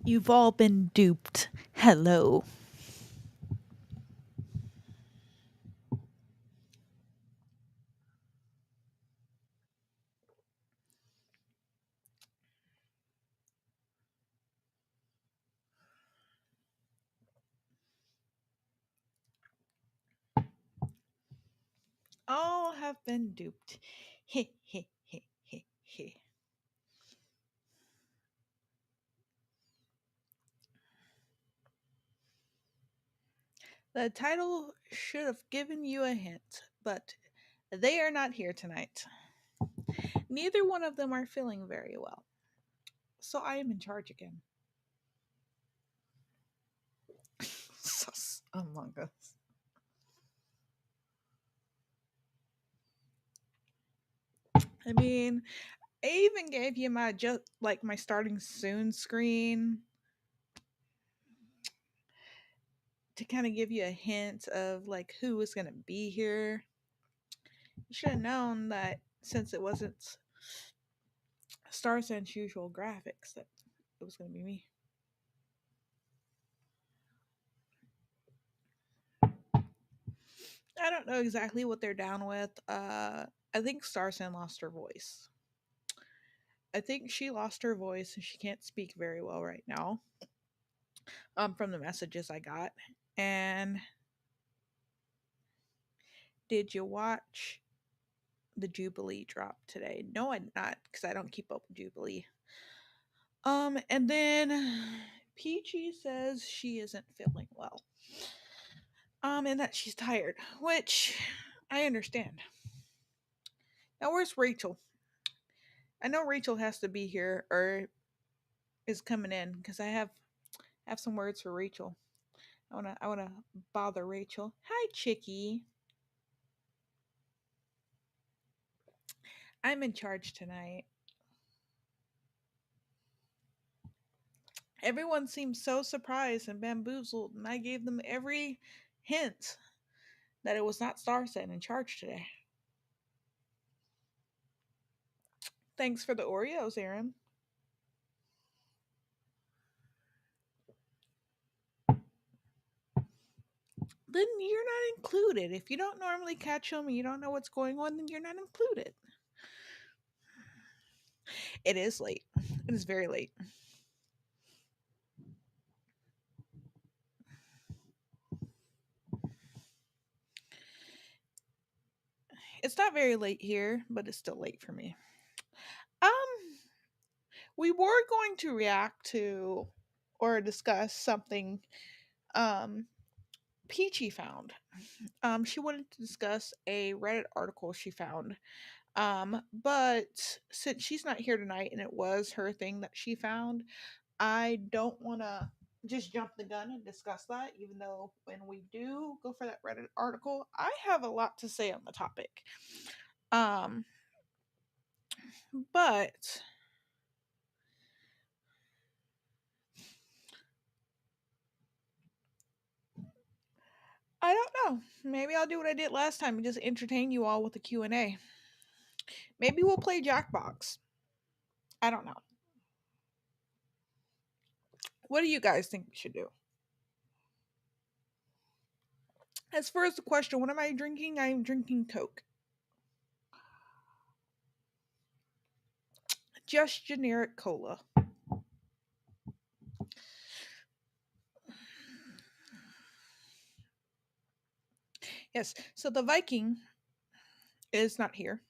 You've all been duped. Hello. All have been duped. He he he he he. The title should have given you a hint, but they are not here tonight. Neither one of them are feeling very well. So I am in charge again. Sus Among Us. I mean, I even gave you my my starting soon screen to kind of give you a hint of like who was gonna be here. You should have known that since it wasn't Star Sense usual graphics that it was gonna be me. I don't know exactly what they're down with. I think Starsen lost her voice. I think she lost her voice and she can't speak very well right now. From the messages I got. And did you watch the Jubilee drop today? No, I did not, because I don't keep up with Jubilee. And then Peachy says she isn't feeling well. And that she's tired, which I understand. Now where's Rachel? I know Rachel has to be here or is coming in because I have some words for Rachel. I wanna bother Rachel. Hi, Chicky. I'm in charge tonight. Everyone seemed so surprised and bamboozled, and I gave them every hint that it was not Starset in charge today. Thanks for the Oreos, Aaron. Then you're not included. If you don't normally catch them and you don't know what's going on, then you're not included. It is late. It is very late. It's not very late here, but it's still late for me. Um, we were going to react to or discuss something um Peachy found. She wanted to discuss a Reddit article she found. But since she's not here tonight and it was her thing that she found, I don't want to just jump the gun and discuss that, even though when we do go for that Reddit article, I have a lot to say on the topic. Um, but I don't know. Maybe I'll do what I did last time and just entertain you all with a Q&A. Maybe we'll play Jackbox. I don't know. What do you guys think we should do? As far as the question, what am I drinking? I'm drinking Coke. Just generic cola. Yes. So the Viking is not here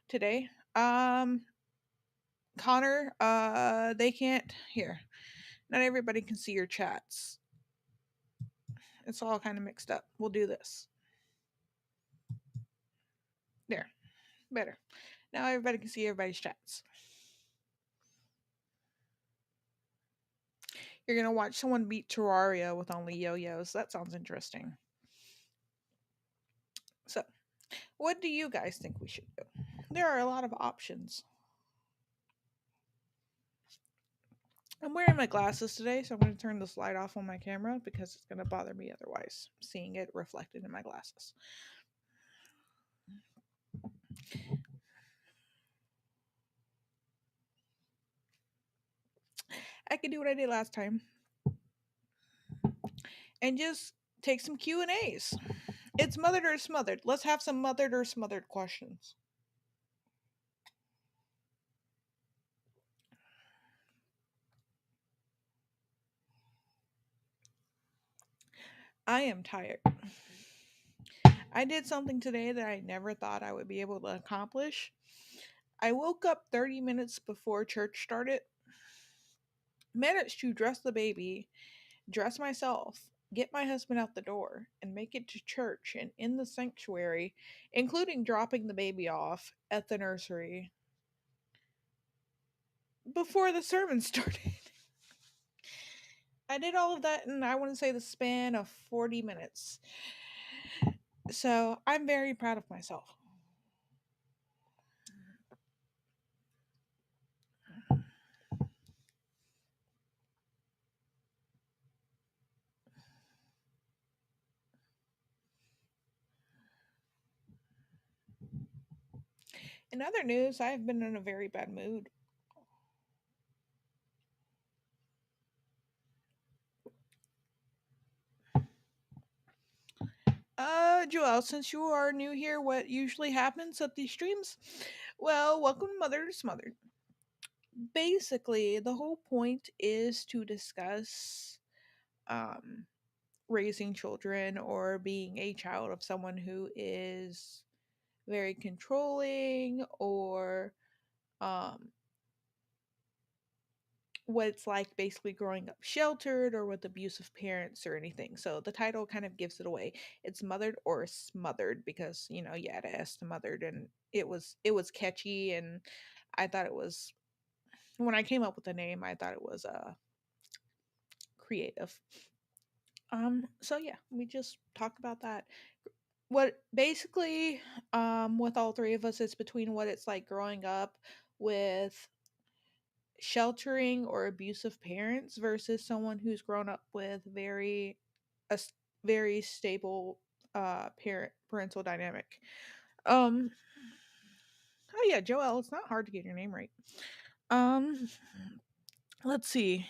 today. Connor, they can't here. Not everybody can see your chats. It's all kind of mixed up. We'll do this. There. Better. Now everybody can see everybody's chats. You're gonna watch someone beat Terraria with only yo-yos. That sounds interesting. So, what do you guys think we should do? There are a lot of options. I'm wearing my glasses today, so I'm going to turn this light off on my camera because it's going to bother me otherwise, seeing it reflected in my glasses. I could do what I did last time and just take some Q&As. It's mothered or smothered. Let's have some mothered or smothered questions. I am tired. I did something today that I never thought I would be able to accomplish. I woke up 30 minutes before church started, managed to dress the baby, dress myself, get my husband out the door, and make it to church and in the sanctuary, including dropping the baby off at the nursery before the sermon started. I did all of that in, I want to say, the span of 40 minutes. So I'm very proud of myself. In other news, I've been in a very bad mood. Joelle, since you are new here, what usually happens at these streams? Well, welcome to Mother to Smothered. Basically, the whole point is to discuss um, raising children or being a child of someone who is very controlling or um, what it's like basically growing up sheltered or with abusive parents or anything. So the title kind of gives it away. It's mothered or smothered because you had to ask the mothered, and it was catchy, and I thought it was when I came up with the name, I thought it was creative. So yeah, we just talk about that. What basically with all three of us, it's between what it's like growing up with sheltering or abusive parents versus someone who's grown up with a very stable parental dynamic. Um oh yeah, Joelle, it's not hard to get your name right. Um let's see.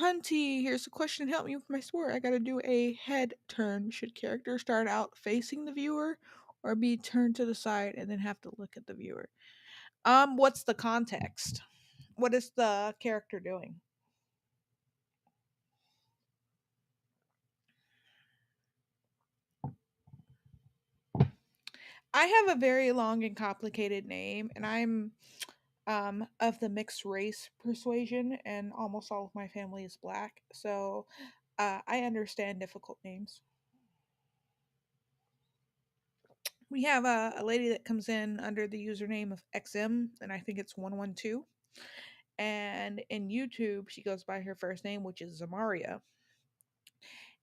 Hunty, here's a question. Help me with my score. I gotta do a head turn. Should character start out facing the viewer or be turned to the side and then have to look at the viewer? What's the context? What is the character doing? I have a very long and complicated name, and I'm of the mixed race persuasion, and almost all of my family is black, so I understand difficult names. We have a lady that comes in under the username of XM, and I think it's 112. And in YouTube, she goes by her first name, which is Zamaria.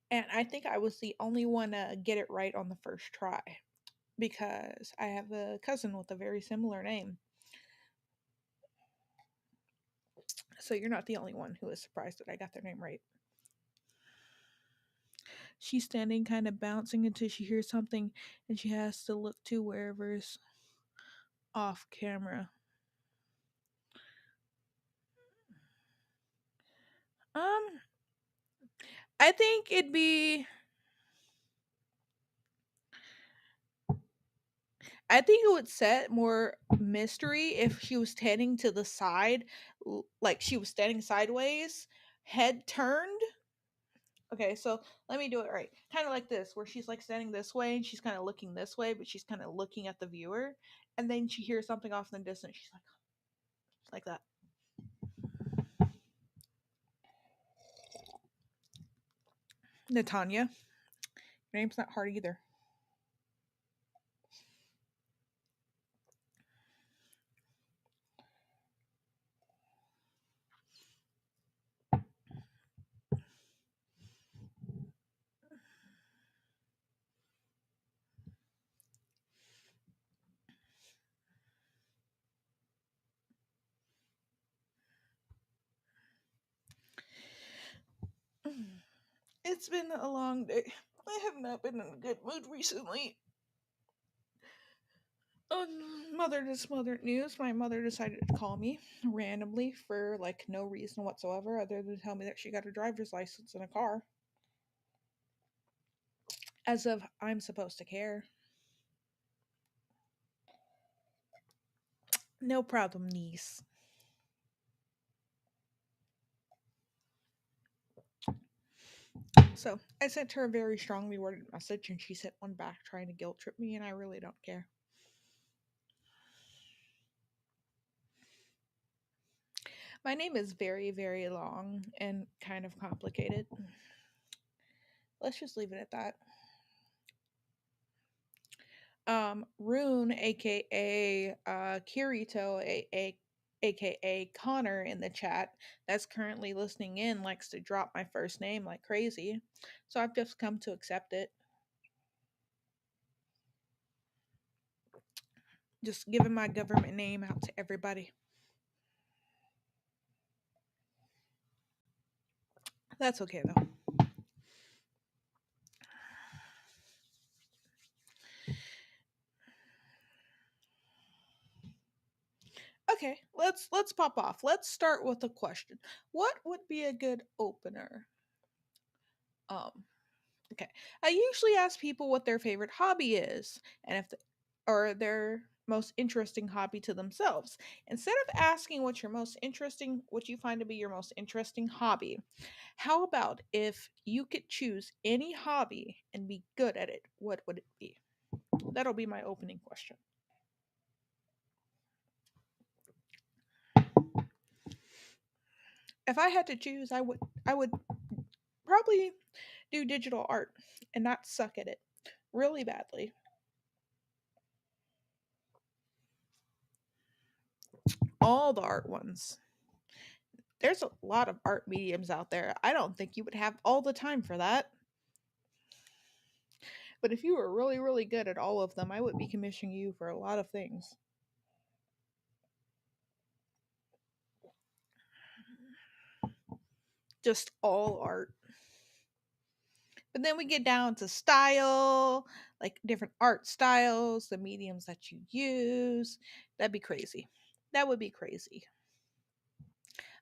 And I think I was the only one to get it right on the first try because I have a cousin with a very similar name. So you're not the only one who is surprised that I got their name right. She's standing kind of bouncing until she hears something and she has to look to wherever's off camera. Um, I think it'd be. I think it would set more mystery if she was standing to the side, like she was standing sideways, head turned. Okay, so let me do it right. Kind of like this, where she's like standing this way and she's kind of looking this way, but she's kind of looking at the viewer. And then she hears something off in the distance. She's like that. Natanya. Your name's not hard either. It's been a long day. I have not been in a good mood recently. Mother to smothered news. My mother decided to call me randomly for like no reason whatsoever other than tell me that she got a driver's license in a car. As if I'm supposed to care. No problem, niece. So I sent her a very strongly worded message and she sent one back trying to guilt trip me, and I really don't care. My name is very, very long and kind of complicated. Let's just leave it at that. Rune, aka Kirito, aka Connor, in the chat that's currently listening in likes to drop my first name like crazy. So I've just come to accept it. Just giving my government name out to everybody. That's okay though. Okay, let's pop off. Let's start with a question. What would be a good opener? Um, okay. I usually ask people what their favorite hobby is and if the, or their most interesting hobby to themselves. Instead of asking what you find to be your most interesting hobby, how about if you could choose any hobby and be good at it, what would it be? That'll be my opening question. If I had to choose, I would probably do digital art and not suck at it really badly. All the art ones. There's a lot of art mediums out there. I don't think you would have all the time for that. But if you were really, really good at all of them, I would be commissioning you for a lot of things. Just all art. But then we get down to style, like different art styles, the mediums that you use. That'd be crazy. That would be crazy.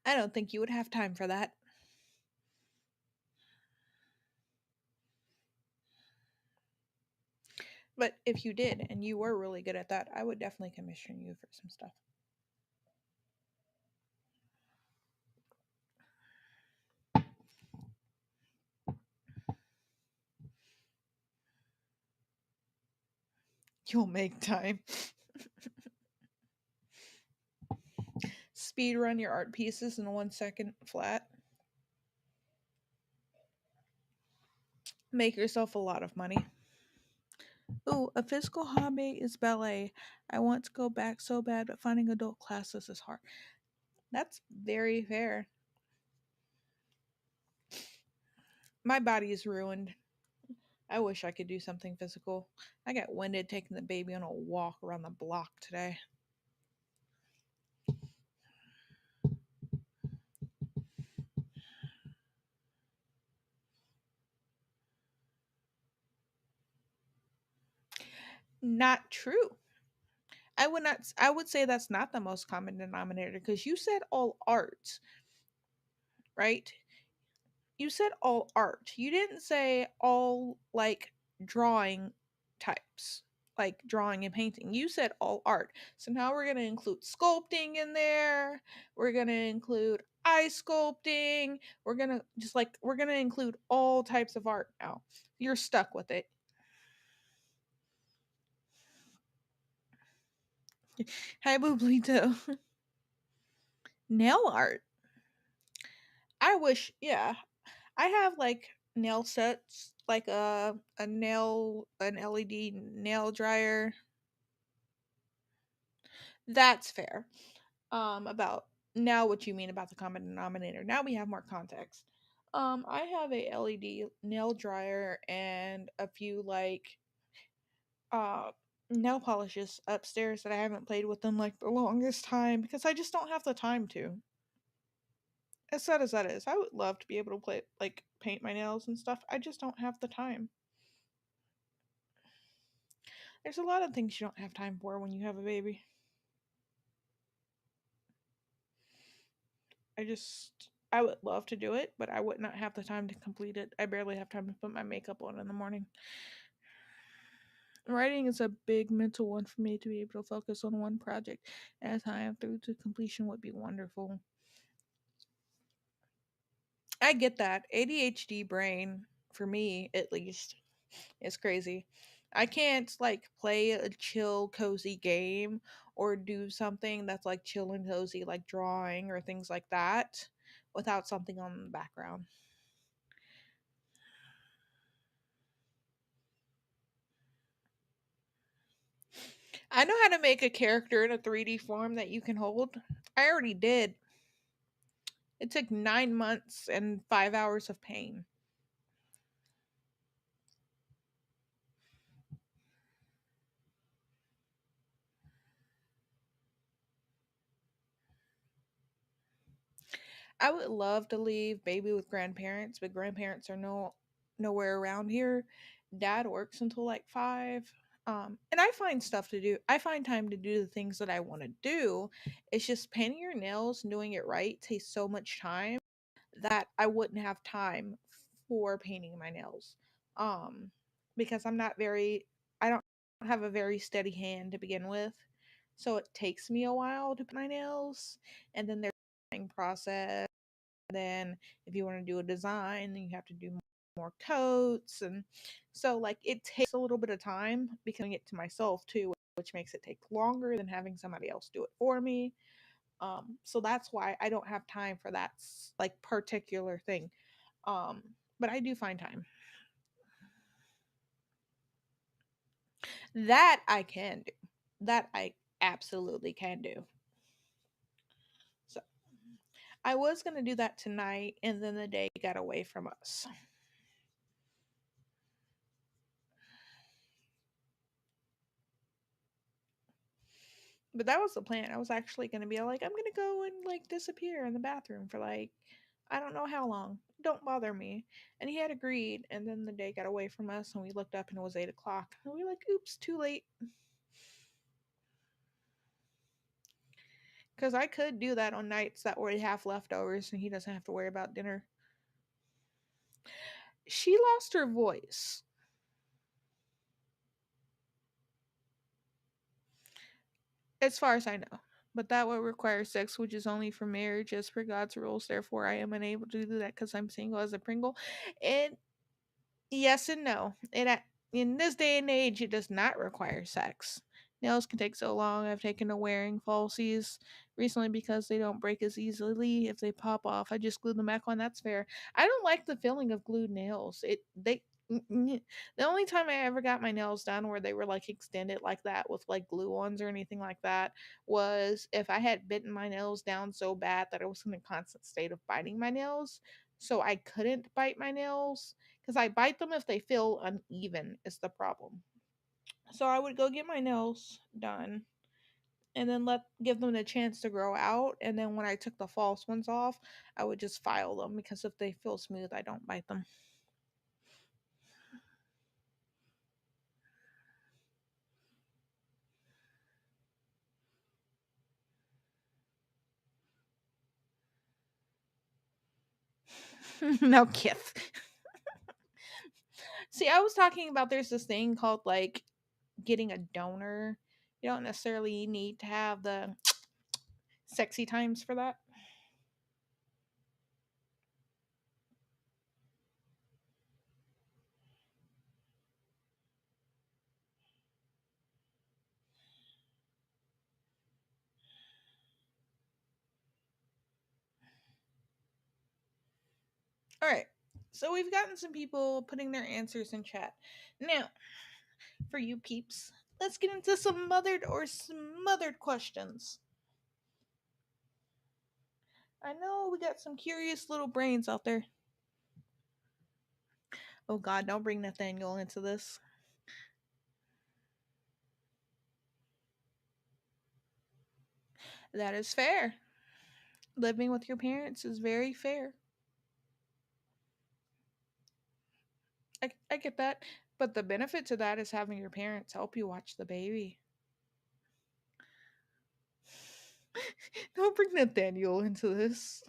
I don't think you would have time for that. But if you did and you were really good at that, I would definitely commission you for some stuff. You'll make time. Speed run your art pieces in 1 second flat. Make yourself a lot of money. Ooh, a physical hobby is ballet. I want to go back so bad, but finding adult classes is hard. That's very fair. My body is ruined. I wish I could do something physical. I got winded taking the baby on a walk around the block today. Not true. I would say that's not the most common denominator because you said all art, right? You said all art. You didn't say all like drawing types, like drawing and painting. You said all art. So now we're going to include sculpting in there. We're going to include ice sculpting. We're going to include all types of art now. You're stuck with it. Hi Bublito. Nail art. I wish, yeah, I have like nail sets, like an LED nail dryer. That's fair. About now what you mean about the common denominator. Now we have more context. I have a LED nail dryer and a few like uh nail polishes upstairs that I haven't played with in like the longest time because I just don't have the time to. As sad as that is, I would love to be able to play like paint my nails and stuff. I just don't have the time. There's a lot of things you don't have time for when you have a baby. I would love to do it, but I would not have the time to complete it. I barely have time to put my makeup on in the morning. Writing is a big mental one for me. To be able to focus on one project at a time through to completion would be wonderful. I get that. ADHD brain, for me at least, is crazy. I can't like play a chill, cozy game or do something that's like chill and cozy, like drawing or things like that, without something on the background. I know how to make a character in a 3D form that you can hold. I already did. It took 9 months and 5 hours of pain. I would love to leave baby with grandparents, but grandparents are nowhere around here. Dad works until like 5. And I find stuff to do. I find time to do the things that I want to do. It's just painting your nails and doing it right takes so much time that I wouldn't have time for painting my nails. Um, because I don't have a very steady hand to begin with. So it takes me a while to paint my nails. And then there's the process. Then if you want to do a design, then you have to do more coats. And so like it takes a little bit of time because I'm doing it to myself too, which makes it take longer than having somebody else do it for me. So that's why I don't have time for that like particular thing. Um, but I do find time. That I can do. That I absolutely can do. So I was gonna do that tonight, and then the day got away from us. But that was the plan. I was actually gonna be like, I'm gonna go and like disappear in the bathroom for like I don't know how long. Don't bother me. And he had agreed, and then the day got away from us, and we looked up and it was 8 o'clock. And we were like, oops, too late. Because I could do that on nights that we have leftovers and he doesn't have to worry about dinner. She lost her voice. As far as I know. But that would require sex, which is only for marriage as per God's rules. Therefore, I am unable to do that because I'm single as a Pringle. And yes and no. In this day and age, it does not require sex. Nails can take so long. I've taken to wearing falsies recently because they don't break as easily if they pop off. I just glue them back on. That's fair. I don't like the feeling of glued nails. The only time I ever got my nails done where they were like extended like that with like glue ons or anything like that was if I had bitten my nails down so bad that I was in a constant state of biting my nails. So I couldn't bite my nails because I bite them if they feel uneven, is the problem. So I would go get my nails done and then let give them the chance to grow out. And then when I took the false ones off, I would just file them because if they feel smooth, I don't bite them. No kiss. See, I was talking about there's this thing called like getting a donor. You don't necessarily need to have the sexy times for that. All right. So we've gotten some people putting their answers in chat. Now, for you peeps, let's get into some mothered or smothered questions. I know we got some curious little brains out there. Oh God, don't bring Nathaniel into this. That is fair. Living with your parents is very fair. I get that. But the benefit to that is having your parents help you watch the baby. Don't bring Nathaniel into this.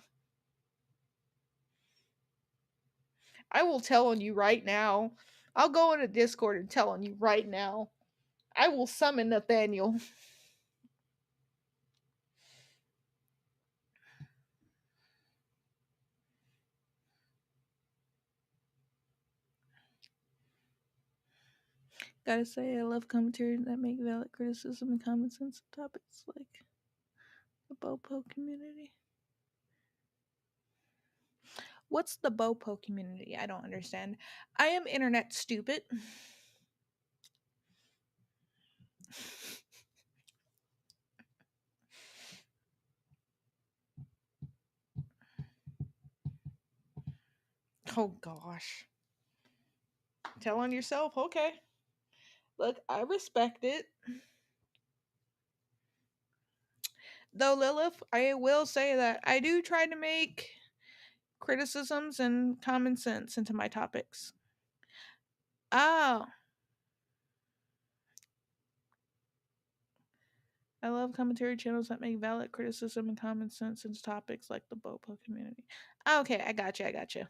I will tell on you right now. I'll go into Discord and tell on you right now. I will summon Nathaniel. Gotta say, I love commentary that make valid criticism and common sense topics like the Bopo community. What's the Bopo community? I don't understand. I am internet stupid. Oh gosh. Tell on yourself, okay. Look, I respect it. Though Lilith, I will say that I do try to make criticisms and common sense into my topics. Oh, I love commentary channels that make valid criticism and common sense into topics like the Bopo community. Okay, I got you. I got you.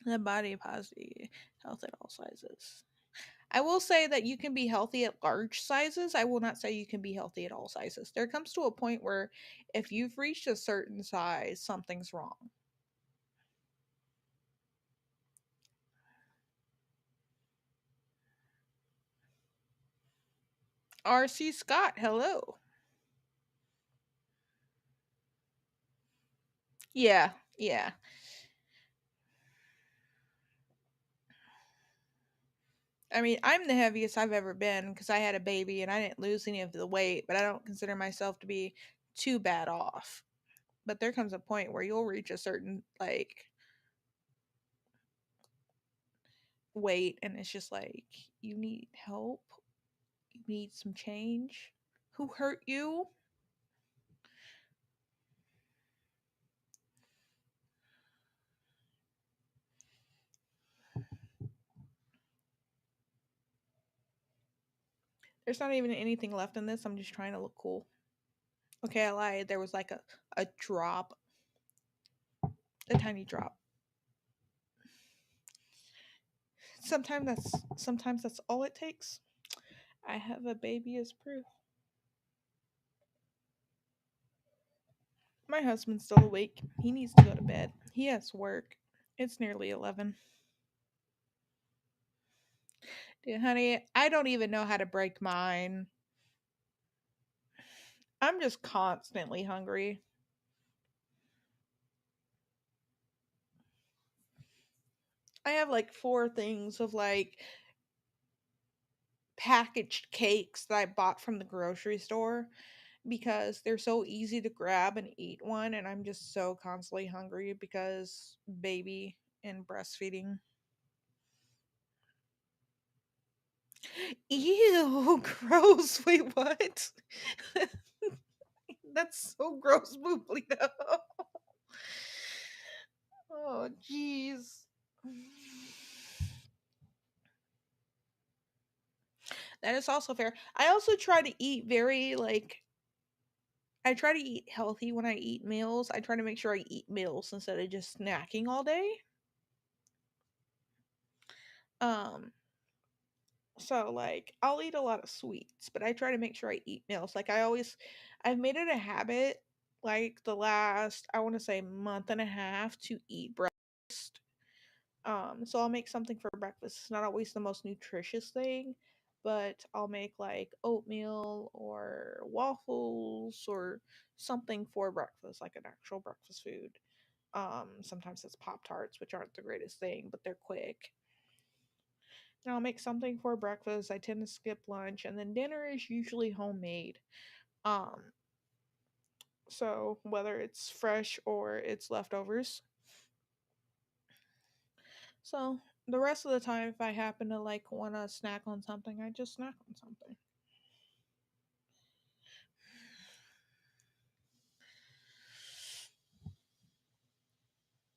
The body positive health at all sizes. I will say that you can be healthy at large sizes. I will not say you can be healthy at all sizes. There comes to a point where if you've reached a certain size, something's wrong. RC Scott, hello. Yeah, yeah. I mean, I'm the heaviest I've ever been because I had a baby and I didn't lose any of the weight, but I don't consider myself to be too bad off. But there comes a point where you'll reach a certain like weight and it's just like you need help. You need some change. Who hurt you? There's not even anything left in this. I'm just trying to look cool. Okay, I lied. There was like a drop. A tiny drop. Sometimes that's all it takes. I have a baby as proof. My husband's still awake. He needs to go to bed. He has work. It's nearly 11. Dude, honey, I don't even know how to break mine. I'm just constantly hungry. I have like 4 things of like packaged cakes that I bought from the grocery store because they're so easy to grab and eat one. And I'm just so constantly hungry because baby and breastfeeding. Ew, gross. Wait, what? That's so gross, Bublito. Oh, jeez. That is also fair. I also try to eat very, like, I try to eat healthy when I eat meals. I try to make sure I eat meals instead of just snacking all day. Um, so like I'll eat a lot of sweets, but I try to make sure I eat meals. Like I've made it a habit like the last I want to say month and a half to eat breakfast. So I'll make something for breakfast. It's not always the most nutritious thing, but I'll make like oatmeal or waffles or something for breakfast, like an actual breakfast food. Sometimes it's Pop Tarts, which aren't the greatest thing, but they're quick. And I'll make something for breakfast. I tend to skip lunch, and then dinner is usually homemade. Um, so whether it's fresh or it's leftovers. So the rest of the time, if I happen to like want to snack on something, I just snack on something.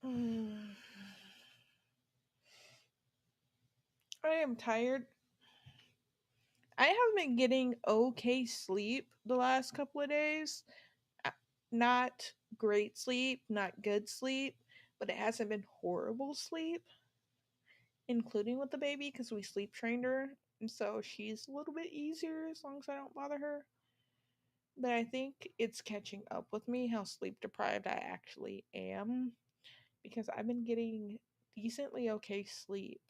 I am tired. I have been getting okay sleep the last couple of days. Uh, Not great sleep, not good sleep, but it hasn't been horrible sleep, including with the baby because we sleep trained her. And so she's a little bit easier as long as I don't bother her. But I think it's catching up with me how sleep deprived I actually am because I've been getting decently okay sleep.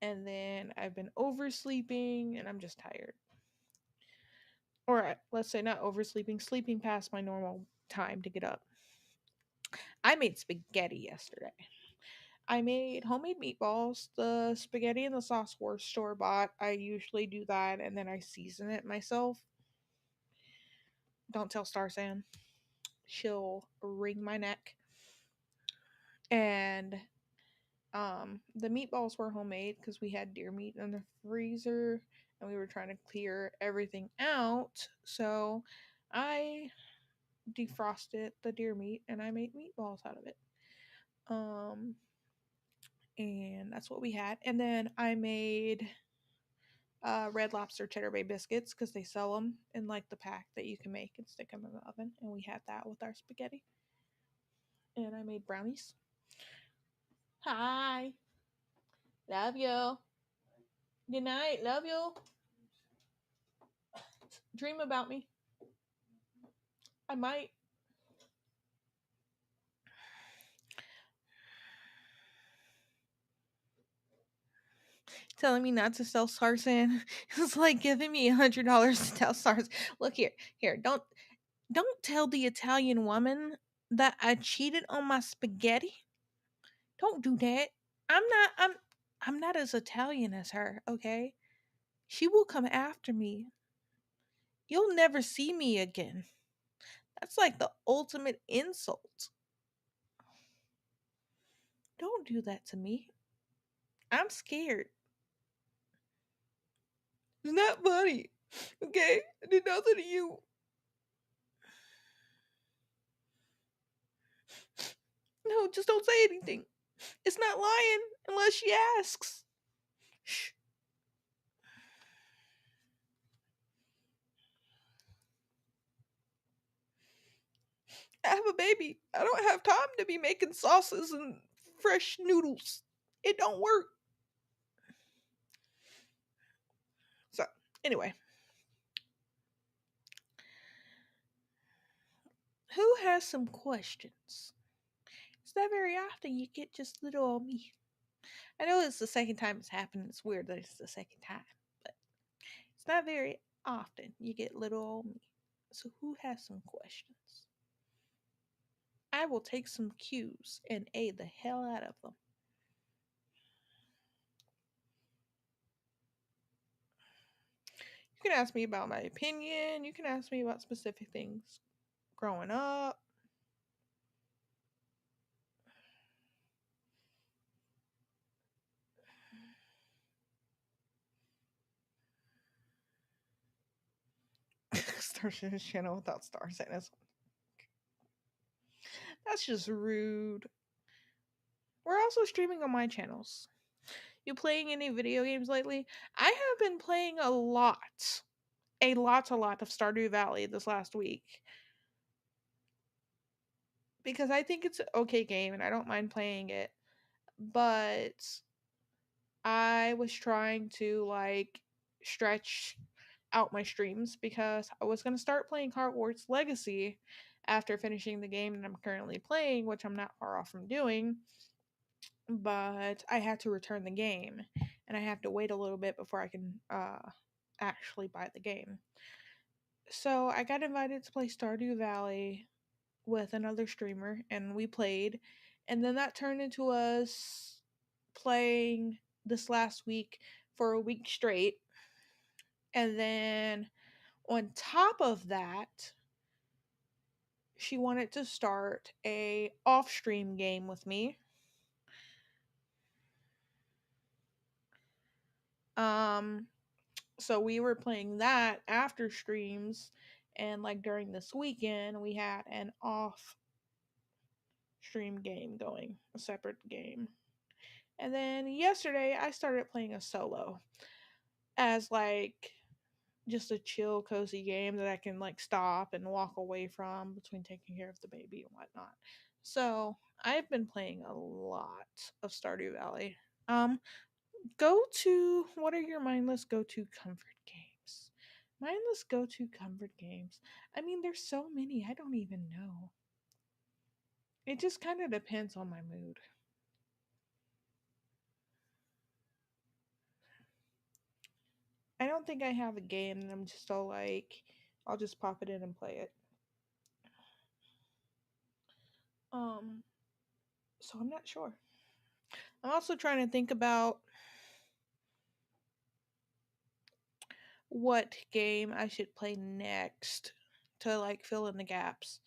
And then I've been oversleeping and I'm just tired. Or let's say not oversleeping, sleeping past my normal time to get up. I made spaghetti yesterday. I made homemade meatballs. The spaghetti and the sauce were store bought. I usually do that and then I season it myself. Don't tell Starsan. She'll wring my neck. And the meatballs were homemade because we had deer meat in the freezer and we were trying to clear everything out. So I defrosted the deer meat and I made meatballs out of it. Um, and that's what we had. And then I made Red Lobster Cheddar Bay biscuits because they sell them in like the pack that you can make and stick them in the oven. And we had that with our spaghetti. And I made brownies. Hi, love you. Good night, love you. Dream about me. I might. Telling me not to sell Sarsan. It's like giving me $100 to tell Sarsan. Look here. Don't tell the Italian woman that I cheated on my spaghetti. Don't do that. I'm not as Italian as her, okay? She will come after me. You'll never see me again. That's like the ultimate insult. Don't do that to me. I'm scared. It's not funny. Okay? I did nothing to you. No, just don't say anything. It's not lying unless she asks. Shh. I have a baby. I don't have time to be making sauces and fresh noodles. It don't work. So, anyway, who has some questions? It's not very often you get just little old me. I know it's the second time it's happened. It's weird that it's the second time, but it's not very often you get little old me. So, who has some questions? I will take some cues and aid the hell out of them. You can ask me about my opinion. You can ask me about specific things growing up. Start his channel without stars in it. That's just rude. We're also streaming on my channels. You playing any video games lately? I have been playing a lot of Stardew Valley this last week because I think it's an okay game and I don't mind playing it. But I was trying to like stretch out my streams because I was gonna start playing Hogwarts Legacy after finishing the game that I'm currently playing, which I'm not far off from doing. But I had to return the game, and I have to wait a little bit before I can actually buy the game. So I got invited to play Stardew Valley with another streamer, and we played, and then that turned into us playing this last week for a week straight. And then on top of that, she wanted to start a off stream game with me. Um so we were playing that after streams, and like during this weekend we had an off stream game going, a separate game. And then yesterday I started playing a solo as like just a chill, cozy game that I can like stop and walk away from between taking care of the baby and whatnot. So I've been playing a lot of Stardew Valley. Um, Go to what are your mindless go to comfort games? Mindless go to comfort games. I mean, there's so many. I don't even know. It just kind of depends on my mood. I don't think I have a game and I'm just all like, I'll just pop it in and play it. Um, so I'm not sure. I'm also trying to think about what game I should play next to like fill in the gaps.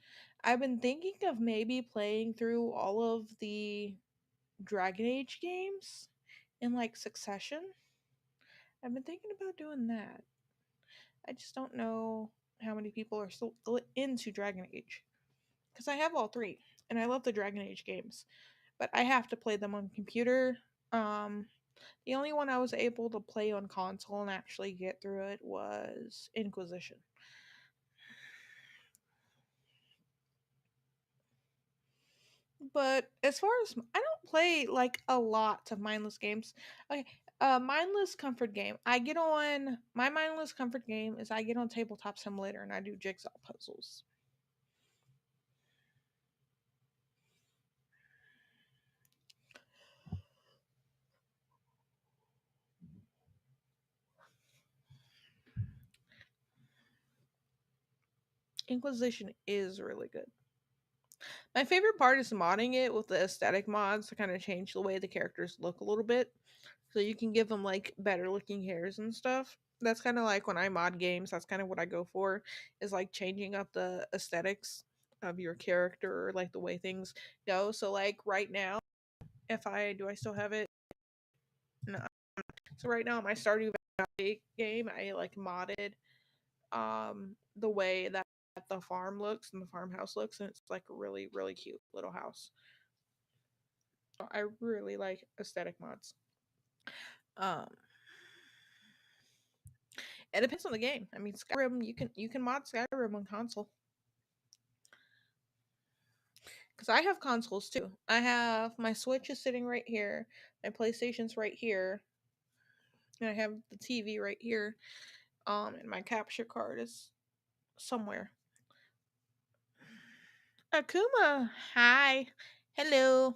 I've been thinking of maybe playing through all of the Dragon Age games in like succession. I've been thinking about doing that. I just don't know how many people are still into Dragon Age because I have all three and I love the Dragon Age games, but I have to play them on computer. Um, the only one I was able to play on console and actually get through it was Inquisition. But as far as I don't play like a lot of mindless games. Okay, mindless comfort game. I get on my mindless comfort game is I get on Tabletop Simulator and I do jigsaw puzzles. Inquisition is really good. My favorite part is modding it with the aesthetic mods to kind of change the way the characters look a little bit. So you can give them like better looking hairs and stuff. That's kind of like when I mod games, that's kind of what I go for is like changing up the aesthetics of your character or like the way things go. So like right now, if I do I still have it? No. So right now my Stardew Valley game, I like modded the way that the farm looks and the farmhouse looks and it's like a really really cute little house. I really like aesthetic mods. Um, it depends on the game. I mean, Skyrim you can mod Skyrim on console because I have consoles too. I have my Switch is sitting right here, my PlayStation's right here, and I have the TV right here. And my capture card is somewhere. Akuma, hi, hello.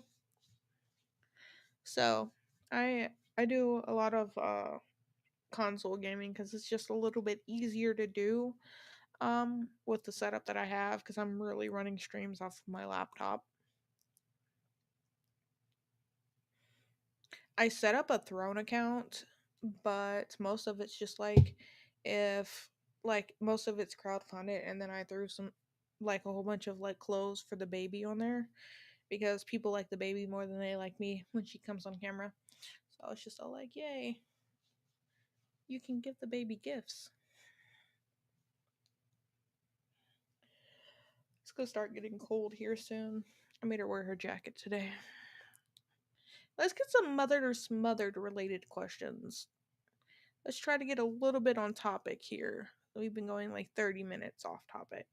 So I do a lot of console gaming because it's just a little bit easier to do with the setup that I have because I'm really running streams off of my laptop. I set up a Throne account, but most of it's just like if like most of it's crowdfunded and then I threw some like a whole bunch of like clothes for the baby on there because people like the baby more than they like me when she comes on camera. So it's just all like, yay, you can give the baby gifts. It's gonna start getting cold here soon. I made her wear her jacket today. Let's get some mothered or smothered related questions. Let's try to get a little bit on topic here. We've been going like 30 minutes off topic.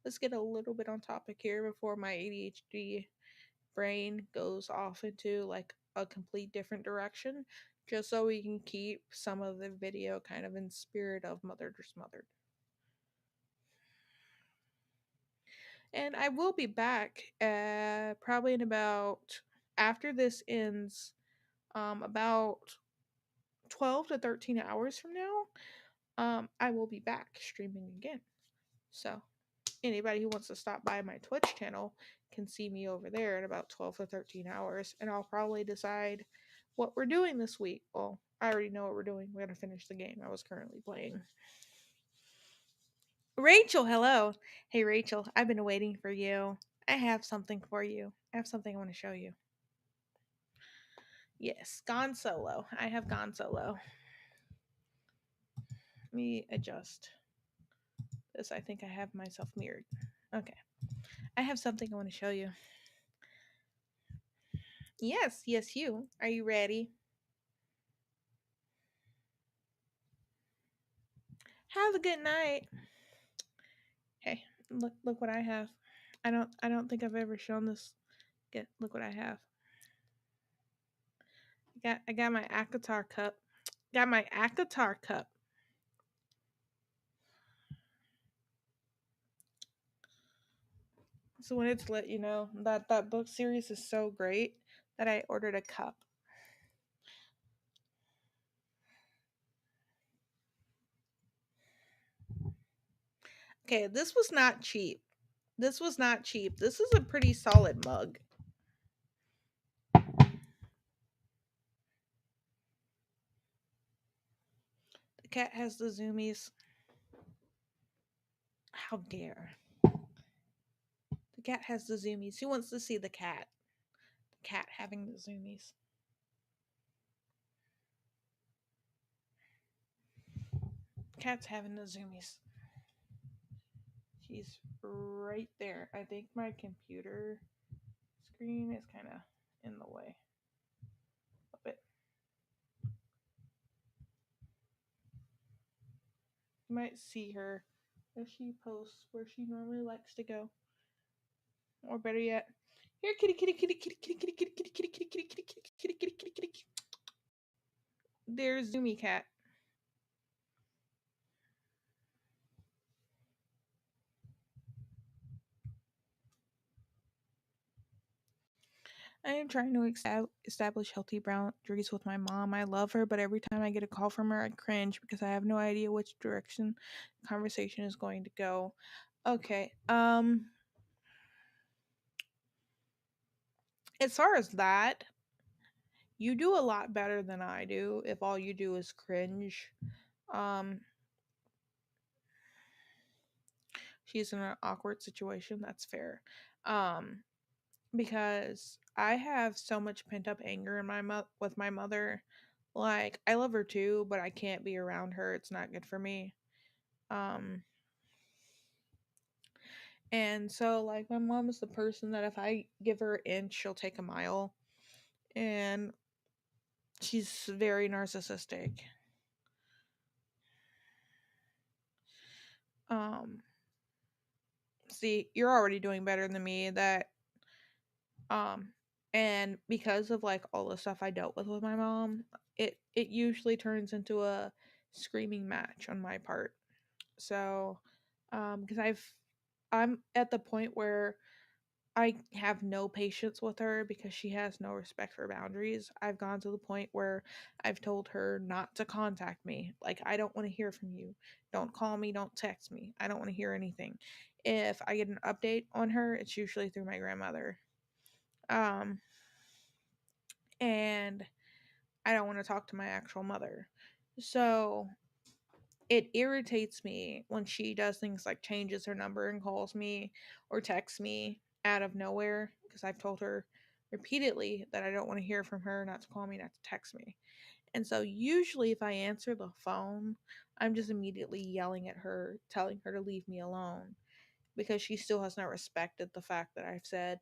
Let's get a little bit on topic here before my ADHD brain goes off into like a complete different direction, just so we can keep some of the video kind of in spirit of mothered or smothered. And I will be back probably in about after this ends, about 12 to 13 hours from now. I will be back streaming again. So anybody who wants to stop by my Twitch channel can see me over there in about 12 to 13 hours, and I'll probably decide what we're doing this week. Well, I already know what we're doing. We're gonna finish the game I was currently playing. Rachel, hello. Hey Rachel, I've been waiting for you. I have something for you. I have something I want to show you. Yes, gone solo. I have gone solo. Let me adjust this. I think I have myself mirrored. Okay. I have something I want to show you. Yes, yes, you. Are you ready? Have a good night. Hey, look what I have. I don't think I've ever shown this. Get look what I have. I got my Akatar cup. Got my Akatar cup. So wanted to let you know that that book series is so great that I ordered a cup. Okay, this was not cheap. This was not cheap. This is a pretty solid mug. The cat has the zoomies. How dare. The cat has the zoomies. Who wants to see the cat? The cat having the zoomies. Cat's having the zoomies. She's right there. I think my computer screen is kind of in the way a bit. You might see her if she posts where she normally likes to go. Or better yet, here, kitty, kitty, kitty, kitty, kitty, kitty, kitty, kitty, kitty, kitty, kitty, kitty, kitty, kitty, kitty, kitty. There's Zoomy Cat. I am trying to establish healthy boundaries with my mom. I love her, but every time I get a call from her, I cringe because I have no idea which direction the conversation is going to go. Okay. As far as that, you do a lot better than I do if all you do is cringe. Um, she's in an awkward situation. That's fair. Um, because I have so much pent up anger in with my mother. Like I love her too, but I can't be around her. It's not good for me. Um, and so like my mom is the person that if I give her an inch, she'll take a mile, and she's very narcissistic. Um, see, you're already doing better than me. That um and because of like all the stuff I dealt with my mom, it usually turns into a screaming match on my part. So because I'm at the point where I have no patience with her because she has no respect for boundaries. I've gone to the point where I've told her not to contact me. Like, I don't want to hear from you. Don't call me. Don't text me. I don't want to hear anything. If I get an update on her, it's usually through my grandmother. Um, and I don't want to talk to my actual mother. So it irritates me when she does things like changes her number and calls me or texts me out of nowhere because I've told her repeatedly that I don't want to hear from her, not to call me, not to text me. And so usually if I answer the phone, I'm just immediately yelling at her, telling her to leave me alone because she still has not respected the fact that I've said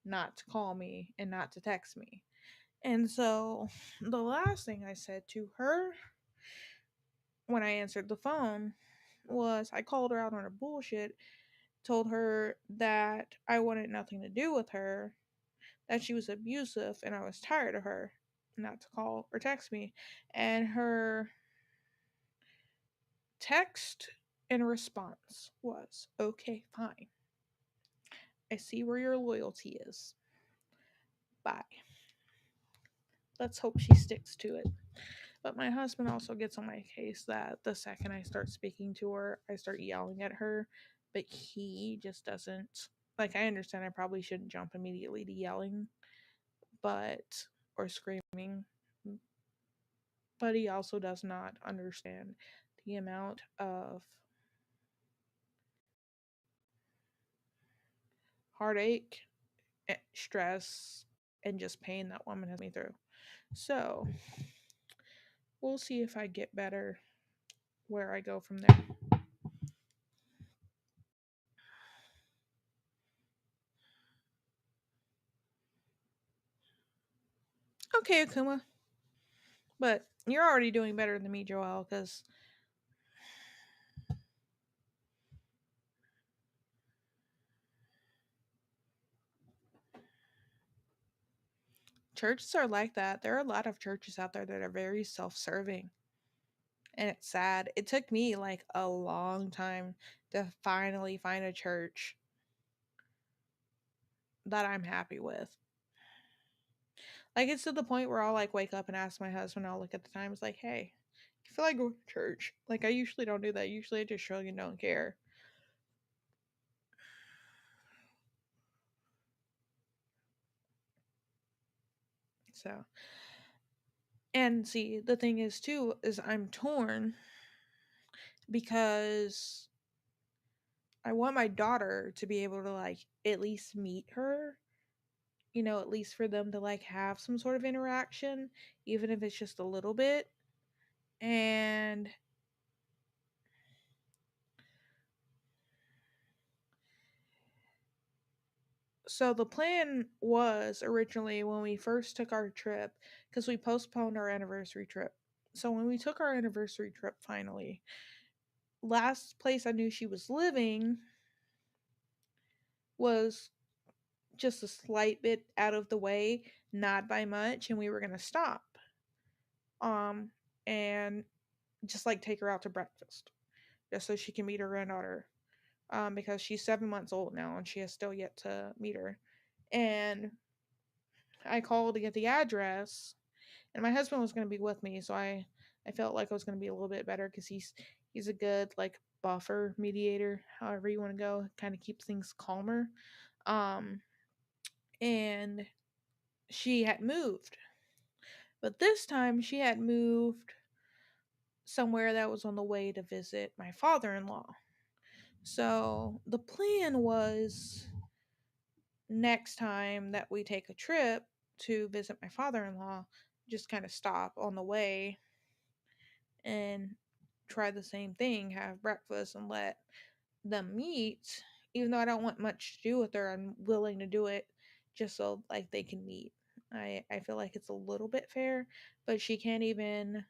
not to call me and not to text me. And so the last thing I said to her when I answered the phone was I called her out on her bullshit, told her that I wanted nothing to do with her, that she was abusive, and I was tired of her, not to call or text me. And her text in response was, okay, fine. I see where your loyalty is. Bye. Let's hope she sticks to it. But my husband also gets on my case that the second I start speaking to her, I start yelling at her. But he just doesn't. Like, I understand I probably shouldn't jump immediately to yelling, but, or screaming. But he also does not understand the amount of heartache, stress, and just pain that woman has me through. So, we'll see if I get better where I go from there. Okay, Akuma. But you're already doing better than me, Joel, because churches are like that. There are a lot of churches out there that are very self serving. And it's sad. It took me like a long time to finally find a church that I'm happy with. Like it's to the point where I'll like wake up and ask my husband, I'll look at the time, it's like, hey, I feel like going to church. Like I usually don't do that. Usually I just shrug and don't care. So and see the thing is too is I'm torn because I want my daughter to be able to like at least meet her, you know, at least for them to like have some sort of interaction, even if it's just a little bit. And so the plan was originally when we first took our trip, because we postponed our anniversary trip. So when we took our anniversary trip finally, last place I knew she was living was just a slight bit out of the way, not by much, and we were gonna stop. Um and just like take her out to breakfast. Just so she can meet her granddaughter. Because she's 7 months old now and she has still yet to meet her. And I called to get the address, and my husband was going to be with me, so I felt like I was going to be a little bit better because he's a good like buffer mediator, however you want to go, kind of keeps things calmer. Um, and she had moved, but this time she had moved somewhere that was on the way to visit my father-in-law. So the plan was next time that we take a trip to visit my father in law, just kind of stop on the way and try the same thing, have breakfast and let them meet. Even though I don't want much to do with her, I'm willing to do it just so like they can meet. I feel like it's a little bit fair, but she can't even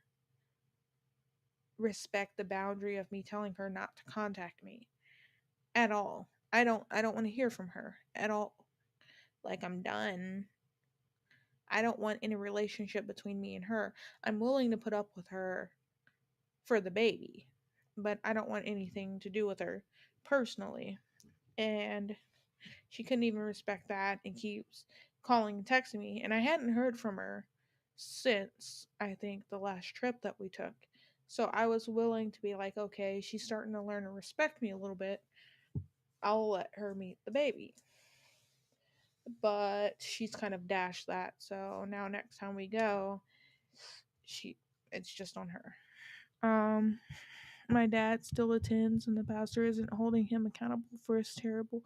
respect the boundary of me telling her not to contact me at all. I don't want to hear from her at all. Like I'm done. I don't want any relationship between me and her. I'm willing to put up with her for the baby, but I don't want anything to do with her personally. And she couldn't even respect that and keeps calling and texting me. And I hadn't heard from her since I think the last trip that we took. So I was willing to be like, okay, she's starting to learn to respect me a little bit. I'll let her meet the baby. But she's kind of dashed that. So now next time we go, she it's just on her. Um my dad still attends and the pastor isn't holding him accountable for his terrible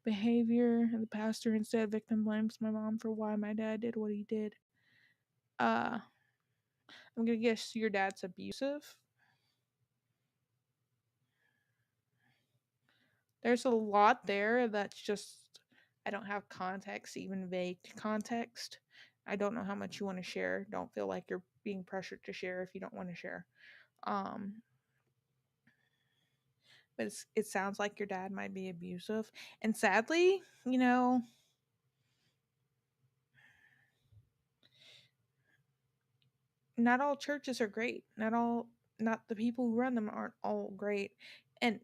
behavior, and the pastor instead victim blames my mom for why my dad did what he did. Uh I'm gonna guess your dad's abusive. There's a lot there that's just I don't have context, even vague context. I don't know how much you want to share. Don't feel like you're being pressured to share if you don't want to share. Um but it sounds like your dad might be abusive. And sadly, you know, not all churches are great. Not the people who run them aren't all great. And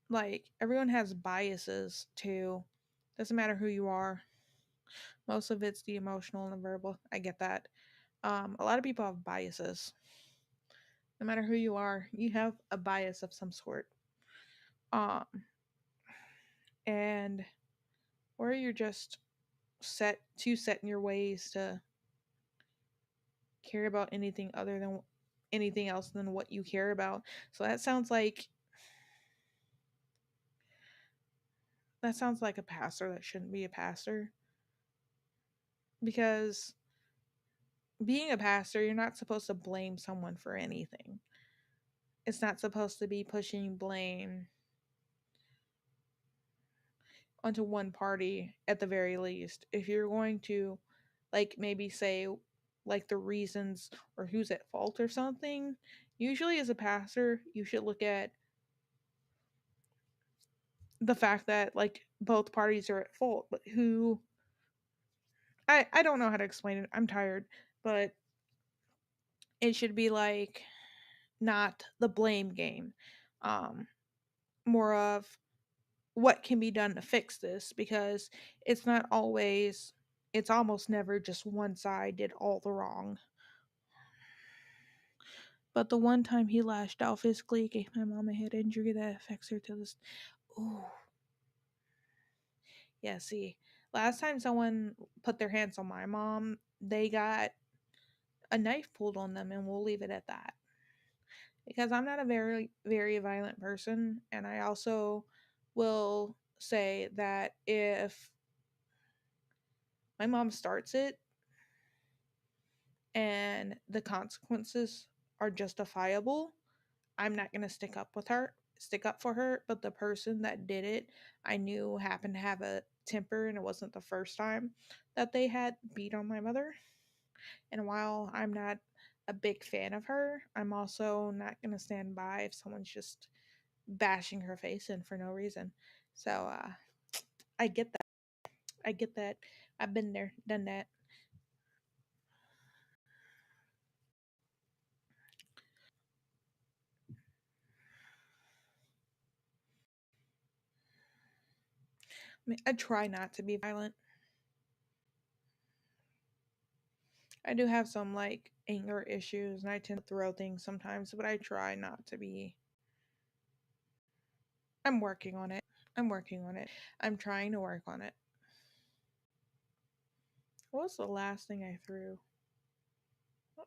like everyone has biases too. Doesn't matter who you are. Most of it's the emotional and the verbal. I get that. A lot of people have biases. No matter who you are, you have a bias of some sort. Um, and or you're just set in your ways to care about anything other than anything else than what you care about. So that sounds like a pastor that shouldn't be a pastor, because being a pastor, you're not supposed to blame someone for anything. It's not supposed to be pushing blame onto one party at the very least. If you're going to like maybe say like the reasons or who's at fault or something, usually as a pastor, you should look at the fact that like both parties are at fault, but who I don't know how to explain it. I'm tired, but it should be like not the blame game. Um More of what can be done to fix this, because it's not always, it's almost never just one side did all the wrong. But the one time he lashed out physically, gave my mom a head injury that affects her to this. Ooh, yeah. See, last time someone put their hands on my mom, they got a knife pulled on them, and we'll leave it at that. Because I'm not a very violent person, and I also will say that if my mom starts it and the consequences are justifiable, I'm not going to stick up for her. But the person that did it, I knew happened to have a temper, and it wasn't the first time that they had beat on my mother. And while I'm not a big fan of her, I'm also not going to stand by if someone's just bashing her face in for no reason. So, I get that. I get that. I've been there, done that. I mean, I try not to be violent. I do have some like anger issues, and I tend to throw things sometimes, but I try not to be. I'm working on it. I'm working on it. I'm trying to work on it. What was the last thing I threw?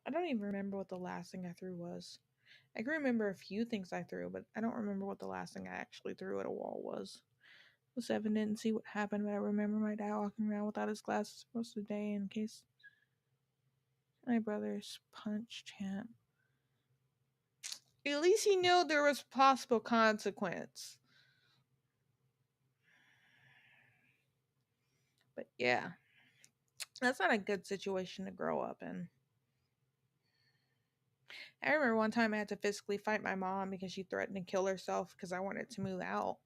I don't even remember what the last thing I threw was. I can remember a few things I threw, but I don't remember what the last thing I actually threw at a wall was. It was evident and see what happened, but I remember my dad walking around without his glasses most of the day in case my brother's punched him. At least he knew there was possible consequence. But yeah, that's not a good situation to grow up in. I remember one time I had to physically fight my mom because she threatened to kill herself because I wanted to move out.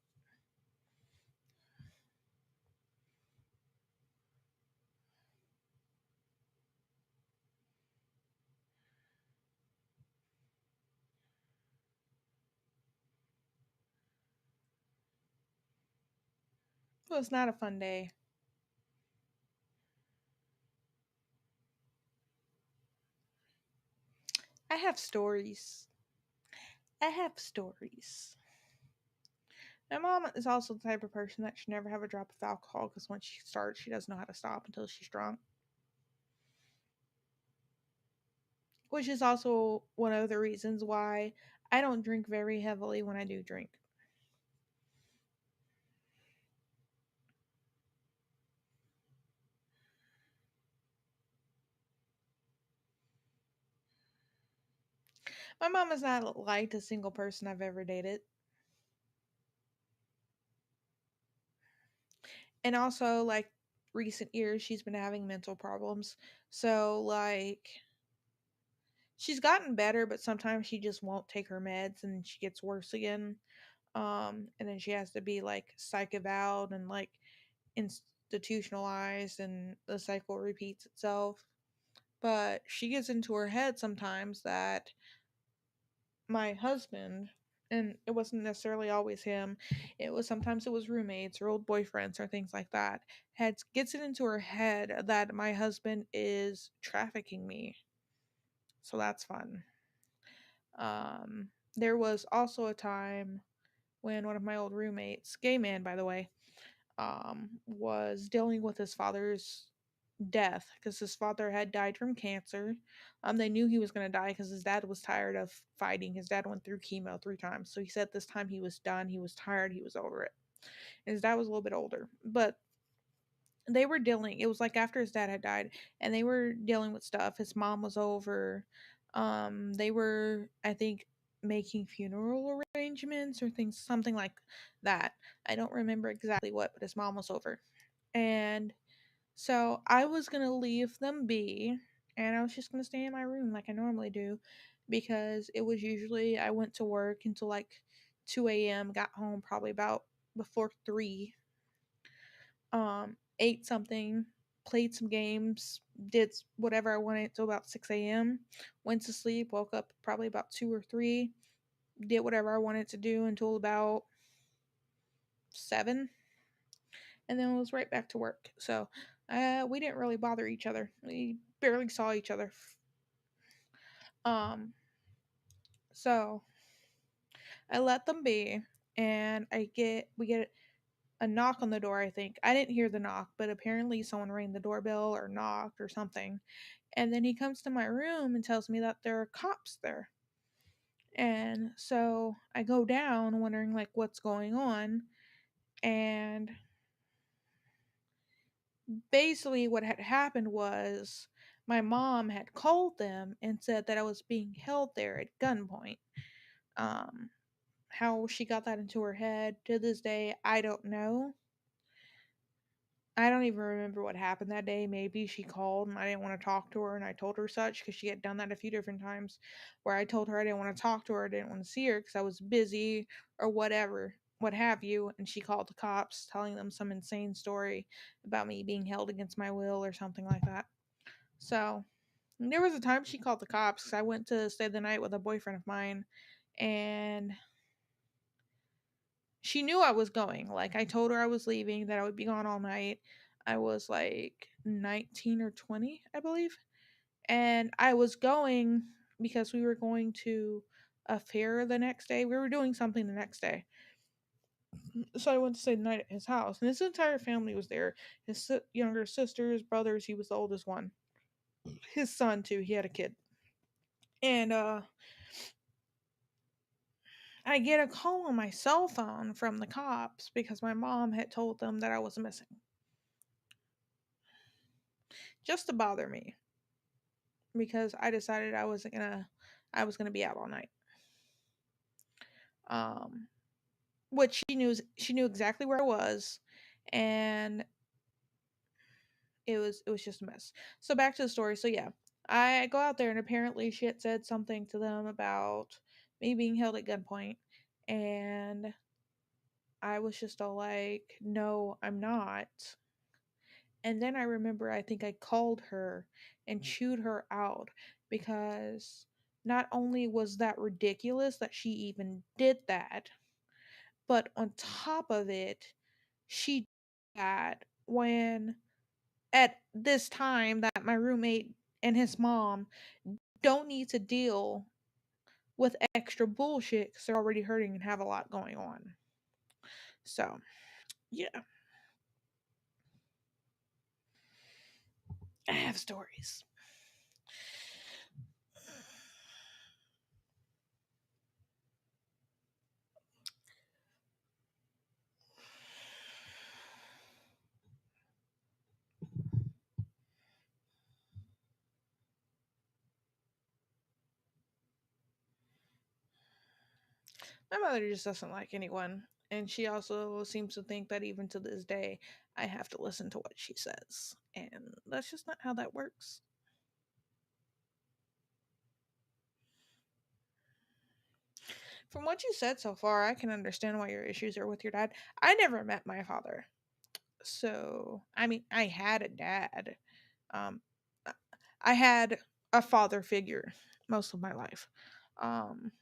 It was not a fun day. I have stories. I have stories. My mom is also the type of person that should never have a drop of alcohol because once she starts, she doesn't know how to stop until she's drunk. Which is also one of the reasons why I don't drink very heavily when I do drink. My mom is not like a single person I've ever dated. And also, like, recent years, she's been having mental problems. So, like, she's gotten better, but sometimes she just won't take her meds and she gets worse again. And then she has to be like psych eval and like institutionalized, and the cycle repeats itself. But she gets into her head sometimes that my husband, and it wasn't necessarily always him, it was sometimes it was roommates or old boyfriends or things like that, had gets it into her head that my husband is trafficking me. So that's fun. There was also a time when one of my old roommates, gay man by the way, was dealing with his father's death because his father had died from cancer. They knew he was going to die because his dad was tired of fighting. His dad went through chemo 3 times. So he said this time he was done. He was tired. He was over it. And his dad was a little bit older. But they were dealing, it was like after his dad had died, and they were dealing with stuff. His mom was over. They were, I think, making funeral arrangements or things, something like that. I don't remember exactly what, but his mom was over. And so I was gonna leave them be. and I was just going to stay in my room like I normally do because it was usually I went to work until like 2 a.m., got home probably about before 3, ate something, played some games, did whatever I wanted till about 6 a.m., went to sleep, woke up probably about 2 or 3, did whatever I wanted to do until about 7, and then was right back to work. So we didn't really bother each other. We barely saw each other. Um, so I let them be, and we get a knock on the door. I think I didn't hear the knock, but apparently someone rang the doorbell or knocked or something. And then he comes to my room and tells me that there are cops there. And so I go down wondering like what's going on, and basically what had happened was my mom had called them and said that I was being held there at gunpoint. Um, how she got that into her head to this day, I don't know. I don't even remember what happened that day. Maybe she called and I didn't want to talk to her, and I told her such because she had done that a few different times where I told her I didn't want to talk to her, I didn't want to see her because I was busy or whatever, what have you. And she called the cops telling them some insane story about me being held against my will or something like that. So there was a time she called the cops because I went to stay the night with a boyfriend of mine, and she knew I was going. Like, I told her I was leaving, that I would be gone all night. I was like 19 or 20, I believe. And I was going because we were going to a fair the next day. We were doing something the next day. So I went to stay the night at his house. And his entire family was there. His younger sisters, brothers, he was the oldest one. His son, too, he had a kid. And I get a call on my cell phone from the cops because my mom had told them that I was missing. Just to bother me. Because I decided I was gonna be out all night. Um, which she knew exactly where I was, and it was just a mess. So back to the story. So yeah, I go out there and apparently she had said something to them about me being held at gunpoint, and I was just all like, "No, I'm not." And then I remember I think I called her and chewed her out because not only was that ridiculous that she even did that, but on top of it, she did that when at this time that my roommate and his mom don't need to deal with extra bullshit because they're already hurting and have a lot going on. So, yeah, I have stories. My mother just doesn't like anyone, and she also seems to think that even to this day, I have to listen to what she says, and that's just not how that works. From what you said so far, I can understand why your issues are with your dad. I never met my father, so I mean, I had a dad. Um, I had a father figure most of my life. Um,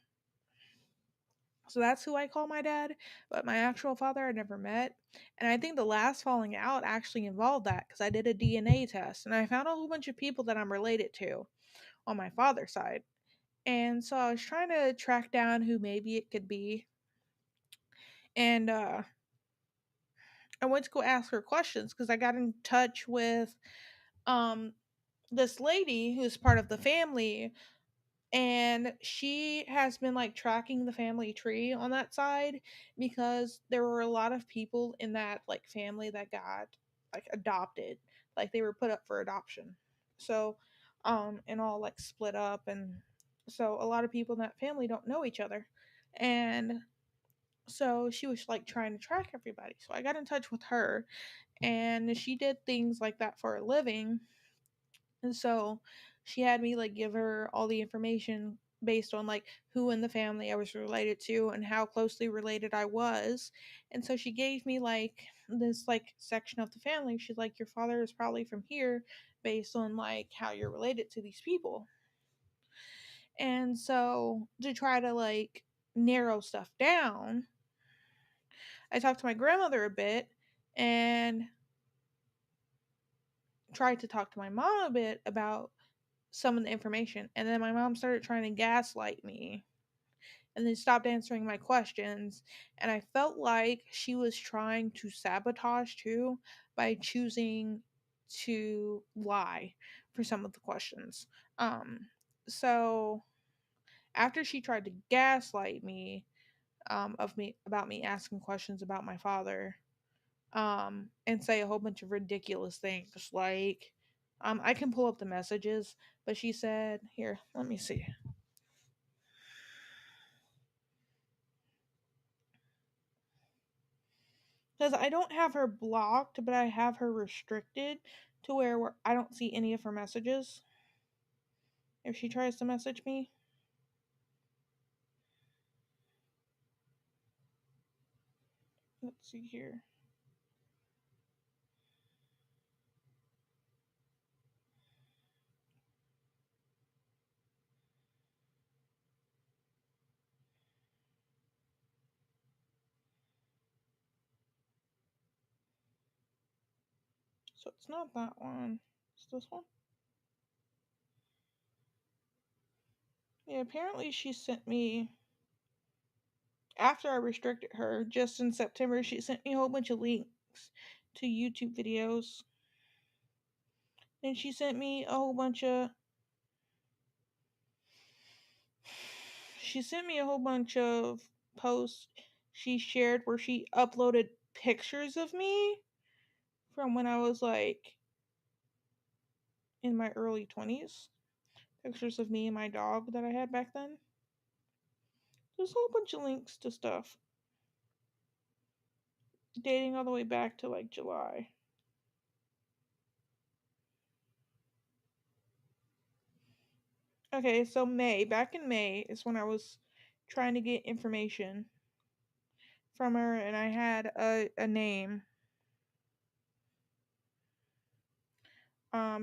So that's who I call my dad, but my actual father I never met. And I think the last falling out actually involved that because I did a DNA test and I found a whole bunch of people that I'm related to on my father's side. And so I was trying to track down who maybe it could be. And I went to go ask her questions because I got in touch with um, this lady who's part of the family, and she has been like tracking the family tree on that side because there were a lot of people in that like family that got like adopted, like they were put up for adoption. So and all like split up, and so a lot of people in that family don't know each other. And so she was like trying to track everybody, so I got in touch with her, and she did things like that for a living. And so she had me like give her all the information based on like who in the family I was related to and how closely related I was. And so she gave me like this like section of the family. She's like, your father is probably from here based on like how you're related to these people. And so to try to like narrow stuff down, I talked to my grandmother a bit and tried to talk to my mom a bit about some of the information. And then my mom started trying to gaslight me and then stopped answering my questions. And I felt like she was trying to sabotage too by choosing to lie for some of the questions. So after she tried to gaslight me, of me about me asking questions about my father, and say a whole bunch of ridiculous things like, I can pull up the messages, but she said, here, let me see. Because I don't have her blocked, but I have her restricted to where I don't see any of her messages. If she tries to message me, let's see here. So it's not that one. It's this one. Yeah, apparently she sent me, after I restricted her, just in September, she sent me a whole bunch of links to YouTube videos. Then she sent me a whole bunch of she sent me a whole bunch of posts she shared where she uploaded pictures of me from when I was like in my early 20s. Pictures of me and my dog that I had back then. There's a whole bunch of links to stuff dating all the way back to like July. Okay, so back in May is when I was trying to get information from her and I had a name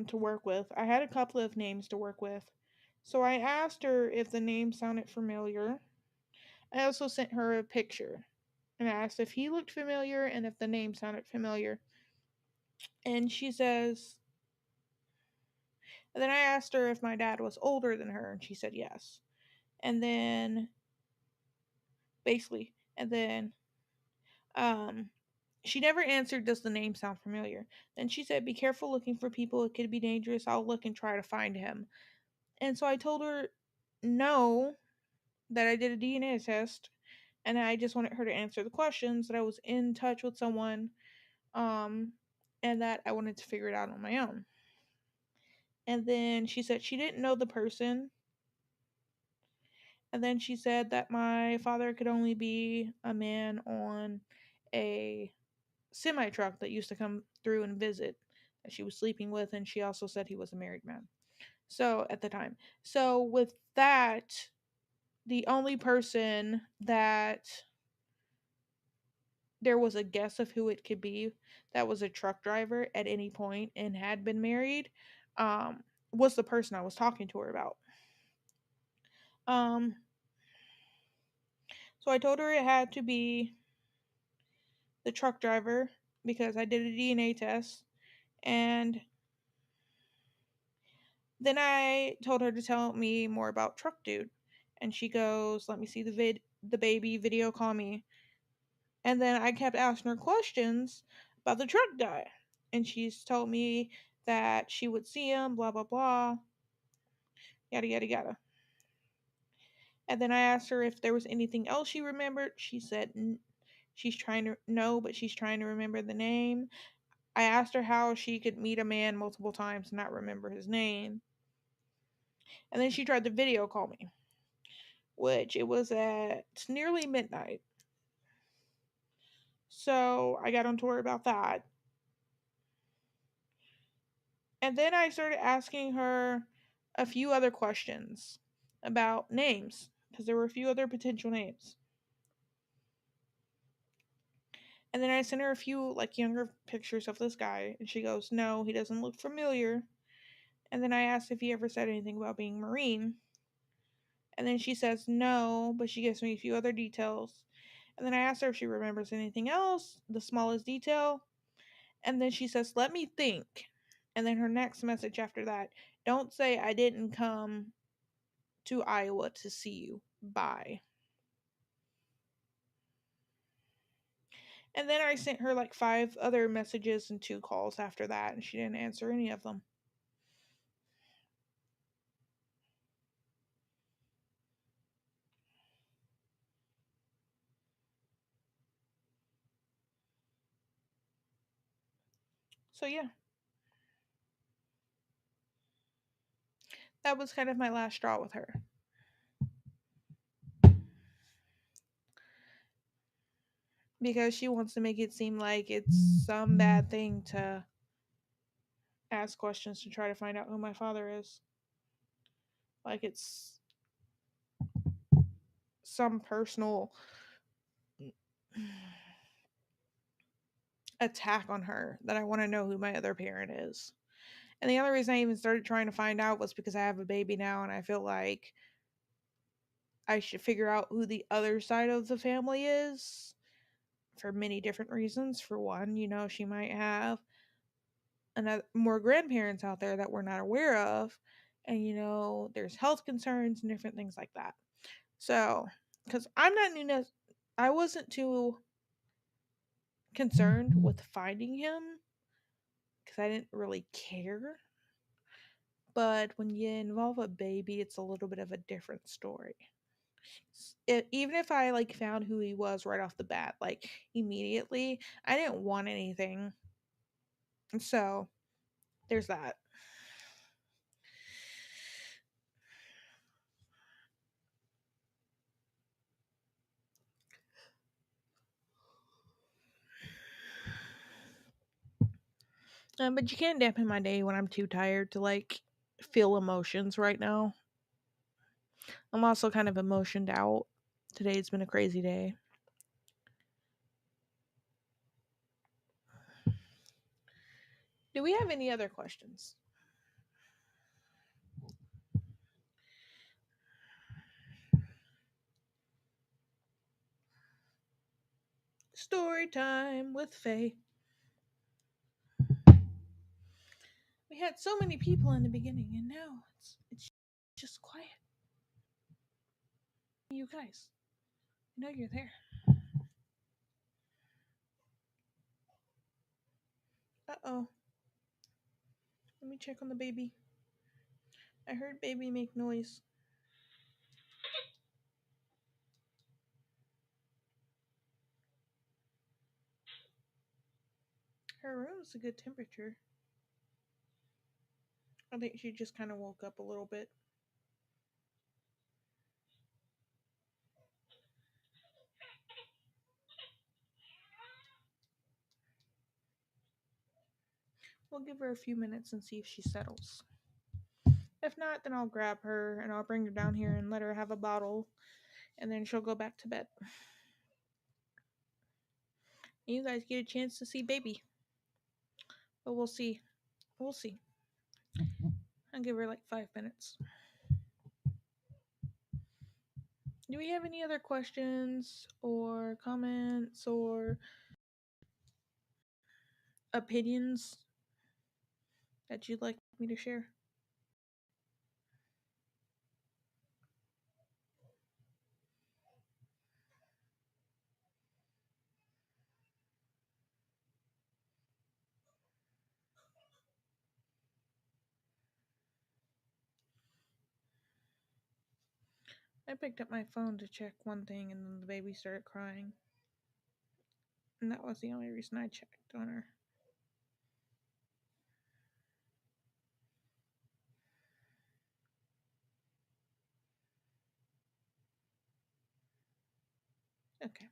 to work with. I had a couple of names to work with. So I asked her if the name sounded familiar. I also sent her a picture and asked if he looked familiar and if the name sounded familiar. And she says, and then I asked her if my dad was older than her and she said yes. And then basically, and then um she never answered, does the name sound familiar? Then she said, be careful looking for people, it could be dangerous. I'll look and try to find him. And so I told her no, that I did a DNA test and I just wanted her to answer the questions, that I was in touch with someone, um, and that I wanted to figure it out on my own. And then she said she didn't know the person. And then she said that my father could only be a man on a semi truck that used to come through and visit that she was sleeping with. And she also said he was a married man. So at the time. So with that, the only person that there was a guess of who it could be that was a truck driver at any point and had been married, um, was the person I was talking to her about. Um, so I told her it had to be the truck driver because I did a DNA test. And then I told her to tell me more about Truck Dude. And she goes, let me see the baby, video call me. And then I kept asking her questions about the truck guy. And she's told me that she would see him, blah, blah, blah, yada, yada, yada. And then I asked her if there was anything else she remembered. She said she's trying to know, but she's trying to remember the name. I asked her how she could meet a man multiple times and not remember his name. And then she tried to video call me, which it was at nearly midnight. So I got on to her about that. And then I started asking her a few other questions about names because there were a few other potential names. And then I sent her a few like younger pictures of this guy, and she goes, "No, he doesn't look familiar." And then I asked if he ever said anything about being Marine, and then she says no, but she gives me a few other details. And then I asked her if she remembers anything else, the smallest detail, and then she says, "Let me think." And then her next message after that, "Don't say I didn't come to Iowa to see you. Bye." And then I sent her like five other messages and two calls after that, and she didn't answer any of them. So yeah, that was kind of my last straw with her. Because she wants to make it seem like it's some bad thing to ask questions to try to find out who my father is. Like it's some personal attack on her that I want to know who my other parent is. And the only reason I even started trying to find out was because I have a baby now and I feel like I should figure out who the other side of the family is for many different reasons. For one, she might have another more grandparents out there that we're not aware of, and there's health concerns and different things like that. So, because I'm not new, I wasn't too concerned with finding him because I didn't really care. But when you involve a baby, it's a little bit of a different story. Even if I like found who he was right off the bat, like immediately, I didn't want anything. So there's that. But you can't dampen my day when I'm too tired to like feel emotions right now. I'm also kind of emotioned out. Today's been a crazy day. Do we have any other questions? Story time with Faye. We had so many people in the beginning, and now it's just quiet. You guys, I know you're there. Uh oh. Let me check on the baby. I heard baby make noise. Her room's a good temperature. I think she just kind of woke up a little bit. We'll give her a few minutes and see if she settles. If not, then I'll grab her and I'll bring her down here and let her have a bottle, and then she'll go back to bed. And you guys get a chance to see baby. But we'll see. We'll see. I'll give her like 5 minutes. Do we have any other questions or comments or opinions that you'd like me to share? I picked up my phone to check one thing and then the baby started crying. And that was the only reason I checked on her. Okay.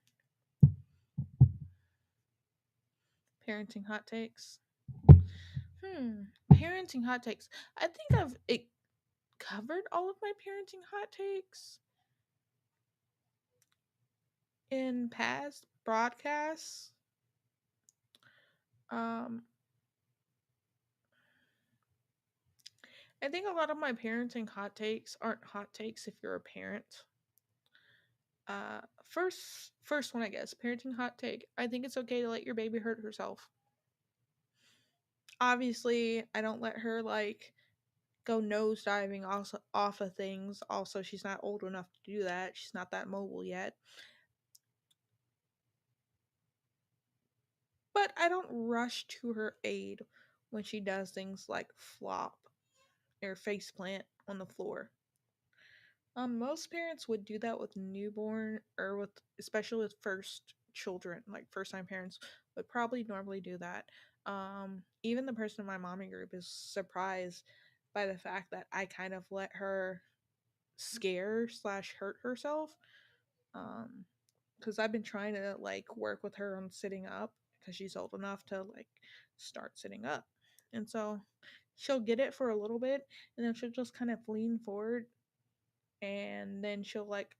Parenting hot takes. Parenting hot takes. I think I've covered all of my parenting hot takes in past broadcasts. Um, I think a lot of my parenting hot takes aren't hot takes if you're a parent. First one, I guess, parenting hot take. I think it's okay to let your baby hurt herself. Obviously, I don't let her like go nosediving off of things. Also, she's not old enough to do that. She's not that mobile yet. But I don't rush to her aid when she does things like flop or face plant on the floor. Most parents would do that with newborn or with especially with first children, like first time parents would probably normally do that. Even the person in my mommy group is surprised by the fact that I kind of let her scare slash hurt herself. Um, because I've been trying to like work with her on sitting up because she's old enough to like start sitting up, and so she'll get it for a little bit, and then she'll just kind of lean forward, and then she'll like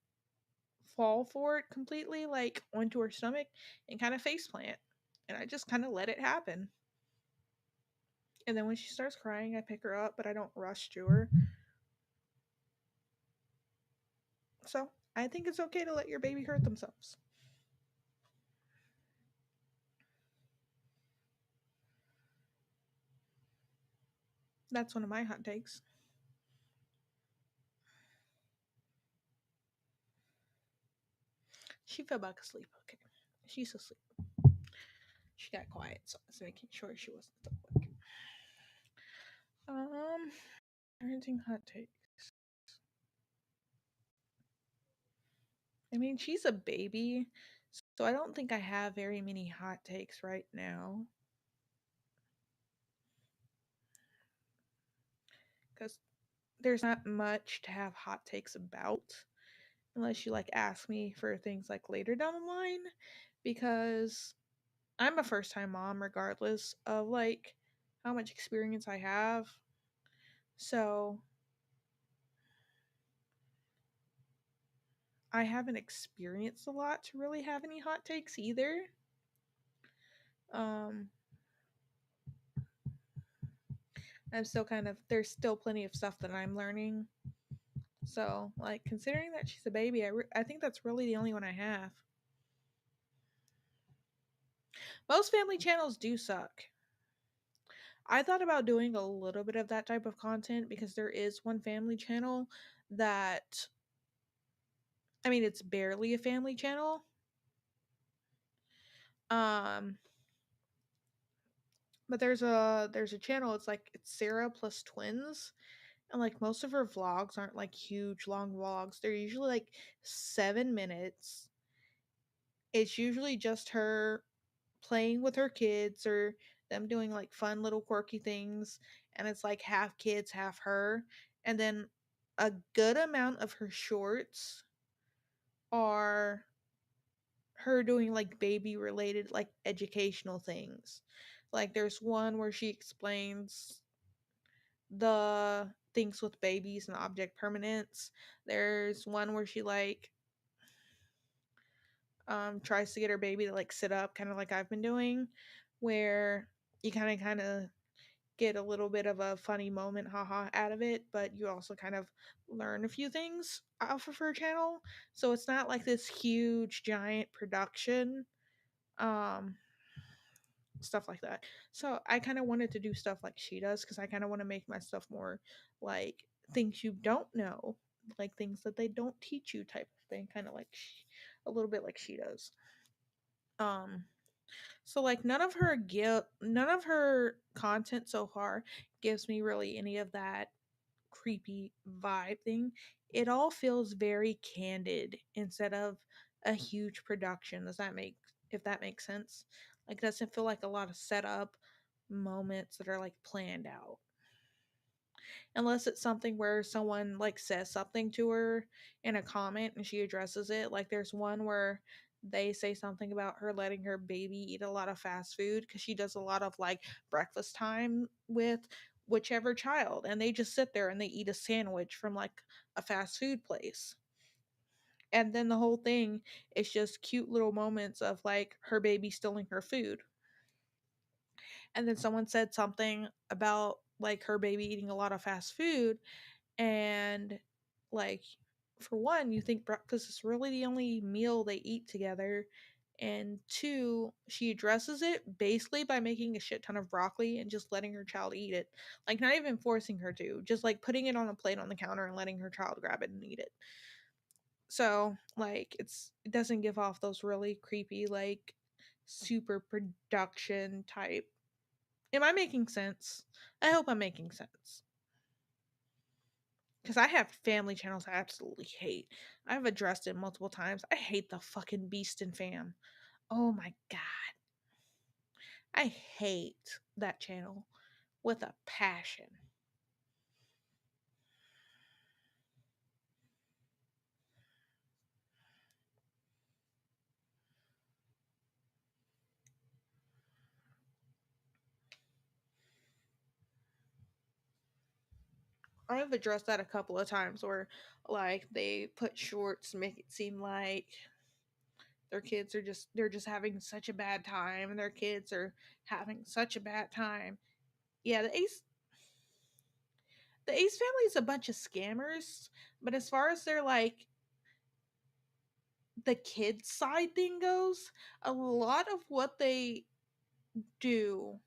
fall for it completely, like onto her stomach, and kind of face plant, and I just kind of let it happen. And then when she starts crying, I pick her up, but I don't rush to her. So I think it's okay to let your baby hurt themselves. That's one of my hot takes. She fell back asleep. Okay. She's asleep. She got quiet, so I was making sure she wasn't awake. Um, parenting hot takes. I mean, she's a baby, so I don't think I have very many hot takes right now. Because there's not much to have hot takes about unless you like ask me for things like later down the line, because I'm a first time mom regardless of like how much experience I have. So I haven't experienced a lot to really have any hot takes either. Um I'm still kind of there's still plenty of stuff that I'm learning. So, like considering that she's a baby, I think that's really the only one I have. Most family channels do suck. I thought about doing a little bit of that type of content because there is one family channel that I mean it's barely a family channel. Um but there's a channel, it's like it's Sarah plus twins, and like most of her vlogs aren't like huge long vlogs. They're usually like 7 minutes. It's usually just her playing with her kids or them doing like fun little quirky things, and it's like half kids half her. And then a good amount of her shorts are her doing like baby related like educational things. Like there's one where she explains the things with babies and object permanence. There's one where she like tries to get her baby to like sit up, kind of like I've been doing, where you kind of get a little bit of a funny moment haha out of it, but you also kind of learn a few things off of her channel. So it's not like this huge giant production, um stuff like that. So I kind of wanted to do stuff like she does because I kind of want to make my stuff more like things you don't know, like things that they don't teach you type of thing, kind of like a little bit like she does. um so like none of her content so far gives me really any of that creepy vibe thing. It all feels very candid instead of a huge production. Does that make if that makes sense? Like doesn't feel like a lot of setup moments that are like planned out. Unless it's something where someone like says something to her in a comment and she addresses it. Like there's one where they say something about her letting her baby eat a lot of fast food because she does a lot of like breakfast time whichever child, and they just sit there and they eat a sandwich from like a fast food place. And then the whole thing is just cute little moments of like her baby stealing her food. And then someone said something about like her baby eating a lot of fast food, and like, for one, you think breakfast is really the only meal they eat together, and two, she addresses it basically by making a shit ton of broccoli and just letting her child eat it, like not even forcing her to, just like putting it on a plate on the counter and letting her child grab it and eat it. So like it doesn't give off those really creepy like super production type. Am I making sense? I hope I'm making sense. Because I have family channels I absolutely hate. I've addressed it multiple times. I hate the fucking Beast and Fam. Oh my god. I hate that channel with a passion. I've addressed that a couple of times where like they put shorts to make it seem like their kids are just they're just having such a bad time, and their kids are having such a bad time. Yeah, the Ace family is a bunch of scammers, but as far as their like the kids side thing goes, a lot of what they do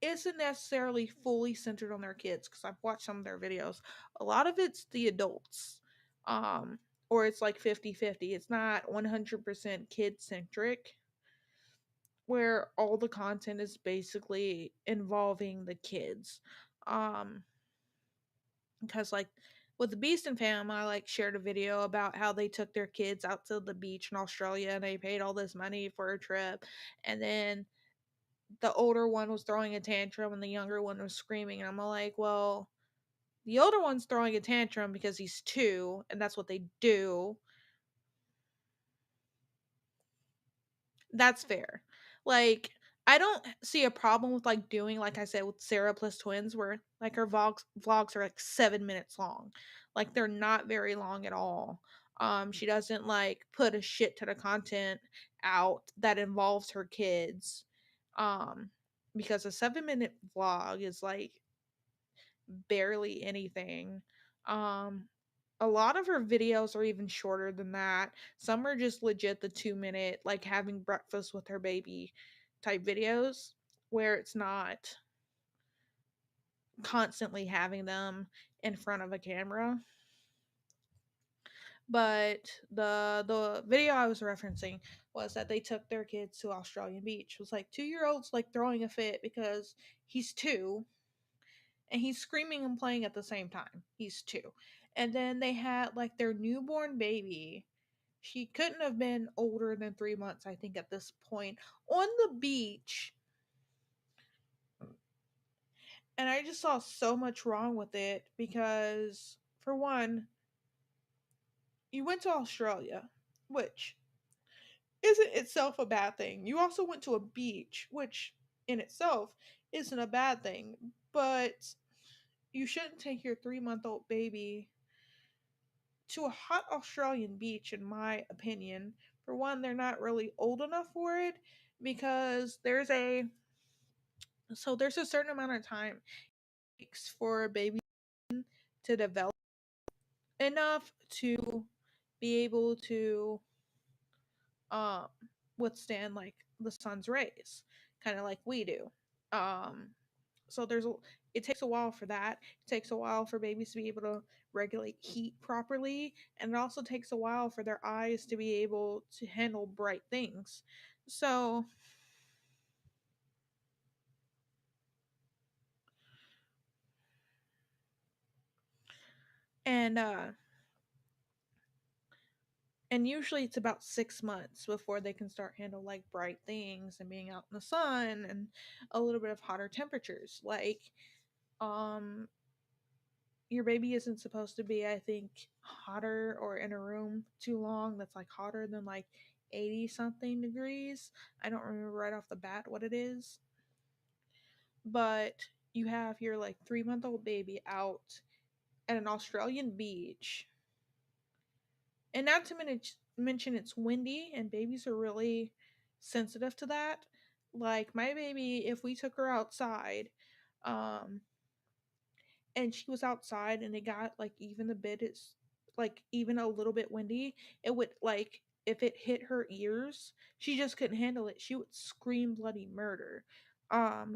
isn't necessarily fully centered on their kids, because I've watched some of their videos. A lot of it's the adults. Um or it's like 50-50. It's not 100% kid centric, where all the content is basically involving the kids. Um because like with the Beast and Fam, I like shared a video about how they took their kids out to the beach in Australia and they paid all this money for a trip, and then the older one was throwing a tantrum and the younger one was screaming, and I'm like, well, the older one's throwing a tantrum because he's 2 and that's what they do. That's fair. Like, I don't see a problem with like doing like I said with Sarah plus twins, where like her vlogs are like 7 minutes long. Like they're not very long at all. She doesn't like put a shit ton of content out that involves her kids. Um, because a 7 minute vlog is like barely anything. Um, a lot of her videos are even shorter than that. Some are just legit the 2 minute, like having breakfast with her baby type videos, where it's not constantly having them in front of a camera. But the video I was referencing was that they took their kids to Australian Beach. It was like 2-year-olds like throwing a fit because he's 2 and he's screaming and playing at the same time. He's 2. And then they had like their newborn baby. She couldn't have been older than 3 months, I think, at this point, on the beach. And I just saw so much wrong with it because, for one, you went to Australia, which isn't itself a bad thing. You also went to a beach, which in itself isn't a bad thing. But you shouldn't take your 3-month-old baby to a hot Australian beach, in my opinion. For one, they're not really old enough for it, because there's a certain amount of time it takes for a baby to develop enough to be able to um withstand like the sun's rays, kind of like we do. Um so it takes a while for that. It takes a while for babies to be able to regulate heat properly, and it also takes a while for their eyes to be able to handle bright things. So, and usually it's about 6 months before they can start handle like bright things and being out in the sun and a little bit of hotter temperatures. Like, um your baby isn't supposed to be, I think, hotter or in a room too long that's like hotter than like 80 something degrees. I don't remember right off the bat what it is. but you have your like 3-month-old baby out at an Australian beach, and not to mention it's windy and babies are really sensitive to that. Like my baby, if we took her outside, um, and she was outside and it got like even a bit, it's like even a little bit windy, it would like if it hit her ears, she just couldn't handle it. She would scream bloody murder.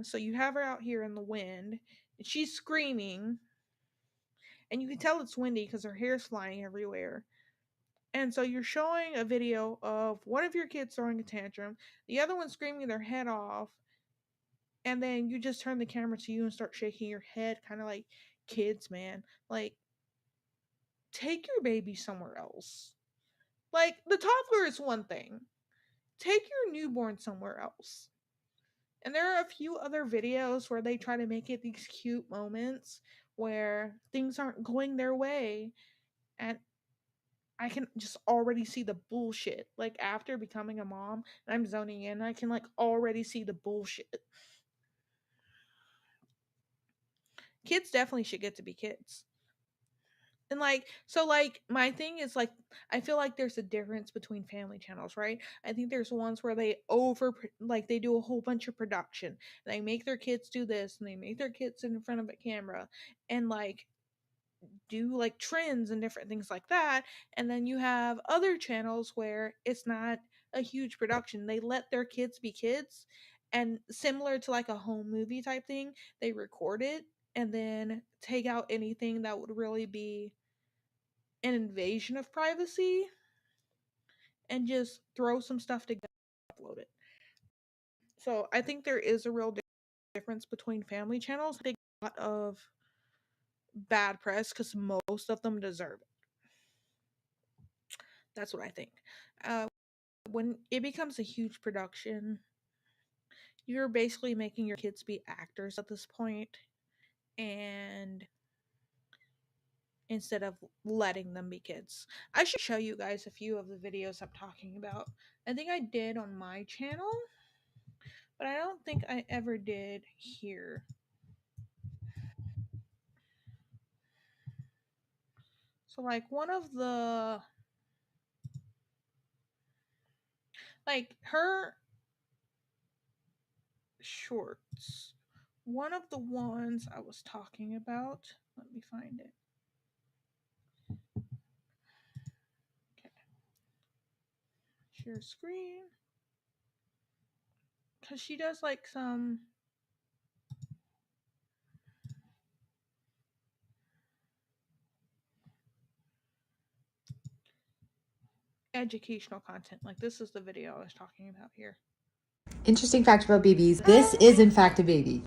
So you have her out here in the wind and she's screaming, and you can tell it's windy because her hair's flying everywhere. And so you're showing a video of one of your kids throwing a tantrum, the other one screaming their head off, and then you just turn the camera to you and start shaking your head, kind of like, kids, man. Like, take your baby somewhere else. Like, the toddler is one thing, take your newborn somewhere else. And there are a few other videos where they try to make it these cute moments where things aren't going their way. And I can just already see the bullshit. Like after becoming a mom, and I'm zoning in, I can like already see the bullshit. Kids definitely should get to be kids. And like so like my thing is like I feel like there's a difference between family channels, right? I think there's ones where they over like they do a whole bunch of production. And they make their kids do this and they make their kids sit in front of a camera and like do like trends and different things like that. And then you have other channels where it's not a huge production. They let their kids be kids, and similar to like a home movie type thing, they record it and then take out anything that would really be an invasion of privacy and just throw some stuff together and upload it. So I think there is a real difference between family channels. They get a lot of bad press because most of them deserve it. That's what I think. Uh, when it becomes a huge production, you're basically making your kids be actors at this point, and instead of letting them be kids. I should show you guys a few of the videos I'm talking about. I think I did on my channel, but I don't think I ever did here. So like one of the like her shorts. One of the ones I was talking about, let me find it. Okay. Share screen. Cuz she does like some educational content. Like this is the video I was talking about here. Interesting fact about babies. This is in fact a baby.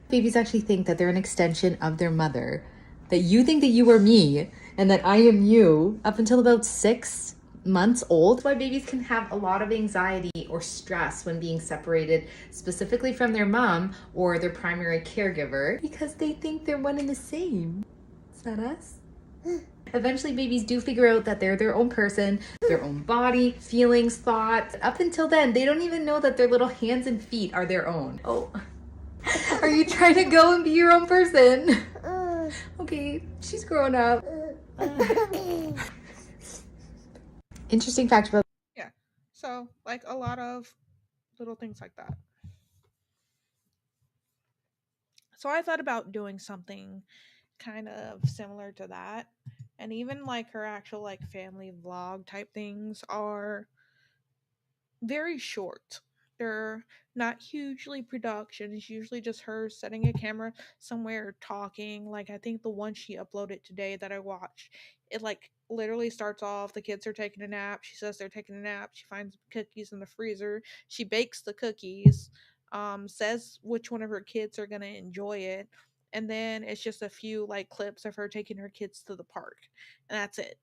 Babies actually think that they're an extension of their mother. That you think that you are me and that I am you up until about 6 months old. That's why babies can have a lot of anxiety or stress when being separated, specifically from their mom or their primary caregiver, because they think they're one and the same. Is that us? Eventually, babies do figure out that they're their own person, their own body, feelings, thoughts. Up until then, they don't even know that their little hands and feet are their own. Oh, are you trying to go and be your own person? Okay, she's grown up. Interesting fact about... Yeah. So, like a lot of little things like that. So I thought about doing something kind of similar to that. And even like her actual like family vlog type things are very short. They're not hugely production. It's usually just her setting a camera somewhere talking. Like I think the one she uploaded today that I watched, it like literally starts off the kids are taking a nap. She says they're taking a nap. She finds cookies in the freezer. She bakes the cookies. Says which one of her kids are gonna enjoy it. And then it's just a few like clips of her taking her kids to the park. And that's it.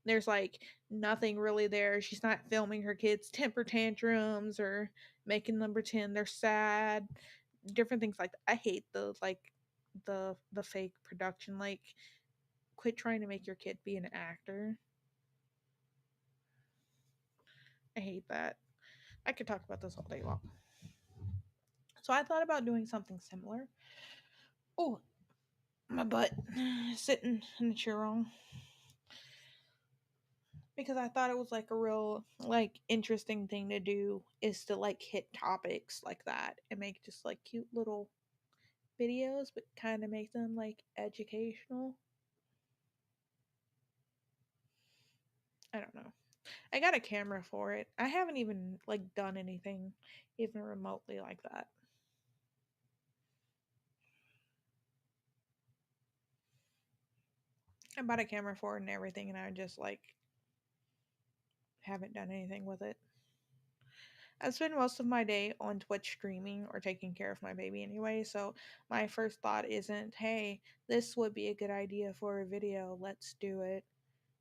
There's like nothing really there. She's not filming her kids' temper tantrums or making them pretend they're sad. Different things like that. I hate the like the fake production. Like quit trying to make your kid be an actor. I hate that. I could talk about this all day long. So I thought about doing something similar. Oh, my butt sitting in the chair wrong. Because I thought it was like a real like interesting thing to do is to like hit topics like that and make just like cute little videos, but kind of make them like educational. I don't know. I got a camera for it. I haven't even like done anything even remotely like that. I bought a camera for it and everything, and I just like haven't done anything with it. I spend most of my day on Twitch streaming or taking care of my baby anyway, so my first thought isn't, hey, this would be a good idea for a video, let's do it.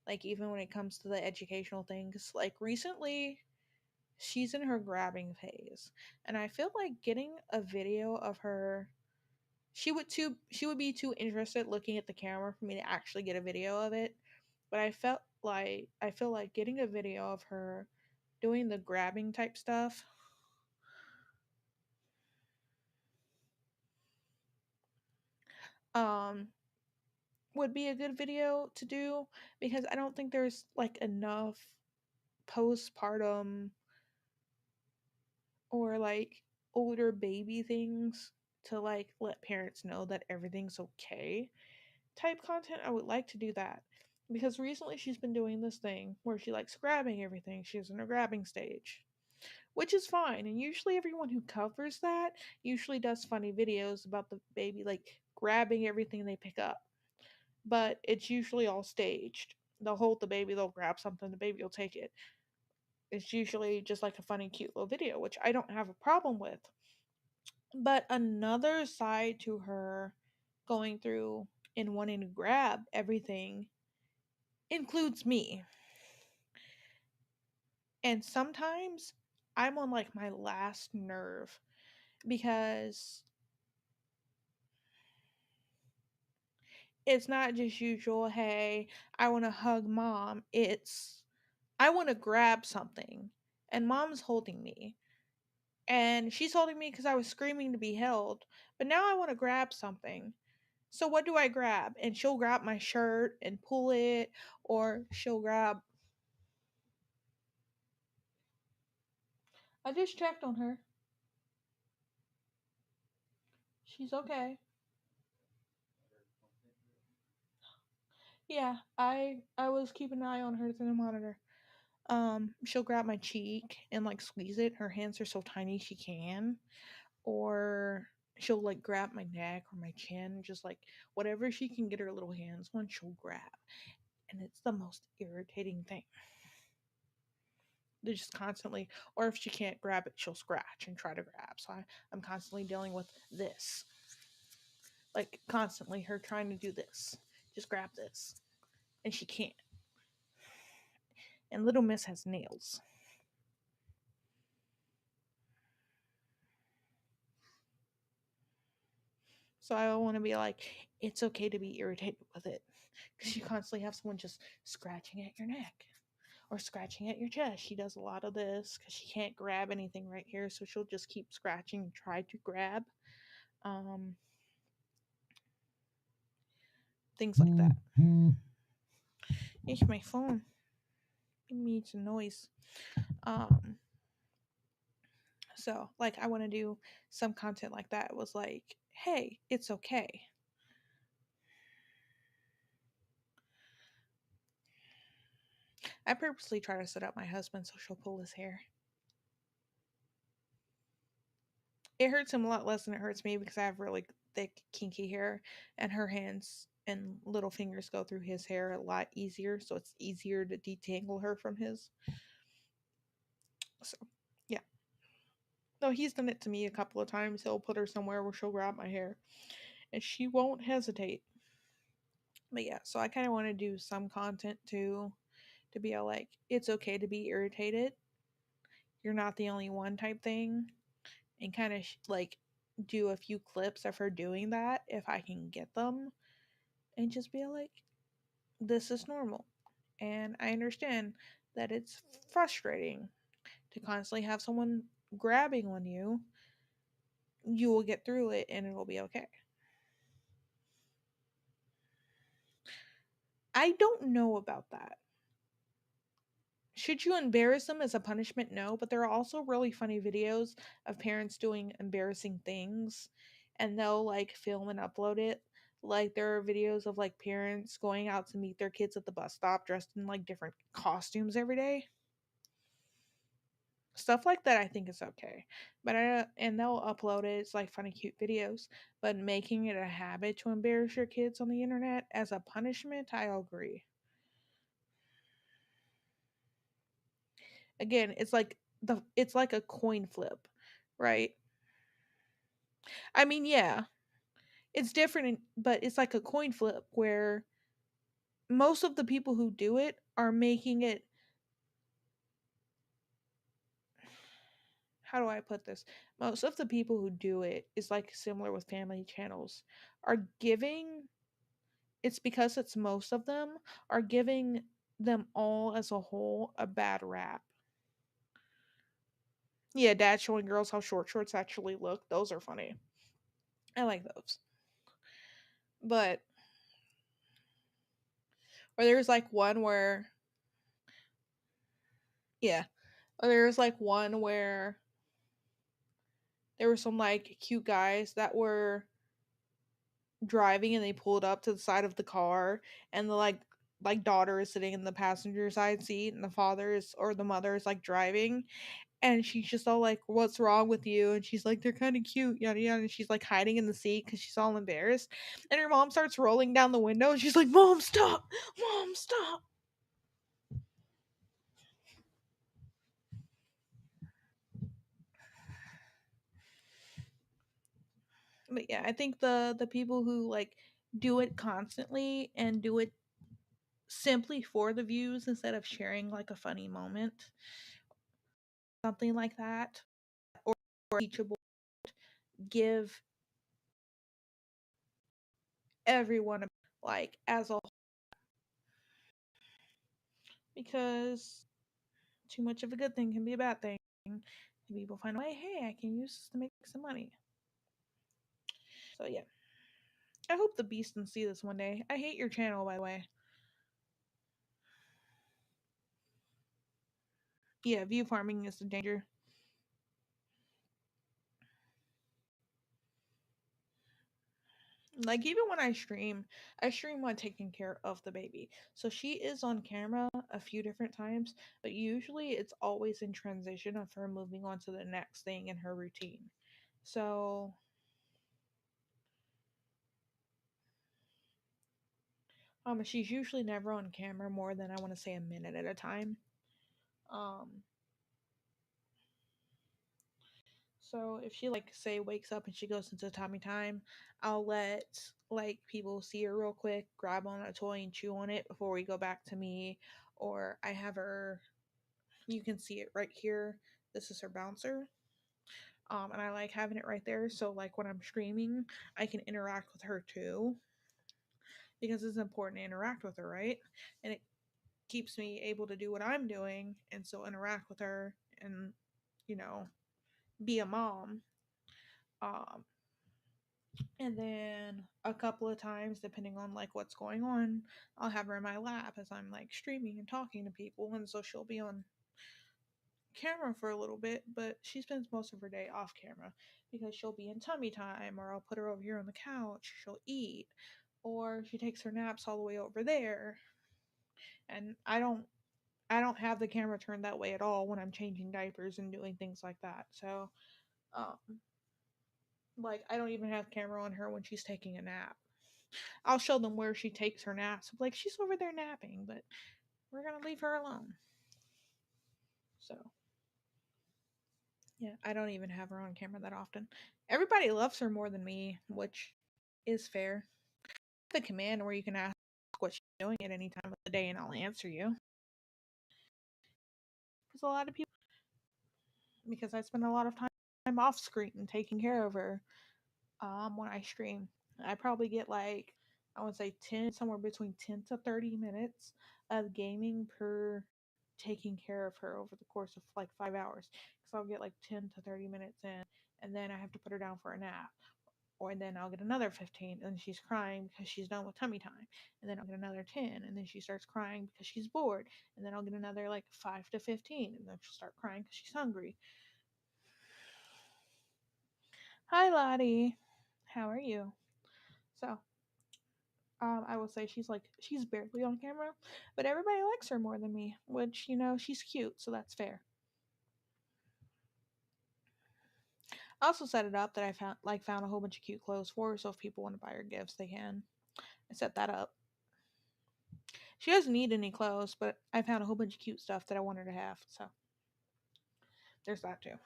Like, even when it comes to the educational things, like recently, she's in her grabbing phase, and I feel like getting a video of her. She would be too interested looking at the camera for me to actually get a video of it. But I feel like getting a video of her doing the grabbing type stuff um would be a good video to do because I don't think there's like enough postpartum or like older baby things to like let parents know that everything's okay type content. I would like to do that because recently she's been doing this thing where she likes grabbing everything. She's in a grabbing stage, which is fine. And usually everyone who covers that usually does funny videos about the baby like grabbing everything they pick up. But it's usually all staged. They'll hold the baby, they'll grab something, the baby will take it. It's usually just like a funny, cute little video, which I don't have a problem with. But another side to her going through and wanting to grab everything includes me. And sometimes I'm on like my last nerve because it's not just usual, hey, I want to hug mom. It's, I want to grab something and mom's holding me. And she's holding me because I was screaming to be held. But now I want to grab something. So what do I grab? And she'll grab my shirt and pull it, or she'll grab. I just checked on her. She's okay. Yeah, I was keeping an eye on her through the monitor. She'll grab my cheek and like squeeze it. Her hands are so tiny she can. Or she'll like grab my neck or my chin, just like whatever she can get her little hands on, she'll grab. And it's the most irritating thing. They're just constantly, or if she can't grab it, she'll scratch and try to grab. So I'm constantly dealing with this. Like constantly her trying to do this. Just grab this. And she can't. And little miss has nails. So I want to be like, it's okay to be irritated with it. Because you constantly have someone just scratching at your neck or scratching at your chest. She does a lot of this because she can't grab anything right here. So she'll just keep scratching and try to grab. Um, Things like that. It's my phone. It makes a noise. Um, so like I want to do some content like that. It was like, hey, it's okay. I purposely try to set up my husband so she'll pull his hair. It hurts him a lot less than it hurts me because I have really thick, kinky hair, and her hands and little fingers go through his hair a lot easier, so it's easier to detangle her from his. So, yeah. No, he's done it to me a couple of times. He'll put her somewhere where she'll grab my hair, and she won't hesitate. But yeah, so I kind of want to do some content too, to be all like, it's okay to be irritated. You're not the only one type thing, and kind of like do a few clips of her doing that if I can get them, and just be like, this is normal. And I understand that it's frustrating to constantly have someone grabbing on you, you will get through it and it'll be okay. I don't know about that. Should you embarrass them as a punishment? No, but there are also really funny videos of parents doing embarrassing things and they'll like film and upload it. Like there are videos of like parents going out to meet their kids at the bus stop dressed in like different costumes every day. Stuff like that I think is okay. But and they'll upload it. It's like funny cute videos, but making it a habit to embarrass your kids on the internet as a punishment, I agree. Again, it's like a coin flip, right? I mean, yeah, it's different, but it's like a coin flip where most of the people who do it are making it. How do I put this? Most of the people who do it is like similar with family channels are giving. It's because it's most of them are giving them all as a whole a bad rap. Yeah, dad showing girls how short shorts actually look. Those are funny. I like those. But or there's like one where yeah, or there's like one where there were some like cute guys that were driving and they pulled up to the side of the car and the like daughter is sitting in the passenger side seat and the father is or the mother is like driving and she's just all like what's wrong with you and she's like they're kind of cute yada yada and she's like hiding in the seat because she's all embarrassed and her mom starts rolling down the window and she's like mom stop. But yeah, I think the people who like do it constantly and do it simply for the views instead of sharing like a funny moment, something like that, or teachable, give everyone a like as a because too much of a good thing can be a bad thing. And people find a way, hey, I can use this to make some money. So yeah. I hope the beast can see this one day. I hate your channel by the way. Yeah, view farming is a danger. Like even when I stream while taking care of the baby. So she is on camera a few different times, but usually it's always in transition of her moving on to the next thing in her routine. So she's usually never on camera more than I want to say a minute at a time. Um So if she like say wakes up and she goes into tummy time, I'll let like people see her real quick, grab on a toy and chew on it before we go back to me. Or I have her you can see it right here. This is her bouncer. And I like having it right there. So like when I'm streaming, I can interact with her too. Because it's important to interact with her, right? And it keeps me able to do what I'm doing and still interact with her and, you know, be a mom. Um, And then a couple of times, depending on like what's going on, I'll have her in my lap as I'm like streaming and talking to people. And so she'll be on camera for a little bit, but she spends most of her day off camera because she'll be in tummy time, or I'll put her over here on the couch, she'll eat, or she takes her naps all the way over there. And I don't have the camera turned that way at all when I'm changing diapers and doing things like that. So, um, like I don't even have camera on her when she's taking a nap. I'll show them where she takes her naps. Like she's over there napping, but we're gonna leave her alone. So yeah, I don't even have her on camera that often. Everybody loves her more than me, which is fair. The command where you can ask what she's doing at any time of the day and I'll answer you. Because a lot of people because I spend a lot of time off screen taking care of her when I stream. I probably get like I would say 10 somewhere between 10 to 30 minutes of gaming per taking care of her over the course of like 5 hours. Because I'll get like 10 to 30 minutes in, and then I have to put her down for a nap. Or then I'll get another 15, and then she's crying because she's done with tummy time. And then I'll get another 10, and then she starts crying because she's bored. And then I'll get another like 5 to 15, and then she'll start crying because she's hungry. Hi, Lottie. How are you? So, I will say she's barely on camera, but everybody likes her more than me, which she's cute, so that's fair. I also set it up that I found a whole bunch of cute clothes for her, so if people want to buy her gifts, they can. I set that up. She doesn't need any clothes, but I found a whole bunch of cute stuff that I want her to have, so there's that too.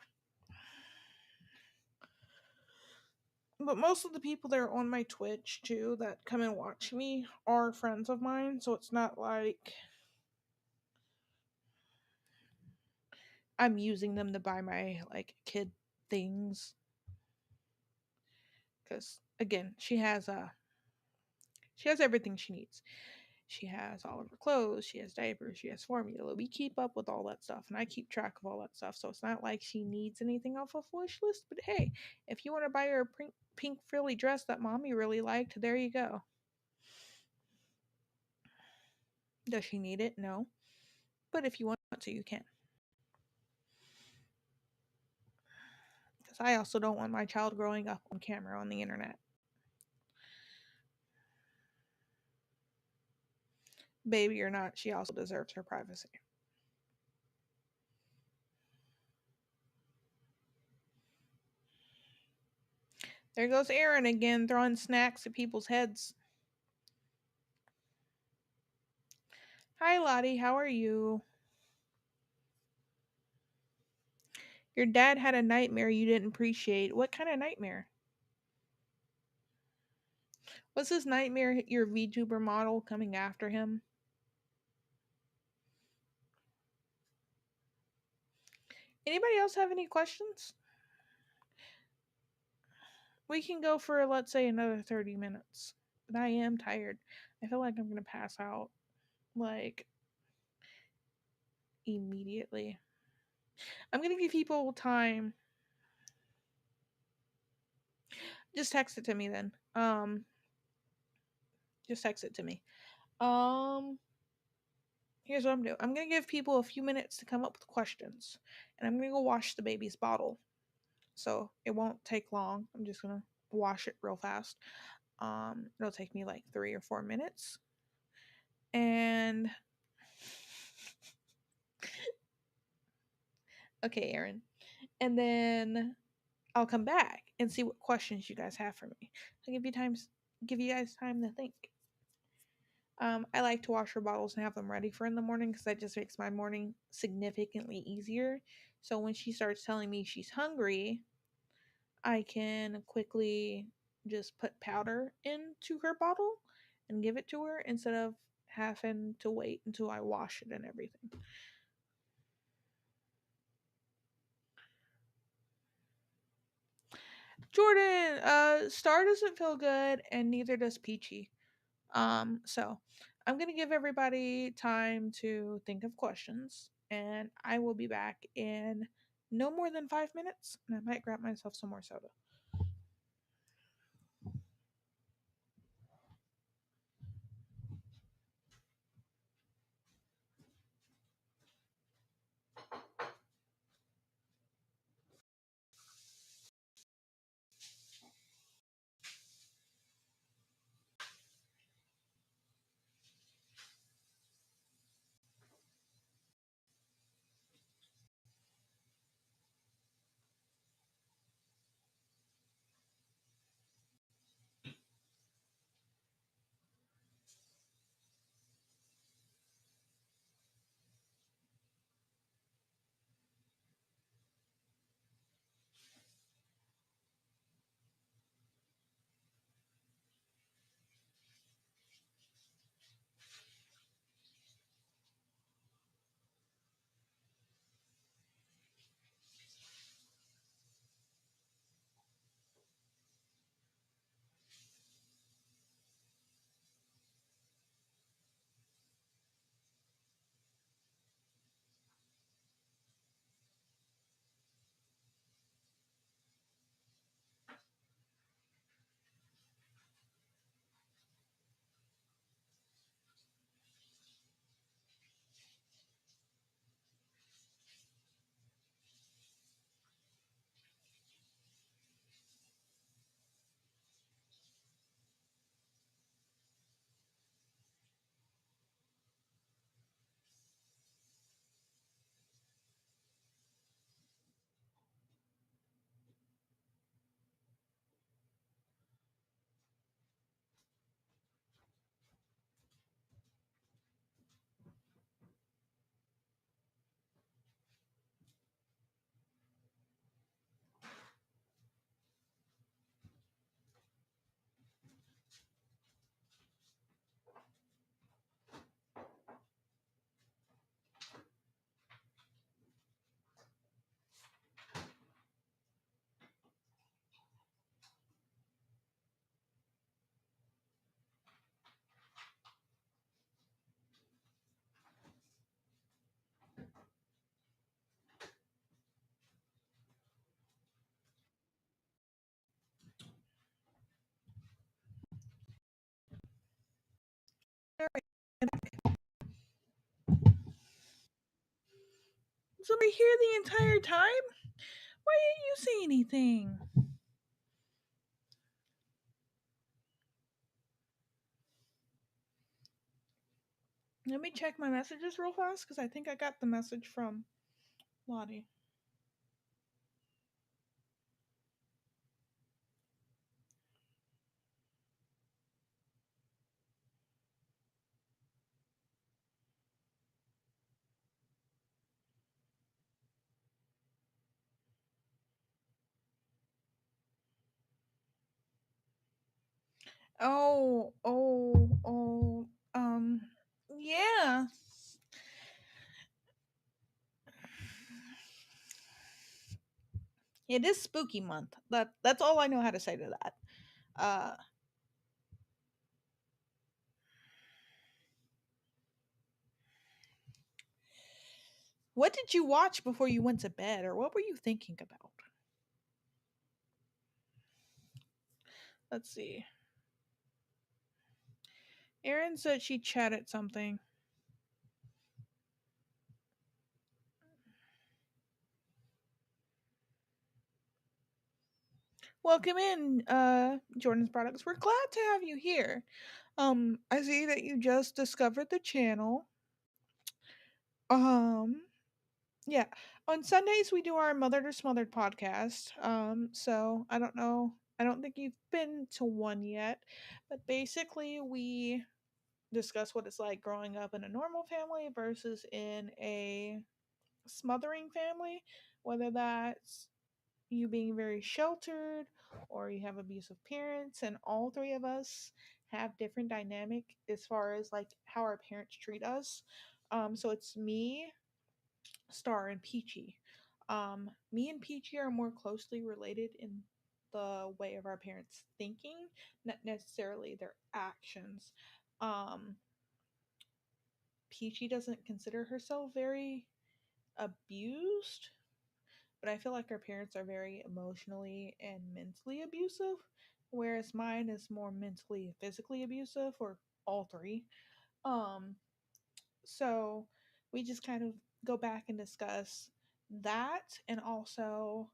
But most of the people that are on my Twitch too that come and watch me are friends of mine, so it's not like I'm using them to buy my like kid things. Because again, she has everything she needs. She has all of her clothes, she has diapers, she has formula. We keep up with all that stuff, and I keep track of all that stuff. So it's not like she needs anything off of wish list. But hey, if you want to buy her a pink frilly dress that mommy really liked, there you go. Does she need it? No. But if you want to, you can. Because I also don't want my child growing up on camera on the internet. Baby or not, she also deserves her privacy. There goes Aaron again, throwing snacks at people's heads. Hi, Lottie, how are you? Your dad had a nightmare you didn't appreciate. What kind of nightmare? Was his nightmare your VTuber model coming after him? Anybody else have any questions? We can go for, let's say, another 30 minutes. But I am tired. I feel like I'm going to pass out, like, immediately. I'm going to give people time. Just text it to me then. Just text it to me. Here's what I'm doing. I'm gonna give people a few minutes to come up with questions, and I'm gonna go wash the baby's bottle, so it won't take long. I'm just gonna wash it real fast. It'll take me like 3 or 4 minutes, and okay, Aaron, and then I'll come back and see what questions you guys have for me. I'll give you guys time to think. I like to wash her bottles and have them ready for in the morning because that just makes my morning significantly easier. So when she starts telling me she's hungry, I can quickly just put powder into her bottle and give it to her instead of having to wait until I wash it and everything. Jordan, Star doesn't feel good and neither does Peachy. So I'm gonna give everybody time to think of questions, and I will be back in no more than 5 minutes, and I might grab myself some more soda. Somebody here the entire time? Why didn't you say anything? Let me check my messages real fast because I think I got the message from Lottie. Oh, yeah. It is spooky month. That's all I know how to say to that. Uh, what did you watch before you went to bed, or what were you thinking about? Let's see. Erin said she chatted something. Welcome in, Jordan's Products. We're glad to have you here. I see that you just discovered the channel. Um, yeah. On Sundays we do our Mothered or Smothered podcast. So I don't know. I don't think you've been to one yet, but basically we discuss what it's like growing up in a normal family versus in a smothering family, whether that's you being very sheltered or you have abusive parents, and all three of us have different dynamic as far as like how our parents treat us. So it's me, Star, and Peachy. Me and Peachy are more closely related in the way of our parents thinking, not necessarily their actions. um Peachy doesn't consider herself very abused, but I feel like her parents are very emotionally and mentally abusive, whereas mine is more mentally and physically abusive, or all three. Um, so we just kind of go back and discuss that, and also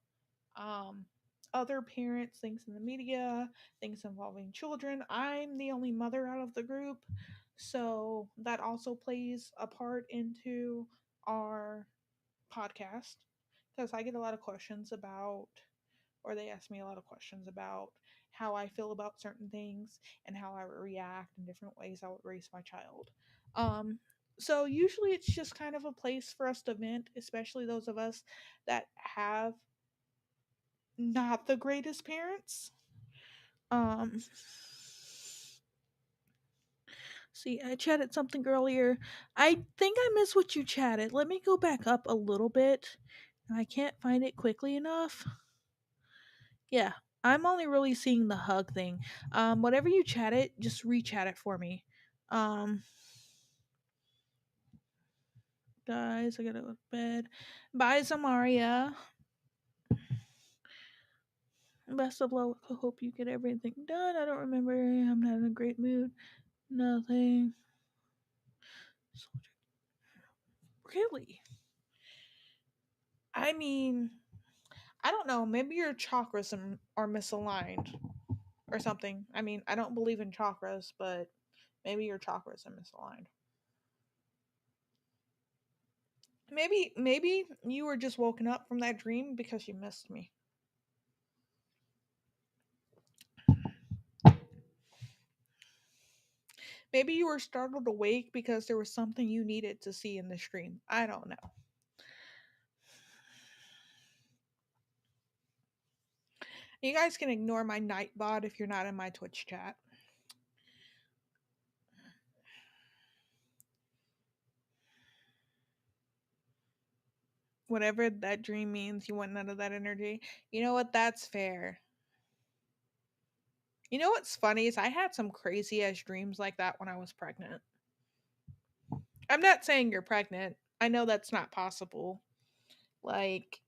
um, other parents, things in the media, things involving children. I'm the only mother out of the group, so that also plays a part into our podcast because I get a lot of questions about, or they ask me a lot of questions about how I feel about certain things and how I would react in different ways I would raise my child. Um, so usually it's just kind of a place for us to vent, especially those of us that have not the greatest parents. Um, see, I chatted something earlier. I think I missed what you chatted. Let me go back up a little bit. I can't find it quickly enough. Yeah, I'm only really seeing the hug thing. Whatever you chatted, just re-chat it for me. Um, guys, I gotta go to bed. Bye, Zamaria. Best of luck. I hope you get everything done. I don't remember. I'm not in a great mood. Nothing. Really? I mean, I don't know. Maybe your chakras are misaligned or something. I mean, I don't believe in chakras, but maybe your chakras are misaligned. Maybe you were just woken up from that dream because you missed me. Maybe you were startled awake because there was something you needed to see in the stream. I don't know. You guys can ignore my nightbot if you're not in my Twitch chat. Whatever that dream means, you want none of that energy. You know what? That's fair. You know what's funny is I had some crazy ass dreams like that when I was pregnant. I'm not saying you're pregnant. I know that's not possible. Like,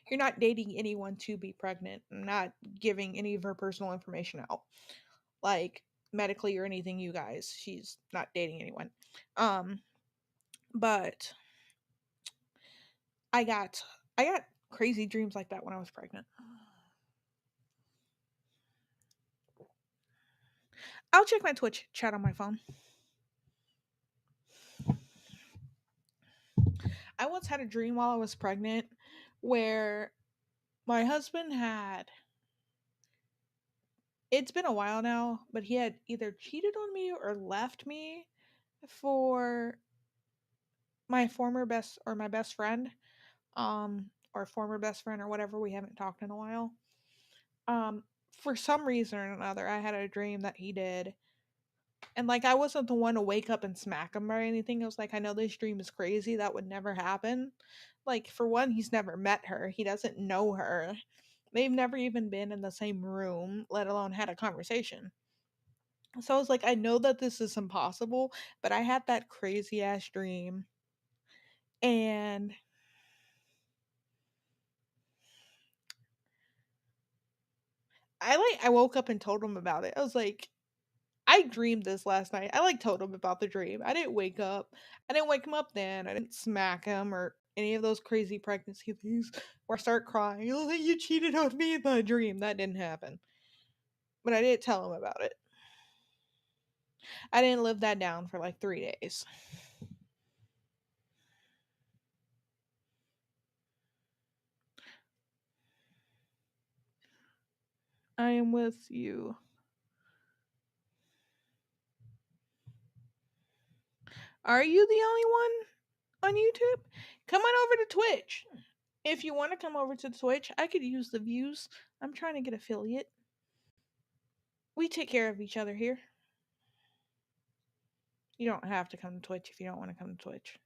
You're not dating anyone to be pregnant. I'm not giving any of her personal information out, like medically or anything. You guys, she's not dating anyone. Um, but I got crazy dreams like that when I was pregnant. I'll check my Twitch chat on my phone. I once had a dream while I was pregnant where my husband had, it's been a while now, but he had either cheated on me or left me for my best friend, or former best friend or whatever. We haven't talked in a while. Um, for some reason or another, I had a dream that he did. And like I wasn't the one to wake up and smack him or anything. I was like, I know this dream is crazy. That would never happen. Like, for one, he's never met her. He doesn't know her. They've never even been in the same room, let alone had a conversation. So I was like, I know that this is impossible, but I had that crazy ass dream. And I woke up and told him about it. I was like, I dreamed this last night. I like told him about the dream. I didn't wake up. I didn't wake him up then. I didn't smack him or any of those crazy pregnancy things where I start crying. Oh, you cheated on me in the dream. That didn't happen. But I did tell him about it. I didn't live that down for like 3 days. I am with you. Are you the only one on YouTube? Come on over to Twitch. If you want to come over to Twitch, I could use the views. I'm trying to get affiliate. We take care of each other here. You don't have to come to Twitch if you don't want to come to Twitch.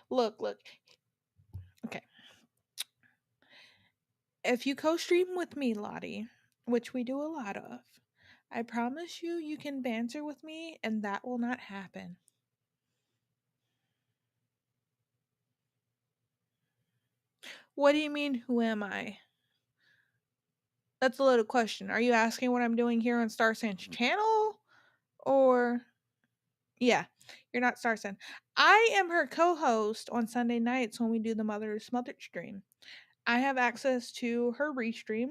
Look. Okay. If you co-stream with me, Lottie, which we do a lot of, I promise you can banter with me and that will not happen. What do you mean, who am I? That's a loaded question. Are you asking what I'm doing here on Starsan's channel? Or, yeah, you're not Starsan. I am her co-host on Sunday nights when we do the Smothered stream. I have access to her Restream.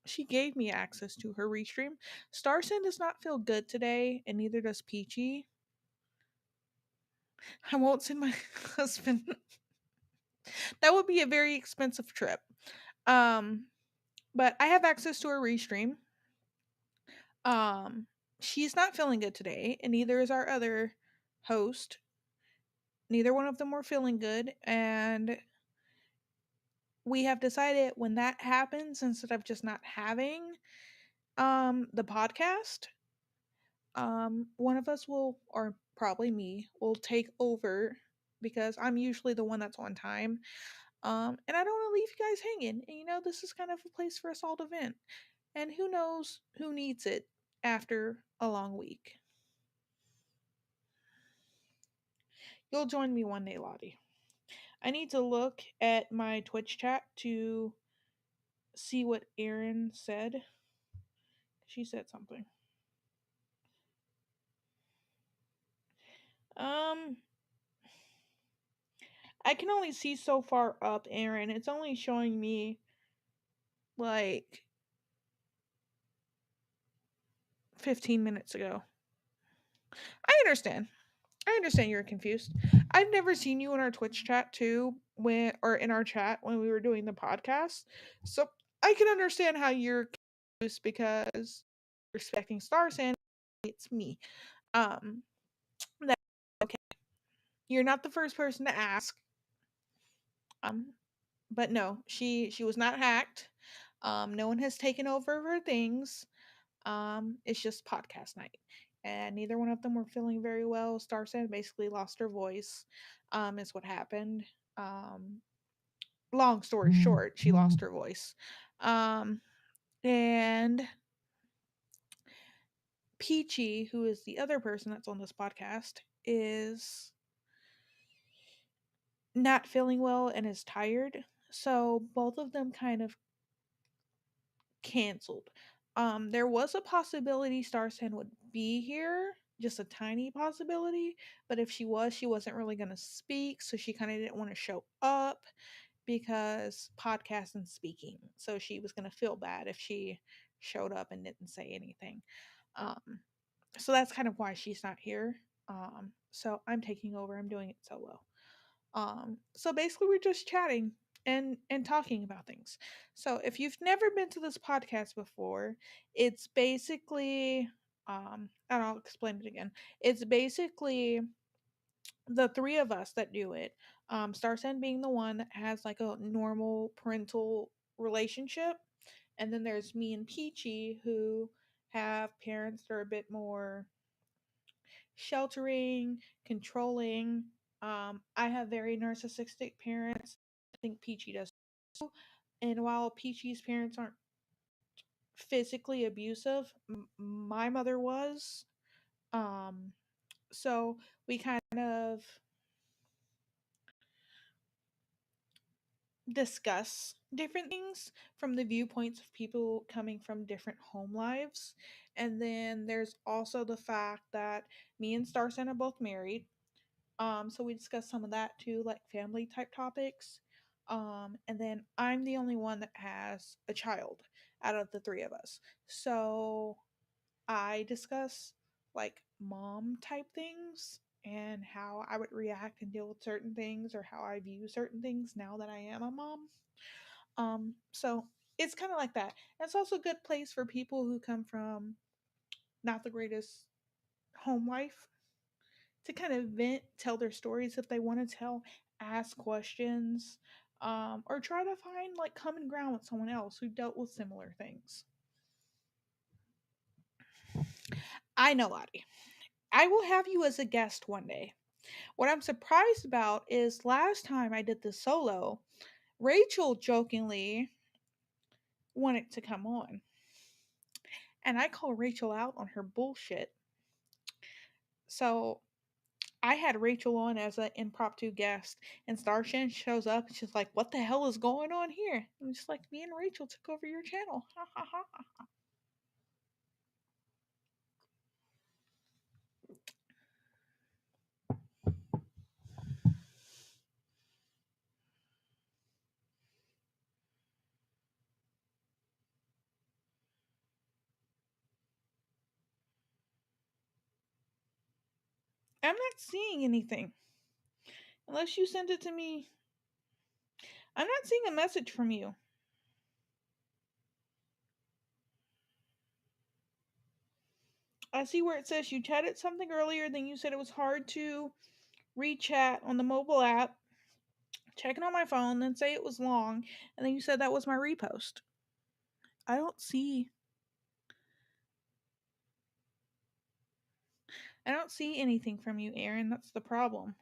She gave me access to her Restream. Starson does not feel good today, and neither does Peachy. I won't send my husband. That would be a very expensive trip. Um, but I have access to her Restream. Um, she's not feeling good today, and neither is our other host. Neither one of them were feeling good, and we have decided when that happens, instead of just not having the podcast, one of us will, or probably me, will take over because I'm usually the one that's on time. And I don't want to leave you guys hanging. And this is kind of a place for us all to vent. And who knows who needs it after a long week. You'll join me one day, Lottie. I need to look at my Twitch chat to see what Erin said. She said something. Um, I can only see so far up, Erin. It's only showing me like 15 minutes ago. I understand. I understand you're confused. I've never seen you in our Twitch chat too, or in our chat when we were doing the podcast. So I can understand how you're confused because respecting stars and it's me. Um that okay. You're not the first person to ask. Um but no, she was not hacked. No one has taken over her things. It's just podcast night. And neither one of them were feeling very well. Starson basically lost her voice, is what happened. Um, Long story short, she lost her voice. And Peachy, who is the other person that's on this podcast, is not feeling well and is tired. So both of them kind of canceled. There was a possibility Starsan would be here, just a tiny possibility, but if she was, she wasn't really going to speak, so she kind of didn't want to show up because podcast and speaking. So she was going to feel bad if she showed up and didn't say anything. Um, so that's kind of why she's not here. So I'm taking over. I'm doing it solo. So basically we're just chatting and talking about things. So if you've never been to this podcast before, it's basically and I'll explain it again. It's basically the three of us that do it. Starsen being the one that has like a normal parental relationship, and then there's me and Peachy who have parents that are a bit more sheltering, controlling. I have very narcissistic parents. I think Peachy does too. And while Peachy's parents aren't physically abusive, my mother was. Um, so we kind of discuss different things from the viewpoints of people coming from different home lives. And then there's also the fact that me and Starson are both married. So we discussed some of that too, like family type topics. And then I'm the only one that has a child out of the three of us. So I discuss like mom type things and how I would react and deal with certain things or how I view certain things now that I am a mom. So it's kind of like that. And it's also a good place for people who come from not the greatest home life to kind of vent, tell their stories if they want to tell, ask questions, or try to find like common ground with someone else who dealt with similar things. I know, Lottie. I will have you as a guest one day. What I'm surprised about is last time I did the solo, Rachel jokingly wanted to come on. And I call Rachel out on her bullshit. So I had Rachel on as an impromptu guest, and Starshin shows up and she's like, "What the hell is going on here?" I'm just like, "Me and Rachel took over your channel." Ha ha ha. I'm not seeing anything unless you sent it to me. I'm not seeing a message from you. I see where it says you chatted something earlier, then you said it was hard to re-chat on the mobile app. Checking on my phone, then say it was long, and then you said that was my repost. I don't see. I don't see anything from you, Aaron. That's the problem.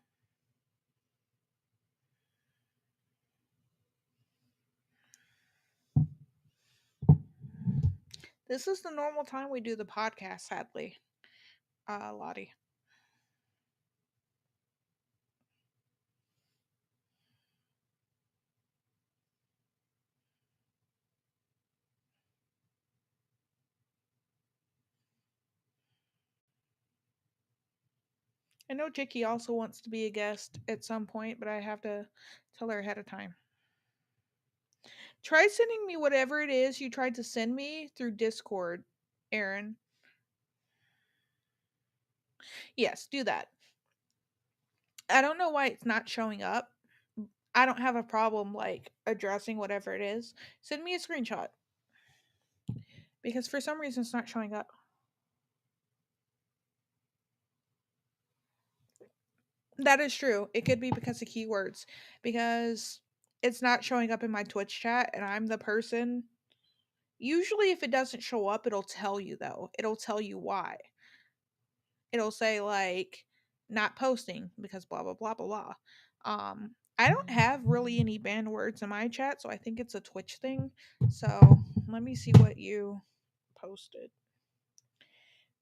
This is the normal time we do the podcast, sadly, Lottie. I know Chicky also wants to be a guest at some point, but I have to tell her ahead of time. Try sending me whatever it is you tried to send me through Discord, Aaron. Yes, do that. I don't know why it's not showing up. I don't have a problem like addressing whatever it is. Send me a screenshot because for some reason it's not showing up. That is true. It could be because of keywords because it's not showing up in my Twitch chat and I'm the person. Usually if it doesn't show up, it'll tell you though. It'll tell you why. It'll say like not posting because blah blah blah blah blah. I don't have really any banned words in my chat, so I think it's a Twitch thing. So let me see what you posted.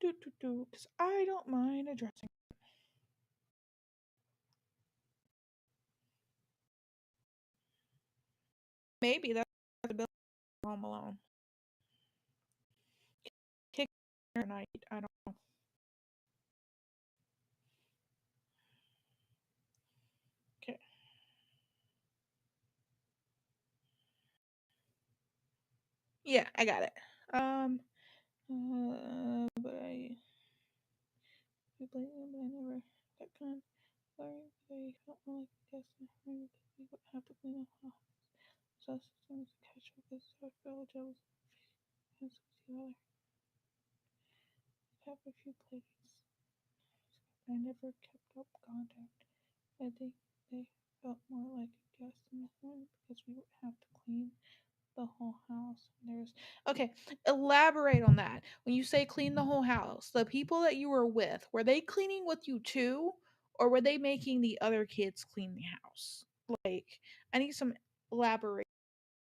Because I don't mind addressing. Maybe that's the bill Home Alone. Kick night. I don't know. Okay. Yeah, I got it. But but I never got kind. Sorry, they felt more like a guest in the room because we would have to clean up house. So systems to catch up with so I felt jealous and together. Have a few plates. I never kept up contact. I think they felt more like a guest in the room because we would have to clean the whole house. There's okay. Elaborate on that. When you say clean the whole house, the people that you were with were they cleaning with you too, or were they making the other kids clean the house? Like, I need some elaborate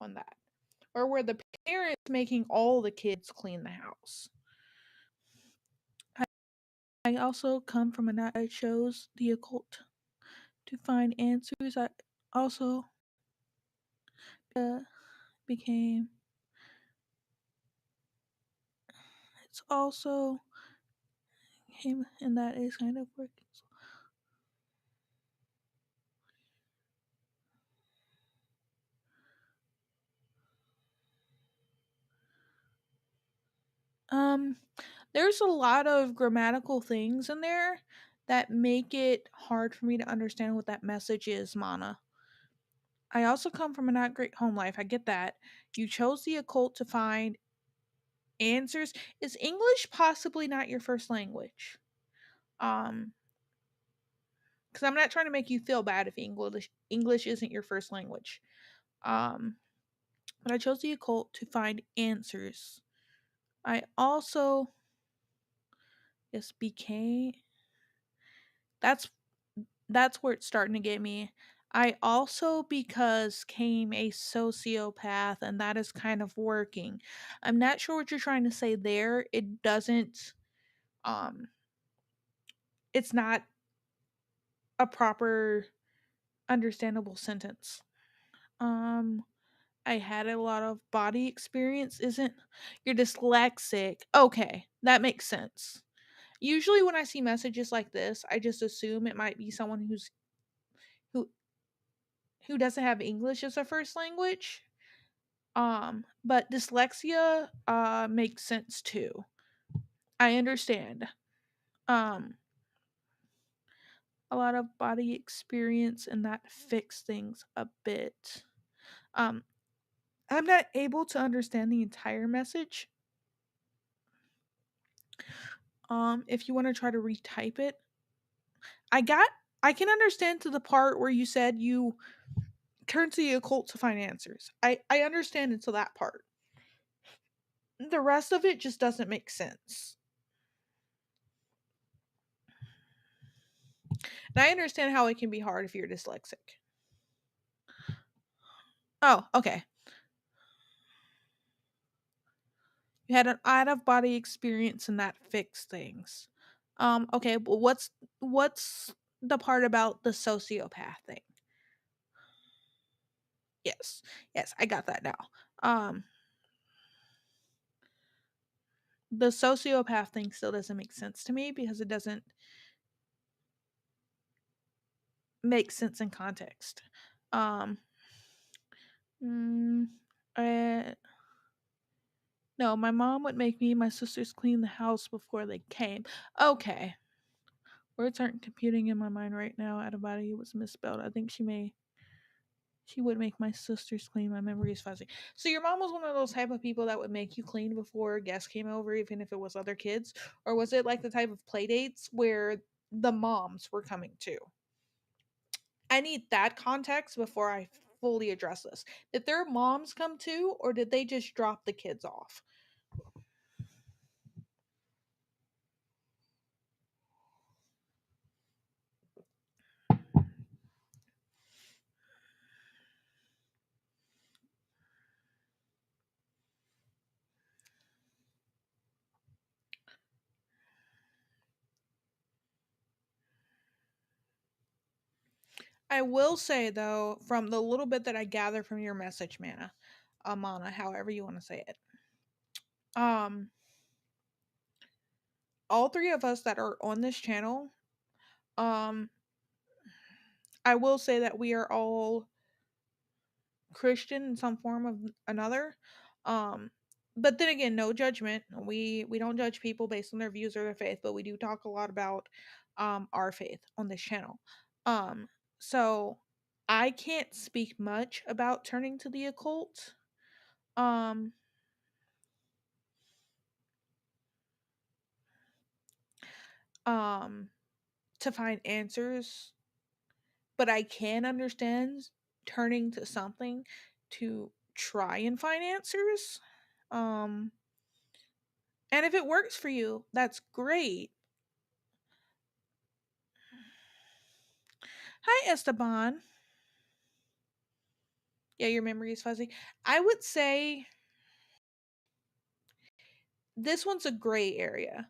on that. Or were the parents making all the kids clean the house? I also come from a night I chose the occult to find answers. I also uh, became. It's also him, and that is kind of working. Um, there's a lot of grammatical things in there that make it hard for me to understand what that message is, Mana. I also come from a not great home life. I get that. You chose the occult to find answers. Is English possibly not your first language? Um, because I'm not trying to make you feel bad if English isn't your first language. Um, but I chose the occult to find answers. I also just became that's that's where it's starting to get me. I also because came a sociopath and that is kind of working. I'm not sure what you're trying to say there. It doesn't um it's not a proper understandable sentence. Um I had a lot of body experience isn't you're dyslexic. Okay, that makes sense. Usually when I see messages like this, I just assume it might be someone who who doesn't have English as a first language. But dyslexia makes sense too. I understand. Um, a lot of body experience and that fix things a bit. Um, I'm not able to understand the entire message. If you want to try to retype it, I got I can understand to the part where you said you turn to the occult to find answers. I understand until that part. The rest of it just doesn't make sense. And I understand how it can be hard if you're dyslexic. Oh, okay. You had an out of body experience and that fixed things. Okay, but what's the part about the sociopath thing? Yes. Yes, I got that now. Um the sociopath thing still doesn't make sense to me because it doesn't make sense in context. Um mm, uh, no, my mom would make me and my sisters clean the house before they came. Okay. Words aren't computing in my mind right now. Out of body was misspelled. I think she would make my sisters clean. My memory is fuzzy. So your mom was one of those type of people that would make you clean before guests came over, even if it was other kids, or was it like the type of play dates where the moms were coming too? I need that context before I fully address this. Did their moms come too, or did they just drop the kids off? I will say though, from the little bit that I gather from your message, Mana, however you want to say it, um, all three of us that are on this channel, um, I will say that we are all Christian in some form of another. Um, but then again, no judgment. We don't judge people based on their views or their faith, but we do talk a lot about our faith on this channel. Um, so I can't speak much about turning to the occult. Um, um, to find answers, but I can understand turning to something to try and find answers. Um, and if it works for you, that's great. Hi, Esteban. Yeah, your memory is fuzzy. I would say this one's a gray area.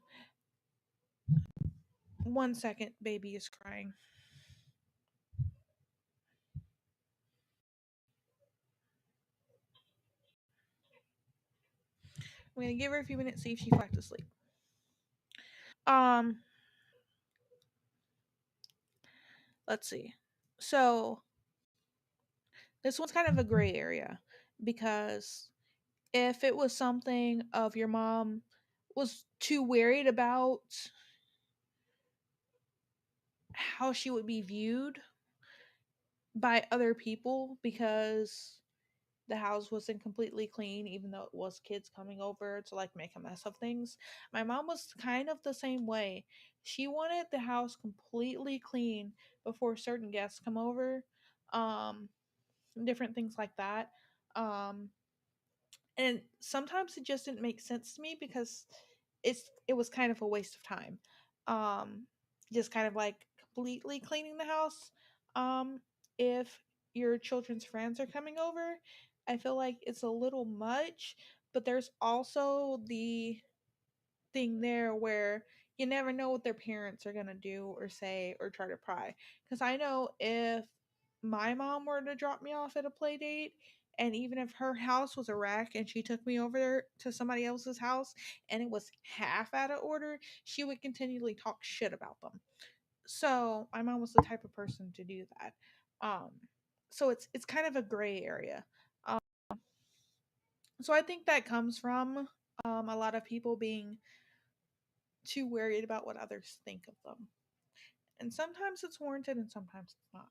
1 second, baby is crying. I'm gonna give her a few minutes, see if she back to sleep. Um, let's see. So this one's kind of a gray area because if it was something of your mom was too worried about how she would be viewed by other people because the house wasn't completely clean, even though it was kids coming over to like make a mess of things. My mom was kind of the same way. She wanted the house completely clean before certain guests come over. Um, Different things like that. Um, and sometimes it just didn't make sense to me because it was kind of a waste of time. Um, just kind of like completely cleaning the house. If your children's friends are coming over, I feel like it's a little much, but there's also the thing there where you never know what their parents are going to do or say or try to pry. Because I know if my mom were to drop me off at a play date, and even if her house was a wreck and she took me over to somebody else's house and it was half out of order, she would continually talk shit about them. So my mom was the type of person to do that. Um, so it's kind of a gray area. Um, so I think that comes from a lot of people being too worried about what others think of them. And sometimes it's warranted and sometimes it's not.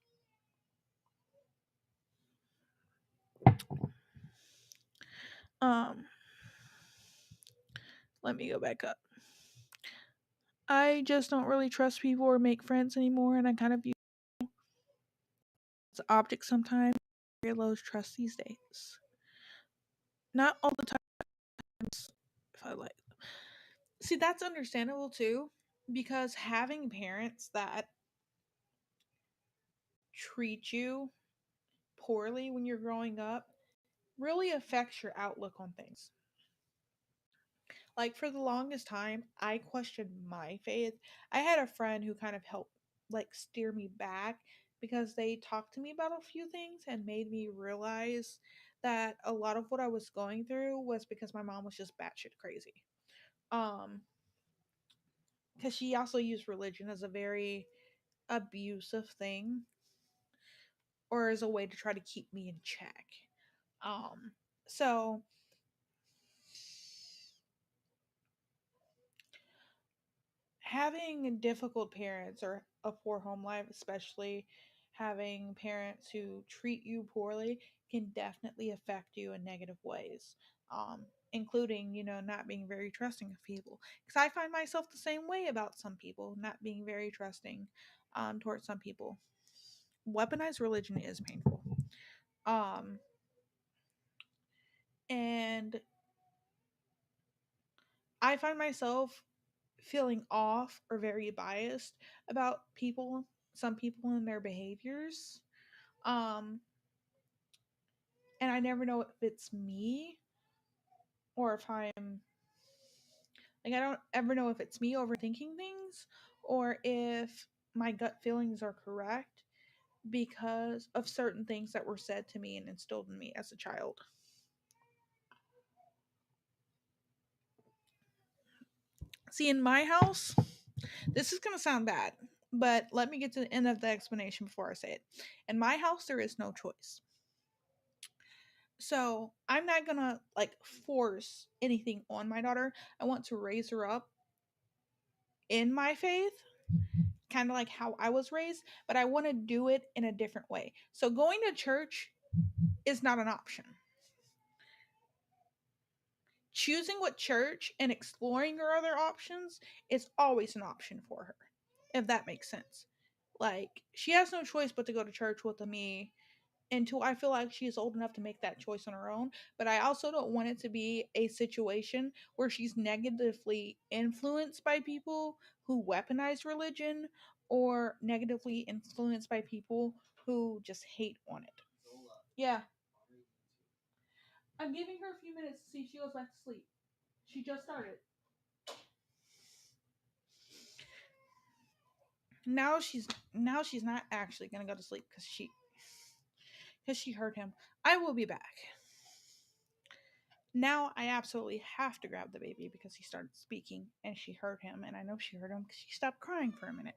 Um, Let me go back up. I just don't really trust people or make friends anymore, and I kind of view it as objects sometimes. Very low trust these days. Not all the times, if I like. See, that's understandable too, because having parents that treat you poorly when you're growing up really affects your outlook on things. Like for the longest time, I questioned my faith. I had a friend who kind of helped like steer me back because they talked to me about a few things and made me realize that a lot of what I was going through was because my mom was just batshit crazy. Um, because she also used religion as a very abusive thing or as a way to try to keep me in check. Um, so having difficult parents or a poor home life, especially having parents who treat you poorly, can definitely affect you in negative ways. Including, not being very trusting of people. Because I find myself the same way about some people, not being very trusting towards some people. Weaponized religion is painful. Um, and I find myself feeling off or very biased about some people and their behaviors. Um, and I never know if it's me or if I'm like, I don't ever know if it's me overthinking things or if my gut feelings are correct because of certain things that were said to me and instilled in me as a child. See, in my house, this is going to sound bad, but let me get to the end of the explanation before I say it. In my house, there is no choice. So I'm not going to like force anything on my daughter. I want to raise her up in my faith, kind of like how I was raised, but I want to do it in a different way. So going to church is not an option. Choosing what church and exploring her other options is always an option for her, if that makes sense. Like, she has no choice but to go to church with me until I feel like she's old enough to make that choice on her own. But I also don't want it to be a situation where she's negatively influenced by people who weaponize religion or negatively influenced by people who just hate on it. Yeah. I'm giving her a few minutes to see if she goes back to sleep. She just started. Now she's not actually gonna go to sleep because she heard him. I will be back. Now I absolutely have to grab the baby because he started speaking and she heard him, and I know she heard him because she stopped crying for a minute.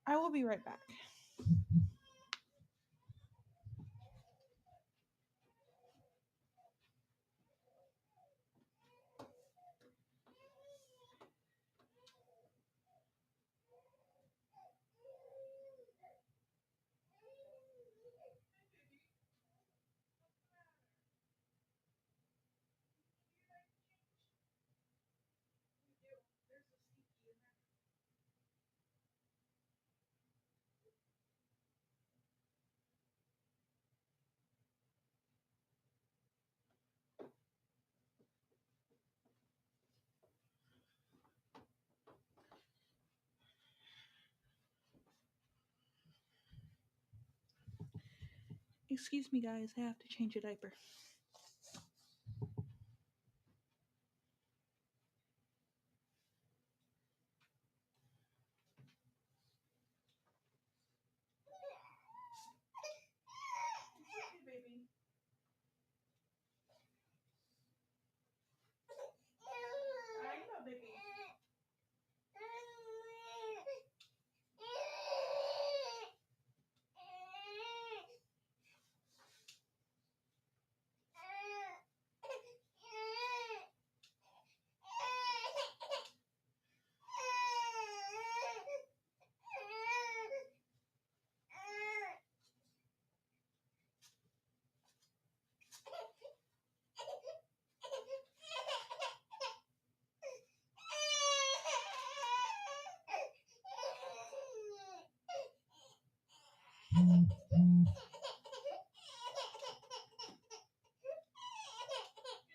I will be right back. Excuse me, guys. I have to change a diaper. Okay, baby. I know, baby.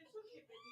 It's okay, baby.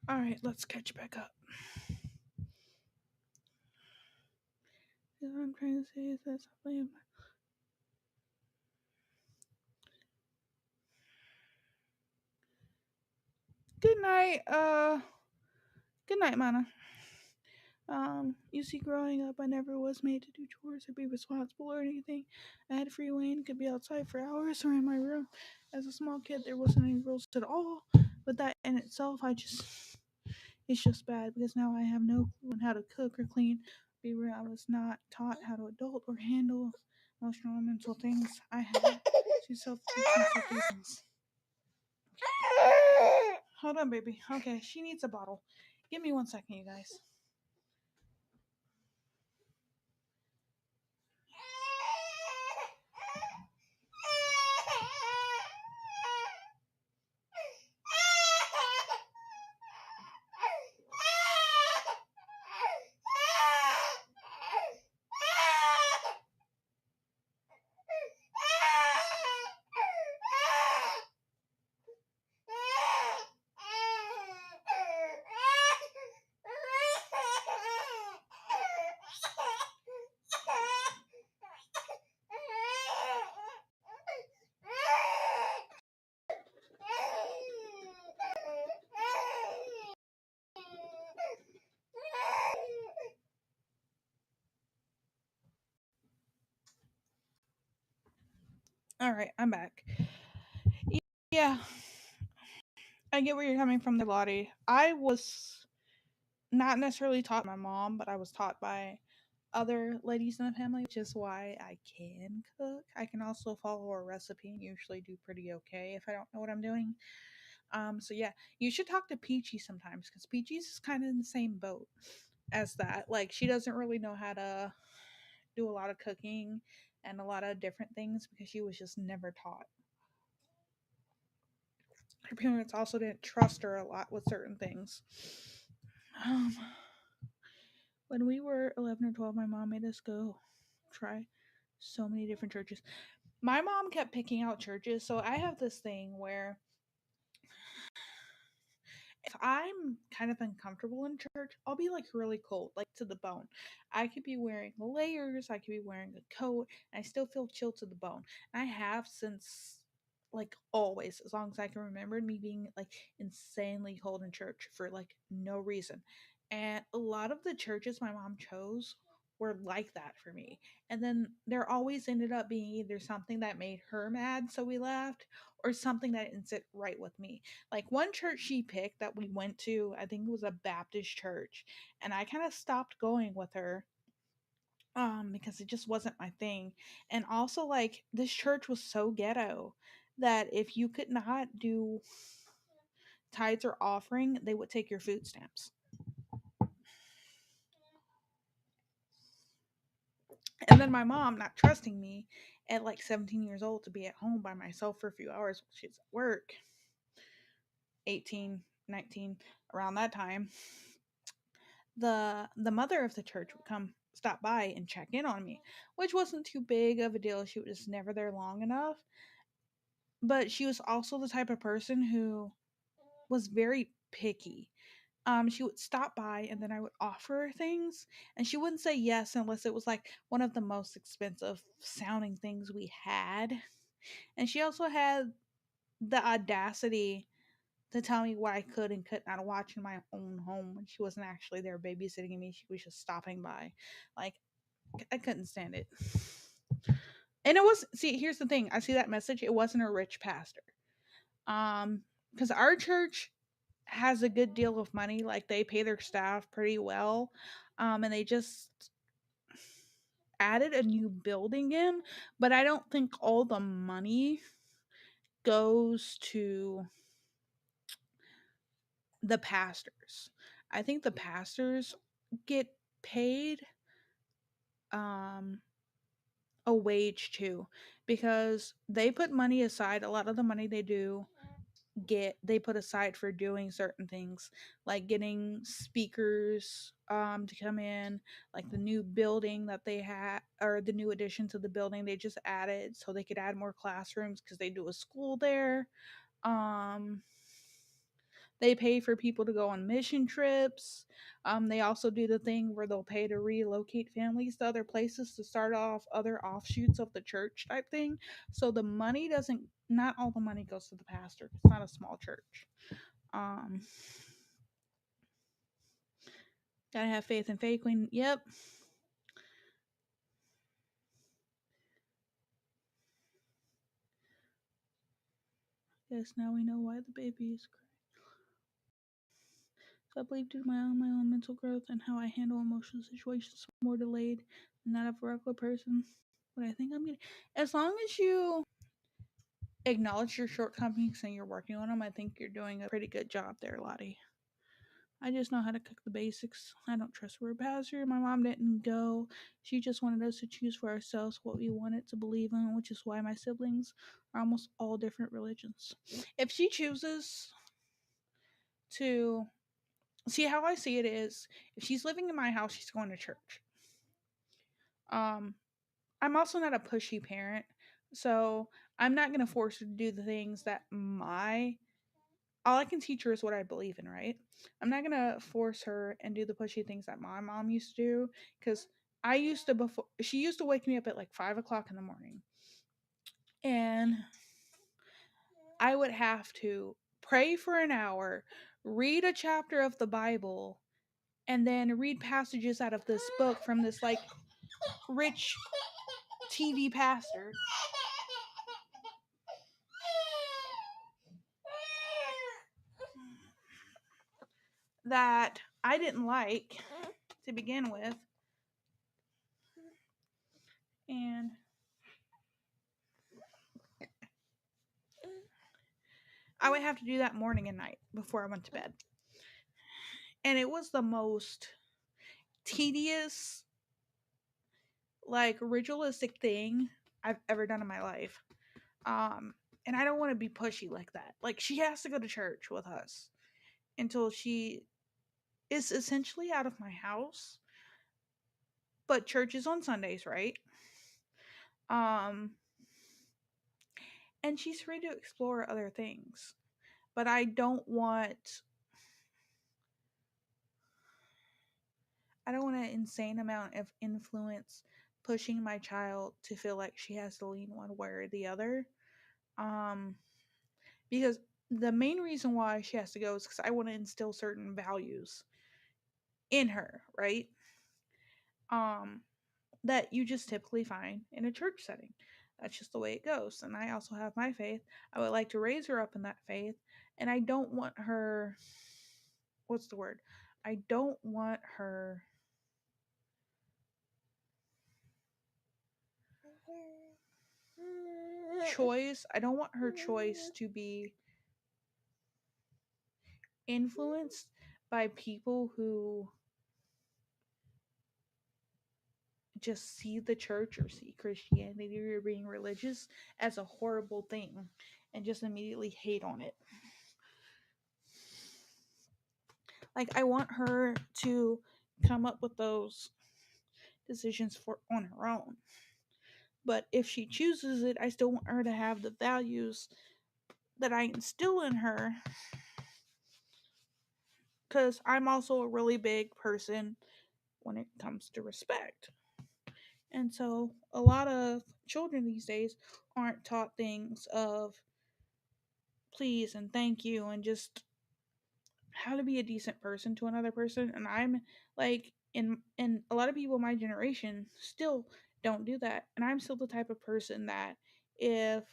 All right, let's catch back up. What I'm trying to say is that something. Good night. Good night, Mana. You see, growing up, I never was made to do chores or be responsible or anything. I had free reign, could be outside for hours or in my room. As a small kid, there wasn't any rules at all. But that in itself, it's just bad because now I have no clue on how to cook or clean. Be real, I was not taught how to adult or handle emotional and mental things. I had to self teach myself these things. Hold on, baby. Okay, she needs a bottle. Give me 1 second, you guys. All right, I'm back. Yeah, I get where you're coming from there, Lottie. I was not necessarily taught by my mom, but I was taught by other ladies in the family, which is why I can cook. I can also follow a recipe and usually do pretty okay if I don't know what I'm doing. So yeah, you should talk to Peachy sometimes because Peachy's is kind of in the same boat as that. Like she doesn't really know how to do a lot of cooking and a lot of different things because she was just never taught. Her parents also didn't trust her a lot with certain things. Um, when we were 11 or 12, my mom made us go try so many different churches. My mom kept picking out churches, so I have this thing where if I'm kind of uncomfortable in church, I'll be like really cold, like to the bone. I could be wearing layers, I could be wearing a coat, and I still feel chill to the bone. And I have since like always, as long as I can remember, me being like insanely cold in church for like no reason. And a lot of the churches my mom chose were like that for me. And then there always ended up being either something that made her mad, so we left, or something that didn't sit right with me. Like one church she picked that we went to, I think it was a Baptist church, and I kind of stopped going with her because it just wasn't my thing. And also like this church was so ghetto that if you could not do tithes or offering, they would take your food stamps. And then my mom not trusting me at like 17 years old to be at home by myself for a few hours while she's at work, 18, 19, around that time, the mother of the church would come stop by and check in on me, which wasn't too big of a deal. She was never there long enough, but she was also the type of person who was very picky. She would stop by and then I would offer her things, and she wouldn't say yes unless it was like one of the most expensive sounding things we had. And she also had the audacity to tell me what I could and could not watch in my own home when she wasn't actually there babysitting me. She was just stopping by. Like, I couldn't stand it. And it was, see, here's the thing. I see that message. It wasn't a rich pastor. Because our church has a good deal of money. Like they pay their staff pretty well. And they just added a new building in, but I don't think all the money goes to the pastors. I think the pastors get paid um a wage too because they put money aside. A lot of the money they do get they put aside for doing certain things like getting speakers to come in, like the new building that they had, or the new addition to the building they just added so they could add more classrooms because they do a school there. um they pay for people to go on mission trips. They also do the thing where they'll pay to relocate families to other places to start off other offshoots of the church type thing. So the money doesn't, not all the money goes to the pastor. It's not a small church. Um, Gotta have faith in Fae Queen. Yep. Yes, now we know why the baby is crying. So I believe due to my own mental growth and how I handle emotional situations more delayed than that of a regular person. But I think I'm getting, as long as you acknowledge your shortcomings and you're working on them, I think you're doing a pretty good job there, Lottie. I just know how to cook the basics. I don't trust word pastor. My mom didn't go. She just wanted us to choose for ourselves what we wanted to believe in, which is why my siblings are almost all different religions. If she chooses to see, how I see it is, if she's living in my house, she's going to church. Um, I'm also not a pushy parent, so I'm not gonna force her to do the things that my all I can teach her is what I believe in, right? I'm not gonna force her and do the pushy things that my mom used to do because I used to before she used to wake me up at like 5 o'clock in the morning, and I would have to pray for an hour, read a chapter of the Bible, and then read passages out of this book from this like rich TV pastor that I didn't like to begin with. And I would have to do that morning and night before I went to bed. And it was the most tedious, like ritualistic thing I've ever done in my life. And I don't want to be pushy like that. Like she has to go to church with us until she is essentially out of my house. But church is on Sundays, right? Um, and she's free to explore other things. But I don't want an insane amount of influence pushing my child to feel like she has to lean one way or the other. Um, because the main reason why she has to go is because I want to instill certain values in her, right? Um, that you just typically find in a church setting. That's just the way it goes. And I also have my faith. I would like to raise her up in that faith. And I don't want her, what's the word? I don't want her choice. I don't want her choice to be influenced by people who just see the church or see Christianity or being religious as a horrible thing and just immediately hate on it. Like I want her to come up with those decisions for on her own. But if she chooses it, I still want her to have the values that I instill in her cuz I'm also a really big person when it comes to respect. And so a lot of children these days aren't taught things of please and thank you and just how to be a decent person to another person. And I'm like in a lot of people my generation still don't do that. And I'm still the type of person that if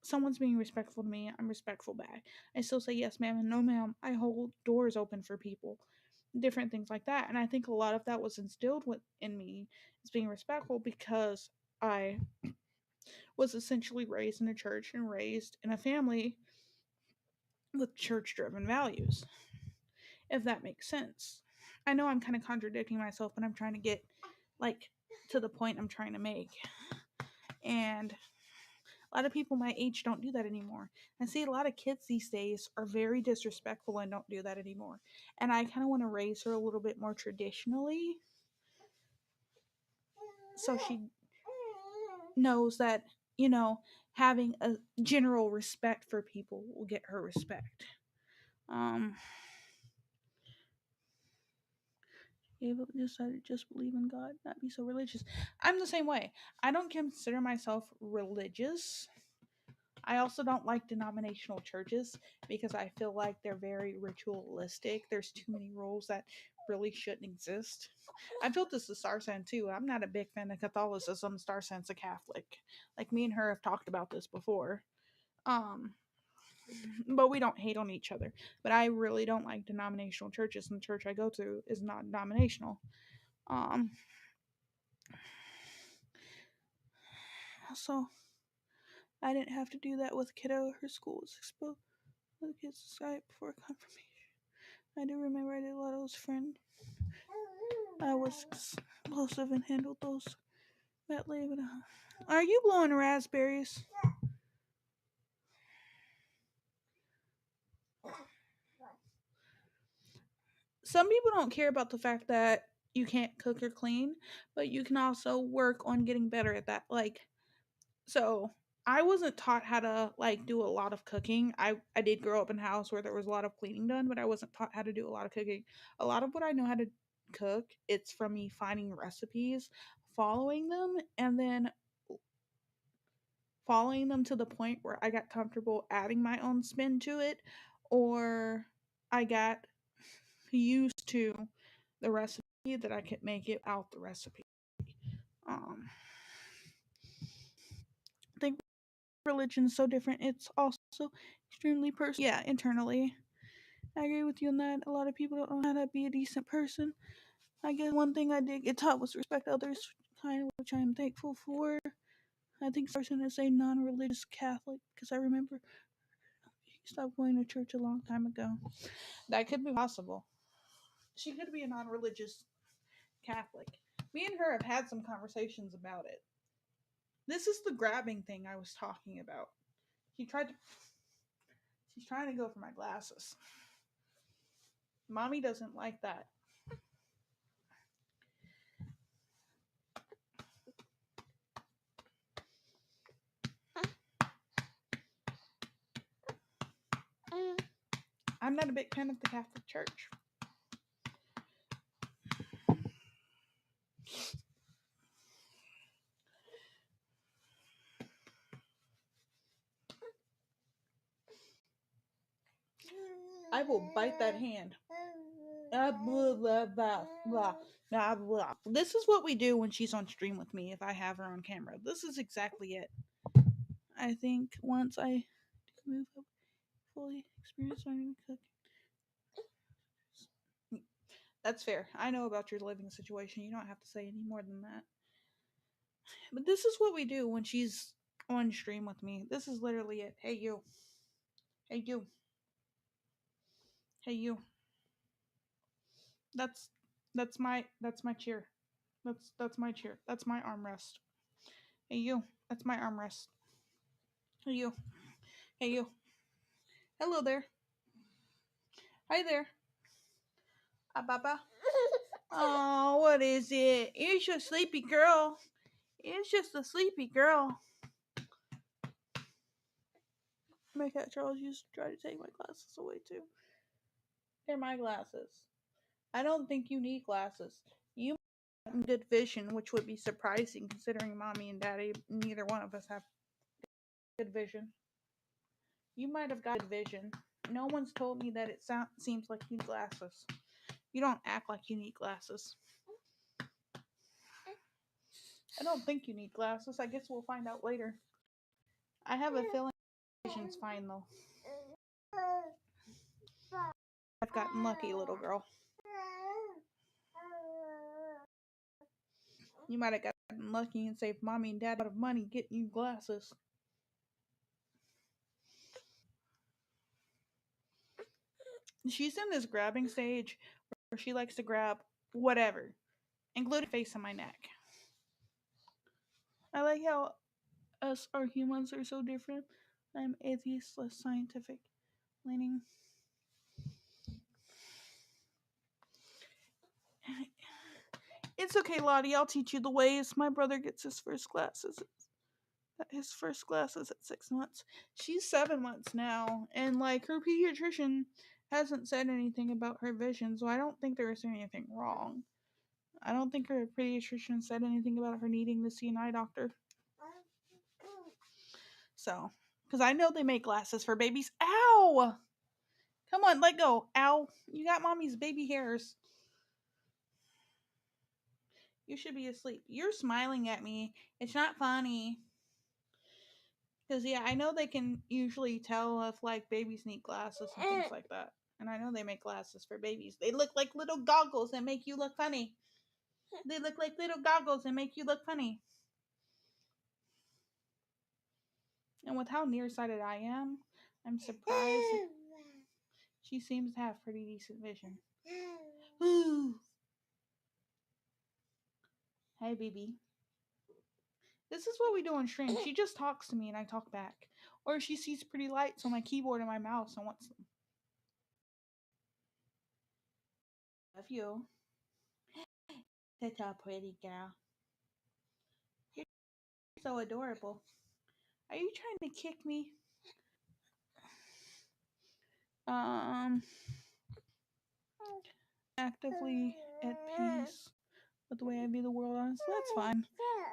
someone's being respectful to me, I'm respectful back. I still say yes ma'am and no ma'am. I hold doors open for people. Different things like that. And I think a lot of that was instilled in me as being respectful because I was essentially raised in a church and raised in a family with church driven values, if that makes sense. I know I'm kind of contradicting myself, but I'm trying to get like to the point I'm trying to make. And a lot of people my age don't do that anymore. I see a lot of kids these days are very disrespectful and don't do that anymore. And I kind of want to raise her a little bit more traditionally so she knows that, you know, having a general respect for people will get her respect. Um, Able to decide to just believe in God, not be so religious. I'm the same way. I don't consider myself religious. I also don't like denominational churches because I feel like they're very ritualistic. There's too many rules that really shouldn't exist. I felt this to Starsen too. I'm not a big fan of Catholicism. Starsen's a Catholic. Like me and her have talked about this before. Um, but we don't hate on each other. But I really don't like denominational churches, and the church I go to is not denominational. Um, so I didn't have to do that with kiddo. Her school was exposed for the kids to Skype before confirmation. I do remember I did a lot of those friends. I was explosive and handled those that labor. Are you blowing raspberries? Some people don't care about the fact that you can't cook or clean, but you can also work on getting better at that. Like, so I wasn't taught how to like do a lot of cooking. I did grow up in a house where there was a lot of cleaning done, but I wasn't taught how to do a lot of cooking. A lot of what I know how to cook, it's from me finding recipes, following them, and then following them to the point where I got comfortable adding my own spin to it, or I got used to the recipe that I could make it out the recipe. I think religion's so different. It's also extremely personal. Yeah, internally. I agree with you on that. A lot of people don't know how to be a decent person. I guess one thing I did get taught was respect others, kind of, which I am thankful for. I think this person is a non-religious Catholic because I remember he stopped going to church a long time ago. That could be possible. She could be a non-religious Catholic. Me and her have had some conversations about it. This is the grabbing thing I was talking about. She tried to. She's trying to go for my glasses. Mommy doesn't like that. I'm not a big fan of the Catholic Church. I will bite that hand. Blah, blah, blah, blah, blah, blah. This is what we do when she's on stream with me if I have her on camera. This is exactly it. I think once I move up, fully experience learning to cook. That's fair. I know about your living situation. You don't have to say any more than that. But this is what we do when she's on stream with me. This is literally it. Hey you. Hey you. Hey you. That's that's my chair. That's my chair. That's my armrest. Hey you. That's my armrest. Hey you. Hey you. Hello there. Hi there. Baba. Oh, what is it? It's a sleepy girl. It's just a sleepy girl. My cat Charles used to try to take my glasses away too. They're my glasses. I don't think you need glasses. You have good vision, which would be surprising considering mommy and daddy, neither one of us have good vision. You might have got good vision. No one's told me that it seems like you need glasses. You don't act like you need glasses. I don't think you need glasses. I guess we'll find out later. I have a feeling vision's fine though. I've gotten lucky, little girl. You might have gotten lucky and saved mommy and dad a lot of money getting you glasses. She's in this grabbing stage where she likes to grab whatever, including face and my neck. I like how us, our humans, are so different. I'm atheist, less scientific leaning. It's okay, Lottie. I'll teach you the ways. My brother gets his first glasses. His first glasses at 6 months. She's 7 months now, and like her pediatrician hasn't said anything about her vision, so I don't think there is anything wrong. I don't think her pediatrician said anything about her needing to see an eye doctor. So, because I know they make glasses for babies. Ow! Come on, let go. Ow. You got mommy's baby hairs. You should be asleep. You're smiling at me. It's not funny. Because, yeah, I know they can usually tell if, like, babies need glasses and things like that. And I know they make glasses for babies. They look like little goggles that make you look funny. They look like little goggles that make you look funny. And with how nearsighted I am, I'm surprised that she seems to have pretty decent vision. Ooh. Hey, baby. This is what we do on stream. She just talks to me and I talk back. Or she sees pretty lights on my keyboard and my mouse and wants them. Love you. Such a pretty girl. You're so adorable. Are you trying to kick me? Actively at peace with the way I view the world. Honestly, that's fine.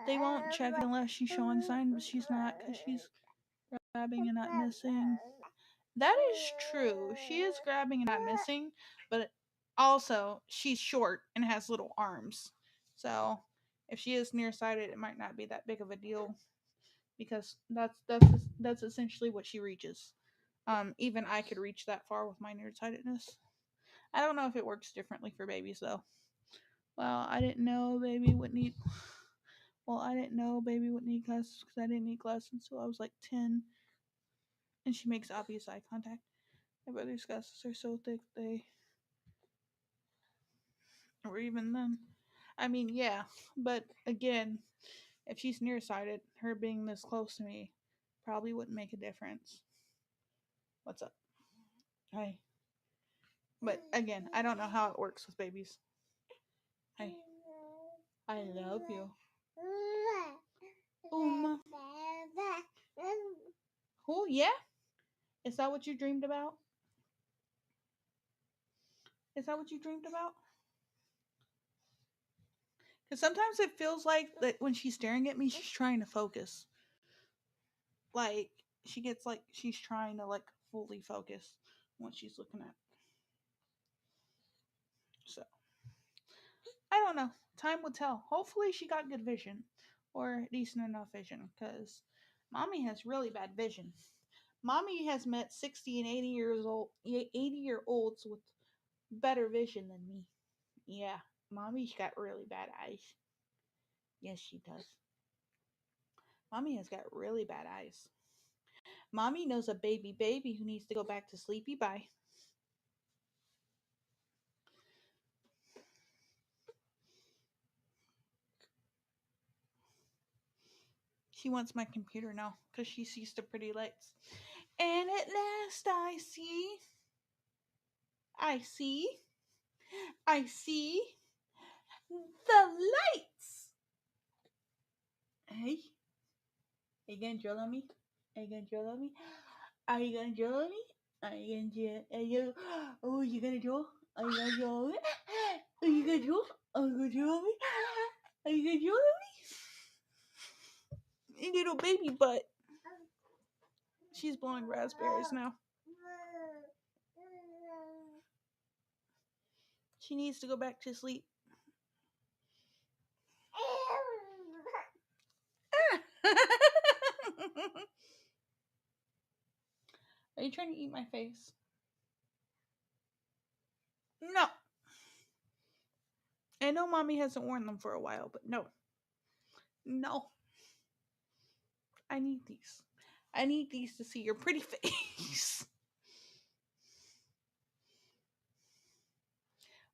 They won't check it unless she's showing signs, but she's not because she's grabbing and not missing. That is true. She is grabbing and not missing, but also she's short and has little arms. So if she is nearsighted, it might not be that big of a deal because that's essentially what she reaches. Even I could reach that far with my nearsightedness. I don't know if it works differently for babies though. Well, I didn't know baby would need. Well, I didn't know baby would need glasses because I didn't need glasses until I was like 10. And she makes obvious eye contact. My brother's glasses are so thick they. Or even then. I mean, yeah, but again, if she's nearsighted, her being this close to me probably wouldn't make a difference. What's up? Hi. But again, I don't know how it works with babies. Hi. I love you. Oh, yeah? Is that what you dreamed about? Is that what you dreamed about? Because sometimes it feels like that when she's staring at me, she's trying to focus. Like, she gets like she's trying to like fully focus what she's looking at. So, I don't know. Time will tell. Hopefully, she got good vision or decent enough vision because mommy has really bad vision. Mommy has met 60 and 80-year-olds with better vision than me. Yeah, mommy's got really bad eyes. Yes, she does. Mommy has got really bad eyes. Mommy knows a baby who needs to go back to sleepy bye. She wants my computer now because she sees the pretty lights. And at last I see, I see, I see the lights. Hey, are you gonna drill on me? Are you gonna drill on me? Are you gonna drill on me? Are you gonna drill? Are you? Oh, you gonna drill? Are you gonna drill on me? Are you gonna drill? Are you gonna drill on me? Are you gonna drill on me? Little baby butt. She's blowing raspberries now. She needs to go back to sleep. Are you trying to eat my face? No. I know mommy hasn't worn them for a while, but no. No. I need these. I need these to see your pretty face.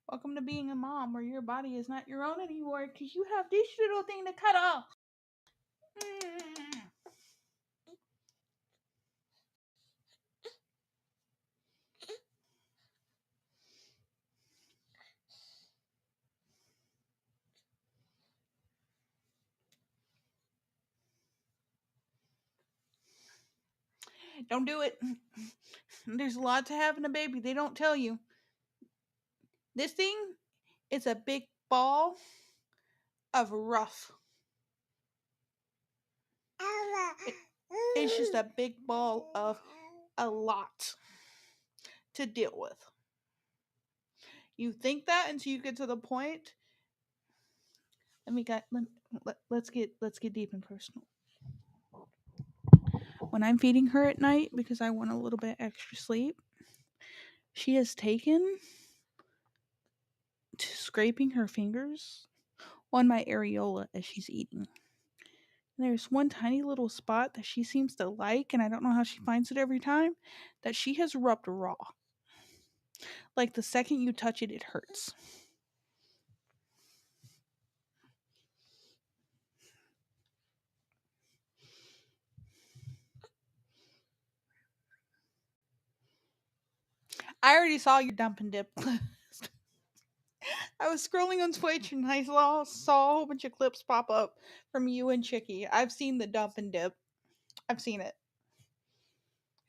Welcome to being a mom where your body is not your own anymore because you have this little thing to cut off. Don't do it. There's a lot to having a baby. They don't tell you. This thing is a big ball of rough. It's just a big ball of a lot to deal with. You think that until you get to the point Let me get let's get deep and personal. When I'm feeding her at night because I want a little bit extra sleep, she has taken to scraping her fingers on my areola as she's eating. And there's one tiny little spot that she seems to like, and I don't know how she finds it every time, that she has rubbed raw. Like the second you touch it, it hurts. I already saw your dump and dip. I was scrolling on Twitch and I saw a whole bunch of clips pop up from you and Chicky. I've seen the dump and dip. I've seen it.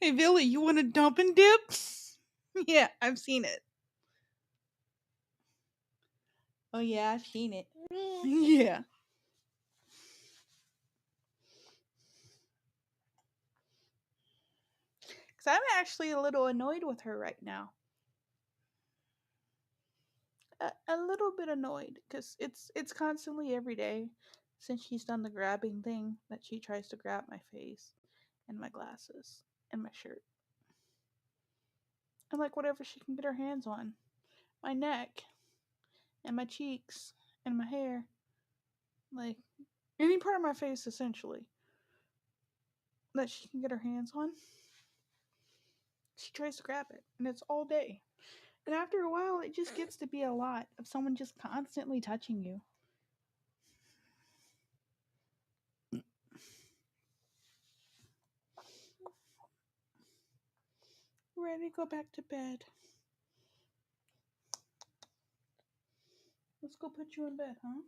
Hey, Billy, you want a dump and dip? Yeah, I've seen it. Oh, yeah, I've seen it. Yeah. Because I'm actually a little annoyed with her right now. A little bit annoyed because it's constantly every day since she's done the grabbing thing that she tries to grab my face and my glasses and my shirt and like whatever she can get her hands on, my neck and my cheeks and my hair, like any part of my face essentially that she can get her hands on. She tries to grab it and it's all day. And after a while, it just gets to be a lot of someone just constantly touching you. Ready to go back to bed. Let's go put you in bed, huh?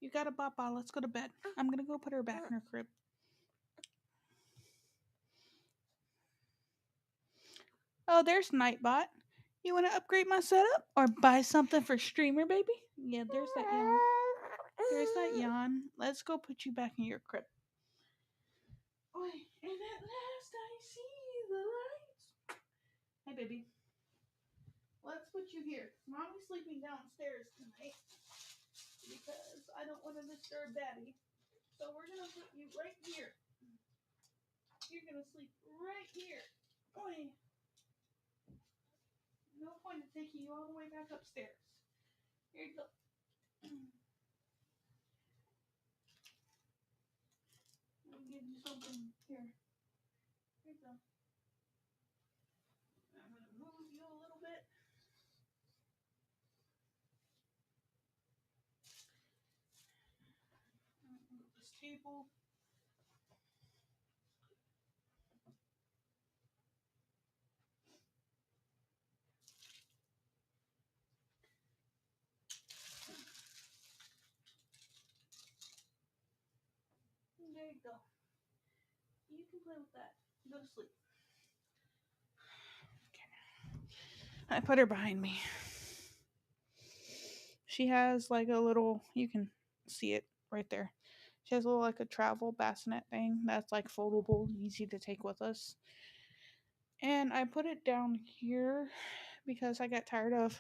You got a papa. Let's go to bed. I'm gonna go put her back in her crib. Oh, there's Nightbot. You want to upgrade my setup or buy something for streamer, baby? Yeah, there's that yawn. There's that yawn. Let's go put you back in your crib. Oi, and at last I see the lights. Hey, baby. Let's put you here. Mommy's sleeping downstairs tonight because I don't want to disturb Daddy. So we're gonna put you right here. You're gonna sleep right here. Oi. No point in taking you all the way back upstairs. Here you go. Let me give you something. Here. Here you go. I'm gonna move you a little bit. Move this table. There you go. You can play with that. Go to sleep. Okay. I put her behind me. She has like a little, you can see it right there. She has a little like a travel bassinet thing that's like foldable, easy to take with us. And I put it down here because I got tired of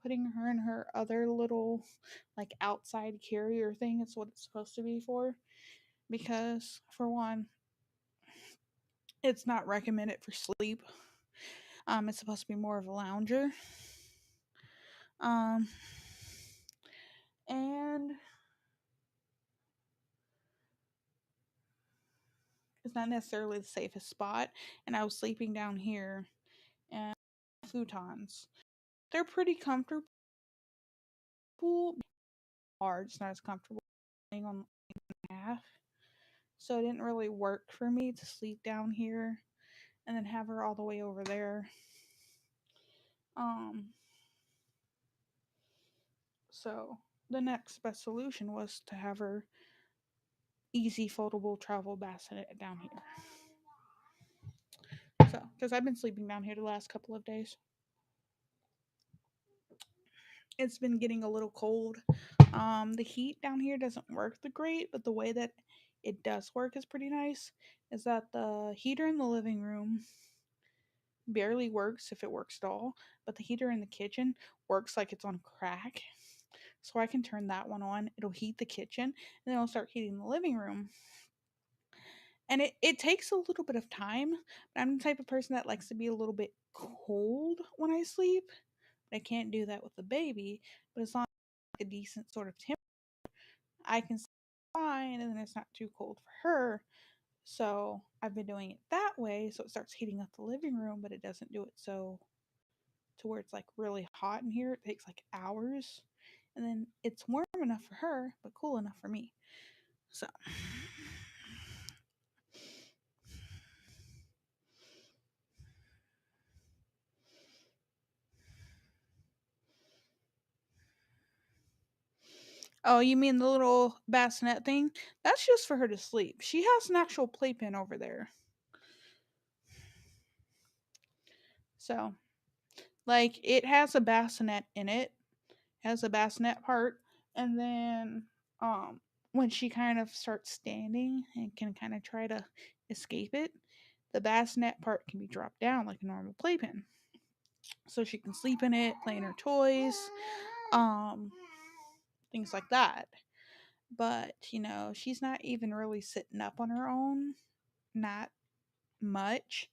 putting her in her other little like outside carrier thing. It's what it's supposed to be for. Because for one, it's not recommended for sleep. It's supposed to be more of a lounger. Um, and it's not necessarily the safest spot. And I was sleeping down here and futons. They're pretty comfortable. Hard, it's not as comfortable laying on half. So it didn't really work for me to sleep down here and then have her all the way over there. Um, so the next best solution was to have her easy foldable travel bassinet down here. So, because I've been sleeping down here the last couple of days. It's been getting a little cold. The heat down here doesn't work the great, but the way that it does work is pretty nice. Is that the heater in the living room barely works if it works at all, but the heater in the kitchen works like it's on crack. So I can turn that one on. It'll heat the kitchen, and then it'll start heating the living room. And it takes a little bit of time. But I'm the type of person that likes to be a little bit cold when I sleep. But I can't do that with the baby. But as long as like a decent sort of temperature, I can sleep fine, and then it's not too cold for her. So I've been doing it that way, so it starts heating up the living room, but it doesn't do it so to where it's like really hot in here. It takes like hours. And then it's warm enough for her, but cool enough for me. So oh, you mean the little bassinet thing? That's just for her to sleep. She has an actual playpen over there. So, like, it has a bassinet in it, has a bassinet part, and then when she kind of starts standing and can kind of try to escape it, the bassinet part can be dropped down like a normal playpen. So she can sleep in it, play in her toys, um, things like that. But, she's not even really sitting up on her own, not much.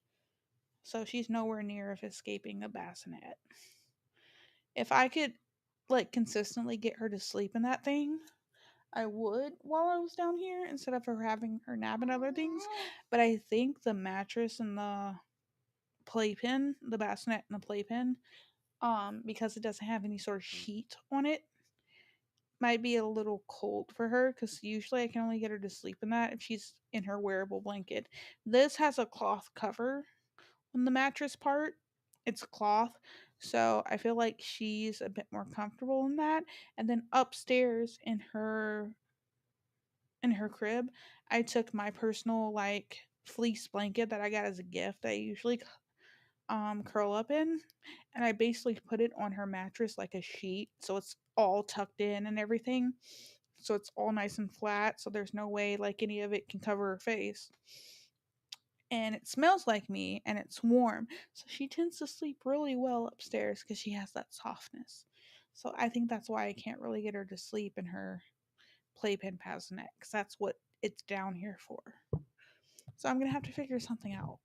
So she's nowhere near of escaping a bassinet. If I could like consistently get her to sleep in that thing, I would while I was down here instead of her having her nap and other things. But I think the mattress and the playpen, the bassinet and the playpen, because it doesn't have any sort of heat on it, might be a little cold for her because usually I can only get her to sleep in that if she's in her wearable blanket. This has a cloth cover on the mattress part. It's cloth, so I feel like she's a bit more comfortable in that. And then upstairs in her crib, I took my personal like fleece blanket that I got as a gift. I usually curl up in, and I basically put it on her mattress like a sheet, so it's all tucked in and everything. So it's all nice and flat, so there's no way like any of it can cover her face. And it smells like me and it's warm. So she tends to sleep really well upstairs because she has that softness. So I think that's why I can't really get her to sleep in her playpen bassinet because that's what it's down here for. So I'm gonna have to figure something out.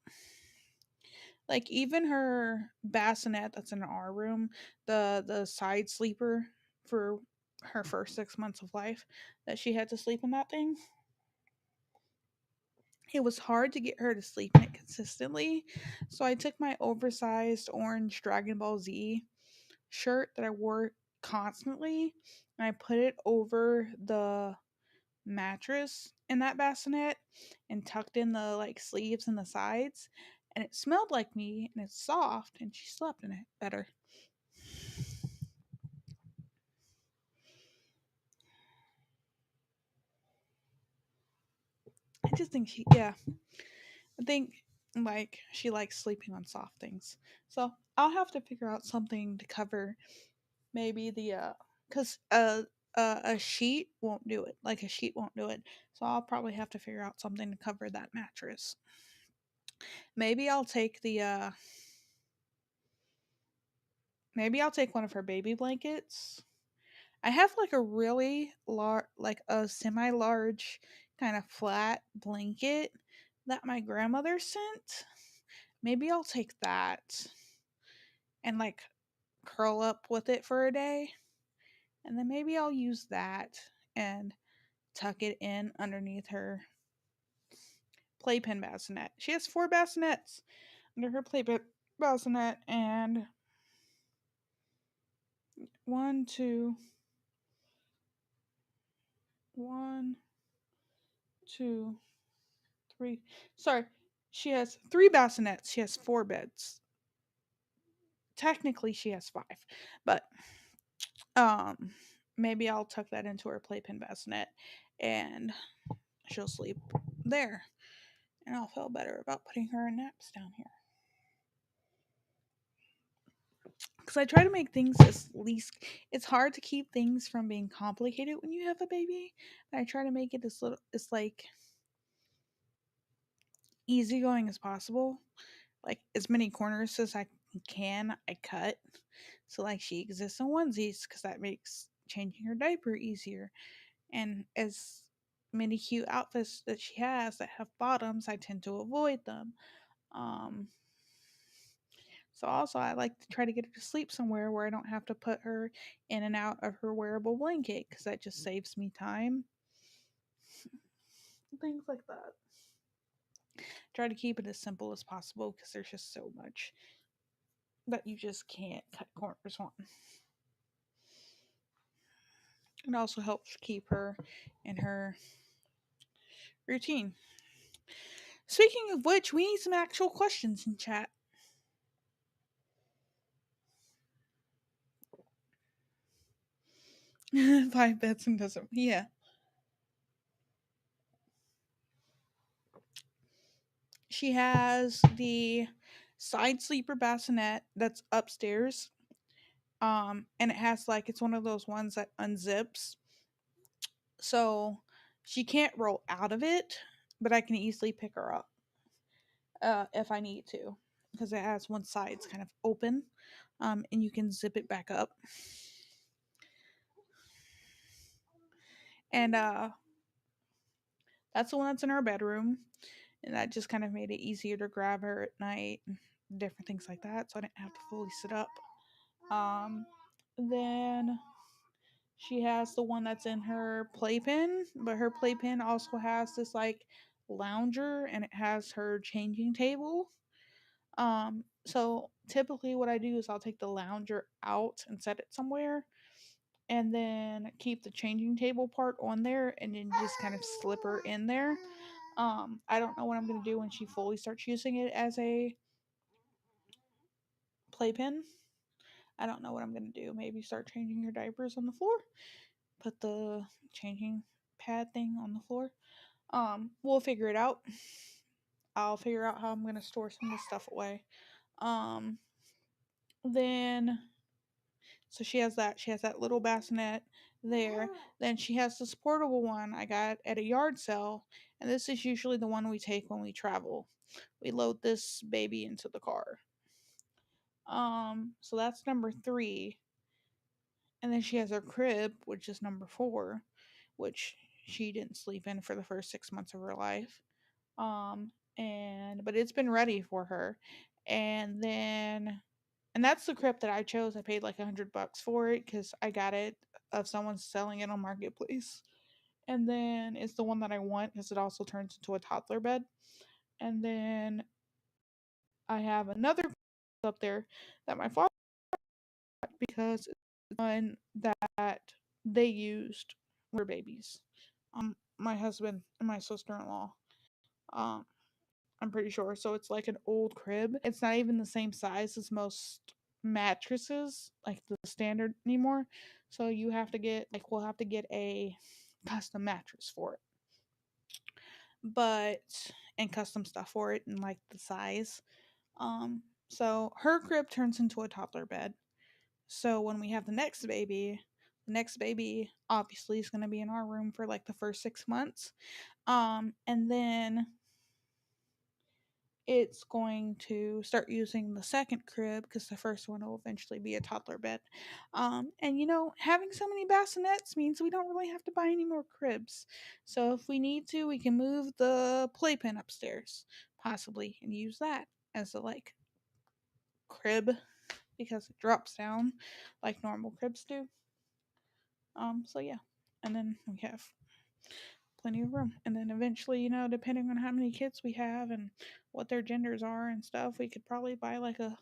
Like even her bassinet that's in our room, the side sleeper for her first 6 months of life that she had to sleep in that thing. It was hard to get her to sleep in it consistently. So I took my oversized orange Dragon Ball Z shirt that I wore constantly and I put it over the mattress in that bassinet and tucked in the like sleeves and the sides, and it smelled like me and it's soft and she slept in it better. I just think I think like she likes sleeping on soft things. So I'll have to figure out something to cover maybe the cuz a sheet won't do it. Like a sheet won't do it. So I'll probably have to figure out something to cover that mattress. Maybe I'll take the maybe I'll take one of her baby blankets. I have like a really large, like a semi large kind of flat blanket that my grandmother sent. Maybe I'll take that and like curl up with it for a day. And then maybe I'll use that and tuck it in underneath her playpen bassinet. She has 4 bassinets under her playpen bassinet, and one, two, one, two, three. Sorry, she has 3 bassinets. She has 4 beds. Technically, she has 5, but um, maybe I'll tuck that into her playpen bassinet, and she'll sleep there, and I'll feel better about putting her in naps down here. Because I try to make things as least. It's hard to keep things from being complicated when you have a baby. And I try to make it as little, as like easygoing as possible. Like as many corners as I can, I cut. So like she exists in onesies because that makes changing her diaper easier. And as many cute outfits that she has that have bottoms, I tend to avoid them. Um, so also I like to try to get her to sleep somewhere where I don't have to put her in and out of her wearable blanket because that just saves me time. Things like that. Try to keep it as simple as possible because there's just so much that you just can't cut corners on. It also helps keep her in her routine. Speaking of which, we need some actual questions in chat. Five beds and doesn't. Yeah. She has the side sleeper bassinet that's upstairs. And it has like it's one of those ones that unzips. So she can't roll out of it, but I can easily pick her up if I need to. Because it has one side's kind of open. And you can zip it back up. And that's the one that's in our bedroom. And that just kind of made it easier to grab her at night, different things like that, so I didn't have to fully sit up. Um, then she has the one that's in her playpen, but her playpen also has this like lounger and it has her changing table. So typically what I do is I'll take the lounger out and set it somewhere and then keep the changing table part on there and then just kind of slip her in there. I don't know what I'm gonna do when she fully starts using it as a playpen. I don't know what I'm gonna do. Maybe start changing her diapers on the floor. Put the changing pad thing on the floor. We'll figure it out. I'll figure out how I'm gonna store some of the stuff away. Um, then so she has that. She has that little bassinet there. Then she has this portable one I got at a yard sale, and this is usually the one we take when we travel. We load this baby into the car. So that's number 3. And then she has her crib, which is number 4, which she didn't sleep in for the first 6 months of her life. And but it's been ready for her. And then and that's the crib that I chose. I paid like $100 for it because I got it of someone selling it on Marketplace. And then it's the one that I want because it also turns into a toddler bed. And then I have another up there that my father got because it's one that they used when they were babies. My husband and my sister-in-law. Um, I'm pretty sure. So it's like an old crib. It's not even the same size as most mattresses, like the standard anymore. So you have to get like we'll have to get a custom mattress for it. But and custom stuff for it and like the size. So her crib turns into a toddler bed. So when we have the next baby obviously is going to be in our room for like the first 6 months. And then it's going to start using the second crib because the first one will eventually be a toddler bed. And having so many bassinets means we don't really have to buy any more cribs. So if we need to, we can move the playpen upstairs, possibly, and use that as a like crib because it drops down like normal cribs do. So yeah. And then we have plenty of room. And then eventually, depending on how many kids we have and what their genders are and stuff, we could probably buy like a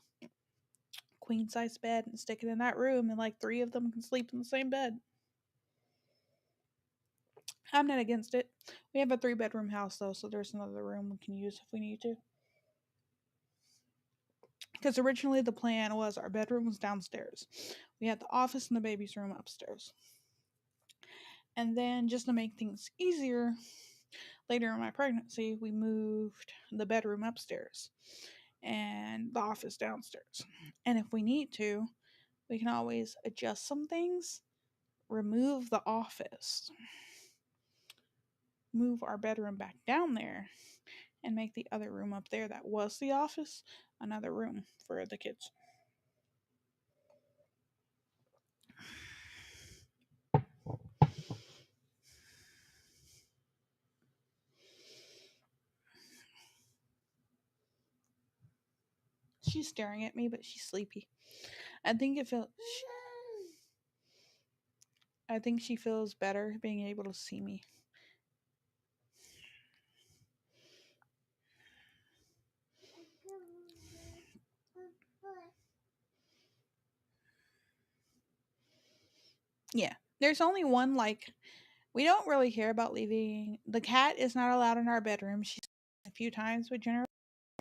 queen size bed and stick it in that room, and like 3 of them can sleep in the same bed. I'm not against it. We have a 3-bedroom house though, so there's another room we can use if we need to. Because originally the plan was our bedroom was downstairs. We had the office and the baby's room upstairs. And then just to make things easier, later in my pregnancy, we moved the bedroom upstairs and the office downstairs. And if we need to, we can always adjust some things, remove the office, move our bedroom back down there, and make the other room up there that was the office another room for the kids. She's staring at me, but she's sleepy. I think it feels. I think she feels better being able to see me. Yeah. There's only one, like, we don't really care about leaving. The cat is not allowed in our bedroom. She's a few times, but generally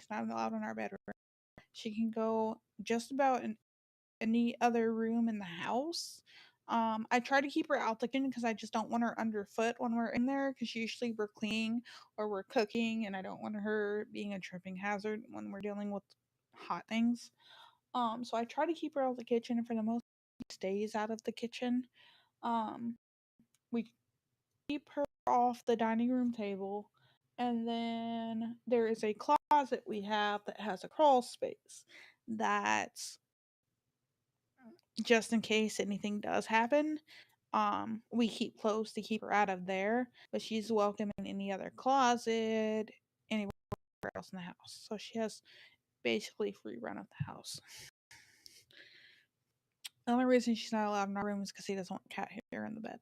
she's not allowed in our bedroom. She can go just about in any other room in the house. I try to keep her out the kitchen because I just don't want her underfoot when we're in there because usually we're cleaning or we're cooking, and I don't want her being a tripping hazard when we're dealing with hot things. So I try to keep her out of the kitchen, and for the most part, she stays out of the kitchen. Um, we keep her off the dining room table, and then there is a closet we have that has a crawl space that's just in case anything does happen. We keep close to keep her out of there, but she's welcome in any other closet, anywhere else in the house. So she has basically free run of the house. The only reason she's not allowed in our room is because he doesn't want cat hair in the bed.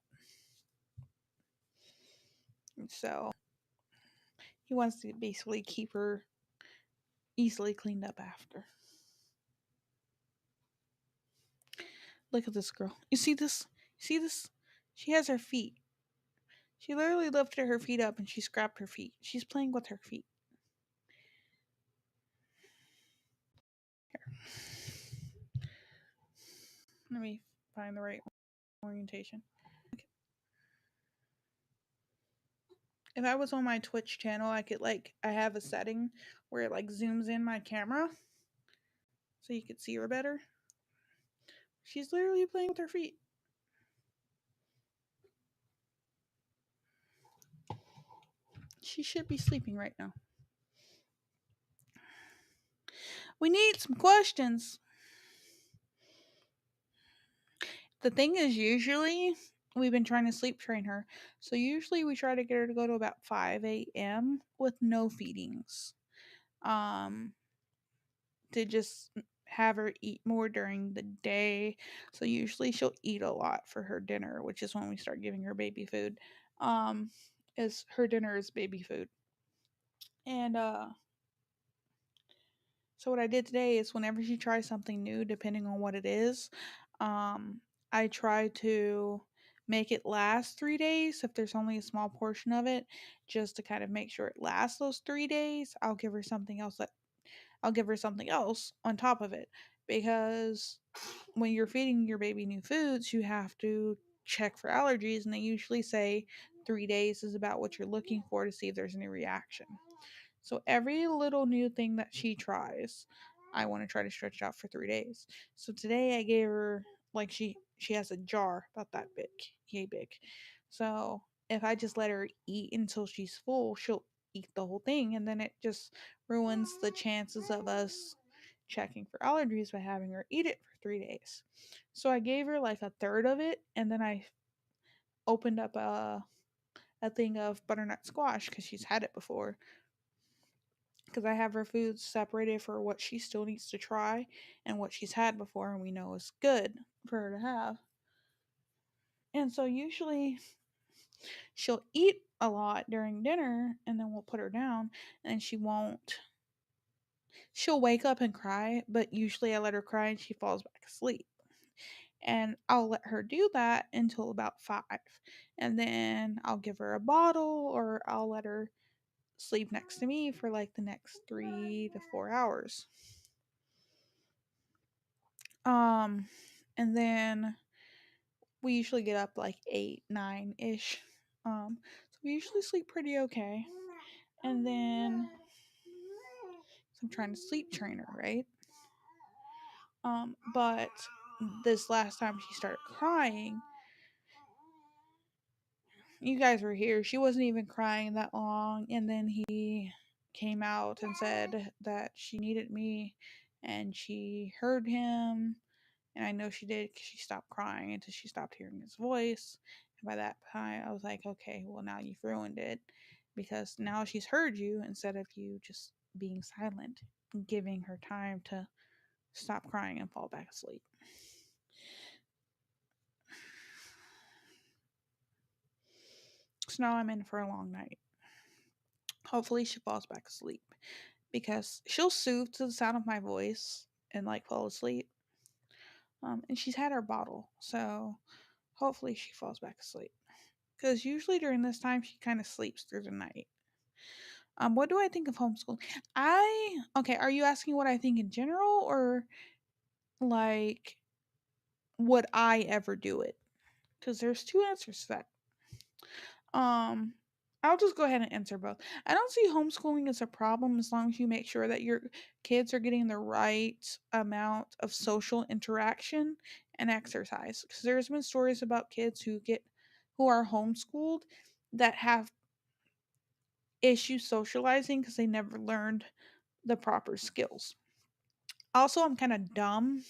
So he wants to basically keep her easily cleaned up after. Look at this girl. You see this? You see this? She has her feet. She literally lifted her feet up and she scrapped her feet. She's playing with her feet. Here. Let me find the right orientation. If I was on my Twitch channel, I could, like, I have a setting where it like zooms in my camera so you could see her better. She's literally playing with her feet. She should be sleeping right now. We need some questions. The thing is, usually we've been trying to sleep train her. So usually we try to get her to go to about 5 a.m. with no feedings. To just have her eat more during the day. So usually she'll eat a lot for her dinner, which is when we start giving her baby food. Um, is her dinner is baby food. And so what I did today is whenever she tries something new, depending on what it is, um, I try to make it last 3 days if there's only a small portion of it, just to kind of make sure it lasts those 3 days. I'll give her something else on top of it, because when you're feeding your baby new foods, you have to check for allergies, and they usually say 3 days is about what you're looking for to see if there's any reaction. So every little new thing that she tries, I want to try to stretch it out for 3 days. So today I gave her, like, she has a jar about that big, yay big. So if I just let her eat until she's full, she'll eat the whole thing, and then it just ruins the chances of us checking for allergies by having her eat it for 3 days. So I gave her like a third of it, and then I opened up a thing of butternut squash because she's had it before, because I have her foods separated for what she still needs to try and what she's had before and we know is good for her to have. And so usually she'll eat a lot during dinner, and then we'll put her down, and she'll wake up and cry, but usually I let her cry and she falls back asleep. And I'll let her do that until about 5. And then I'll give her a bottle, or I'll let her sleep next to me for like the next 3 to 4 hours. Um, and then we usually get up like 8, 9 ish. So we usually sleep pretty okay. And then, so I'm trying to sleep train her, right? But this last time she started crying, you guys were here. She wasn't even crying that long, and then he came out and said that she needed me, and she heard him. And I know she did because she stopped crying until she stopped hearing his voice. And by that time, I was like, okay, well, now you've ruined it, because now she's heard you instead of you just being silent and giving her time to stop crying and fall back asleep. So now I'm in for a long night. Hopefully she falls back asleep because she'll soothe to the sound of my voice and like fall asleep. And she's had her bottle, so hopefully she falls back asleep. Because usually during this time she kind of sleeps through the night. What do I think of homeschooling? Okay. Are you asking what I think in general, or like would I ever do it? Because there's two answers to that. Um, I'll just go ahead and answer both. I don't see homeschooling as a problem as long as you make sure that your kids are getting the right amount of social interaction and exercise. Because there's been stories about kids who are homeschooled that have issues socializing because they never learned the proper skills. Also, I'm kind of dumb.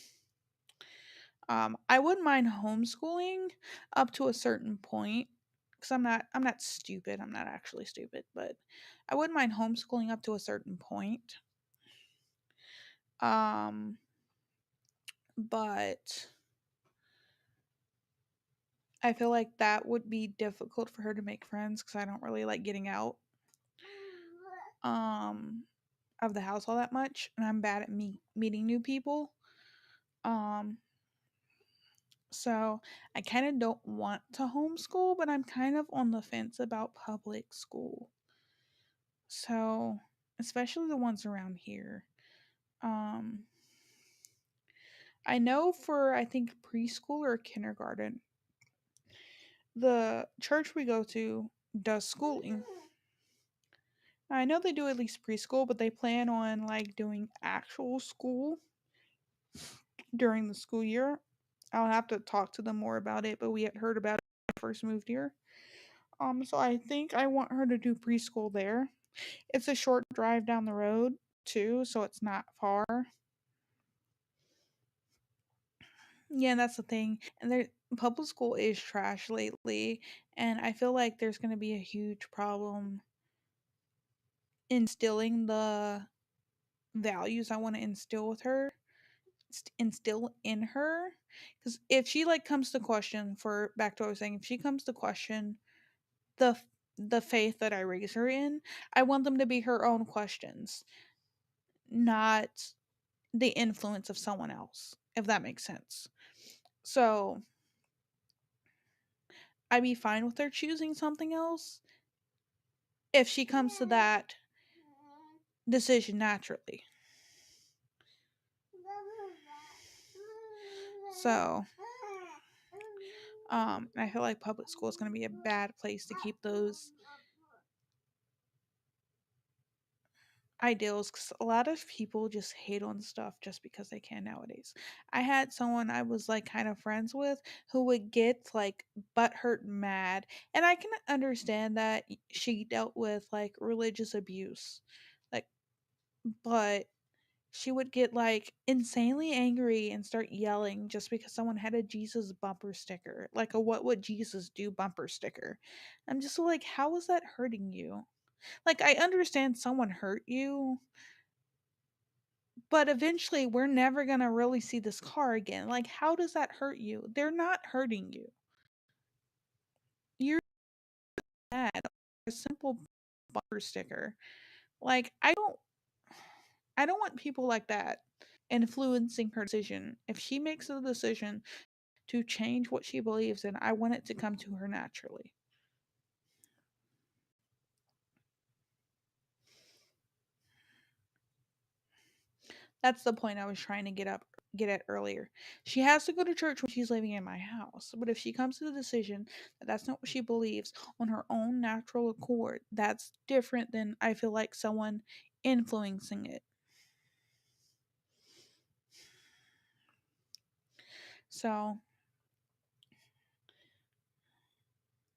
I wouldn't mind homeschooling up to a certain point because I'm not stupid. I'm not actually stupid, but I wouldn't mind homeschooling up to a certain point. Um, but I feel like that would be difficult for her to make friends because I don't really like getting out um of the house all that much, and I'm bad at meeting new people. Um, so I kind of don't want to homeschool, but I'm kind of on the fence about public school. So, especially the ones around here. Um, I know for I think preschool or kindergarten, the church we go to does schooling. I know they do at least preschool, but they plan on like doing actual school during the school year. I'll have to talk to them more about it, but we had heard about it when I first moved here. So I think I want her to do preschool there. It's a short drive down the road too, so it's not far. Yeah, that's the thing. And public school is trash lately, and I feel like there's going to be a huge problem instilling the values I want to instill with her, instill in her. Because if she like comes to question, for back to what I was saying, if she comes to question the the faith that I raise her in, I want them to be her own questions, not the influence of someone else. If that makes sense. So I'd be fine with her choosing something else if she comes to that decision naturally. So, I feel like public school is going to be a bad place to keep those ideals because a lot of people just hate on stuff just because they can nowadays. I had someone I was like kind of friends with who would get like butthurt mad, and I can understand that she dealt with like religious abuse, like, but she would get like insanely angry and start yelling just because someone had a Jesus bumper sticker, like a "What would Jesus do" bumper sticker. I'm just like, how is that hurting you? Like, I understand someone hurt you, but eventually we're never gonna really see this car again. Like, how does that hurt you? They're not hurting you. You're mad. A simple bumper sticker. Like, I don't want people like that influencing her decision. If she makes a decision to change what she believes in, I want it to come to her naturally. That's the point I was trying to get at earlier. She has to go to church when she's living in my house. But if she comes to the decision that that's not what she believes on her own natural accord, that's different than I feel like someone influencing it. So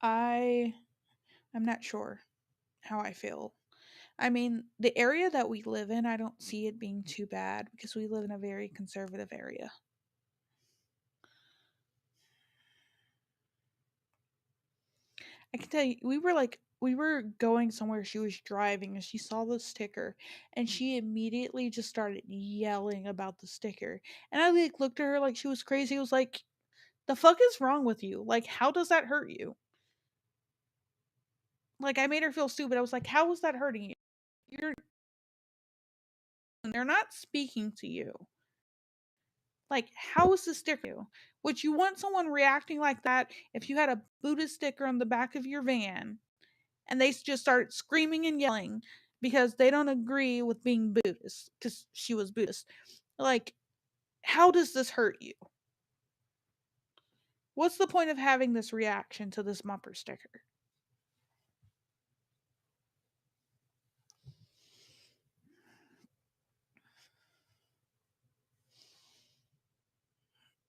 I I'm not sure how I feel. I mean, the area that we live in, I don't see it being too bad because we live in a very conservative area. I can tell you, we were like we were going somewhere, she was driving and she saw the sticker and she immediately just started yelling about the sticker. And I like looked at her like she was crazy. I was like, the fuck is wrong with you? Like, how does that hurt you? Like, I made her feel stupid. I was like, how is that hurting you? You're they're not speaking to you. Like, how is this sticker you? Would you want someone reacting like that if you had a Buddhist sticker on the back of your van and they just start screaming and yelling because they don't agree with being Buddhist because she was Buddhist? Like, how does this hurt you? What's the point of having this reaction to this bumper sticker?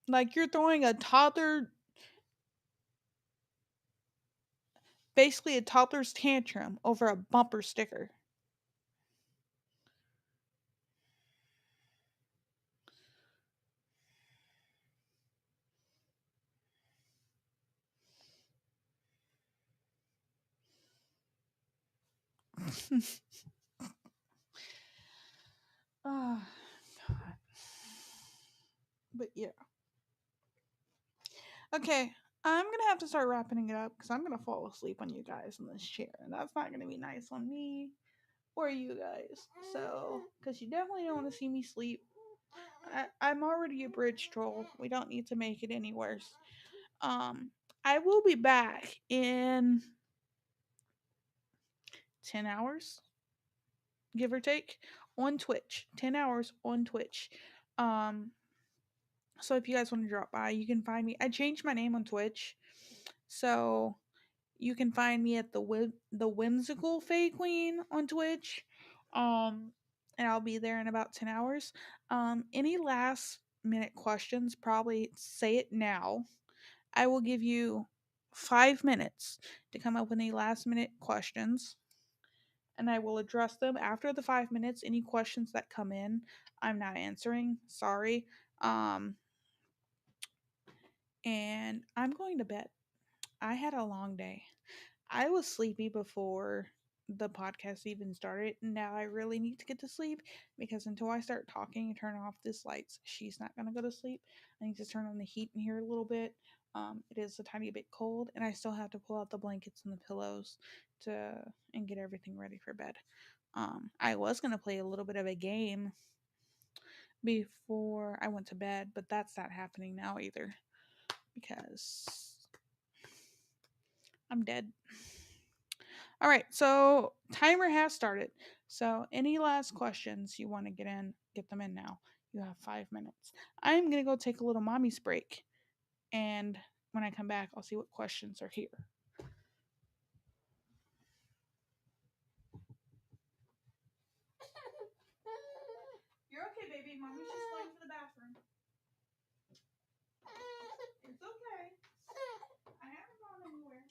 Like, you're throwing a toddler, basically a toddler's tantrum over a bumper sticker. Oh, God. But yeah. Okay, I'm gonna have to start wrapping it up because I'm gonna fall asleep on you guys in this chair, and that's not gonna be nice on me or you guys. So, because you definitely don't want to see me sleep. I'm already a bridge troll. We don't need to make it any worse. Um, I will be back in 10 hours, give or take, on Twitch. 10 hours on Twitch. Um, so if you guys want to drop by, you can find me. I changed my name on Twitch, so you can find me at the whimsical Fae Queen on Twitch. And I'll be there in about 10 hours. Any last minute questions, probably say it now. I will give you 5 minutes to come up with any last minute questions, and I will address them after the 5 minutes. Any questions that come in, I'm not answering. Sorry. Um, and I'm going to bed. I had a long day. I was sleepy before the podcast even started. Now I really need to get to sleep because until I start talking and turn off this lights, she's not gonna go to sleep. I need to turn on the heat in here a little bit. It is a tiny bit cold, and I still have to pull out the blankets and the pillows to and get everything ready for bed. I was gonna play a little bit of a game before I went to bed, but that's not happening now either because I'm dead. All right, so timer has started. So any last questions you want to get them in now. You have 5 minutes. I'm gonna go take a little mommy's break, and when I come back, I'll see what questions are here. You're okay, baby. Mommy's just going to the bathroom. It's okay. I haven't gone anywhere.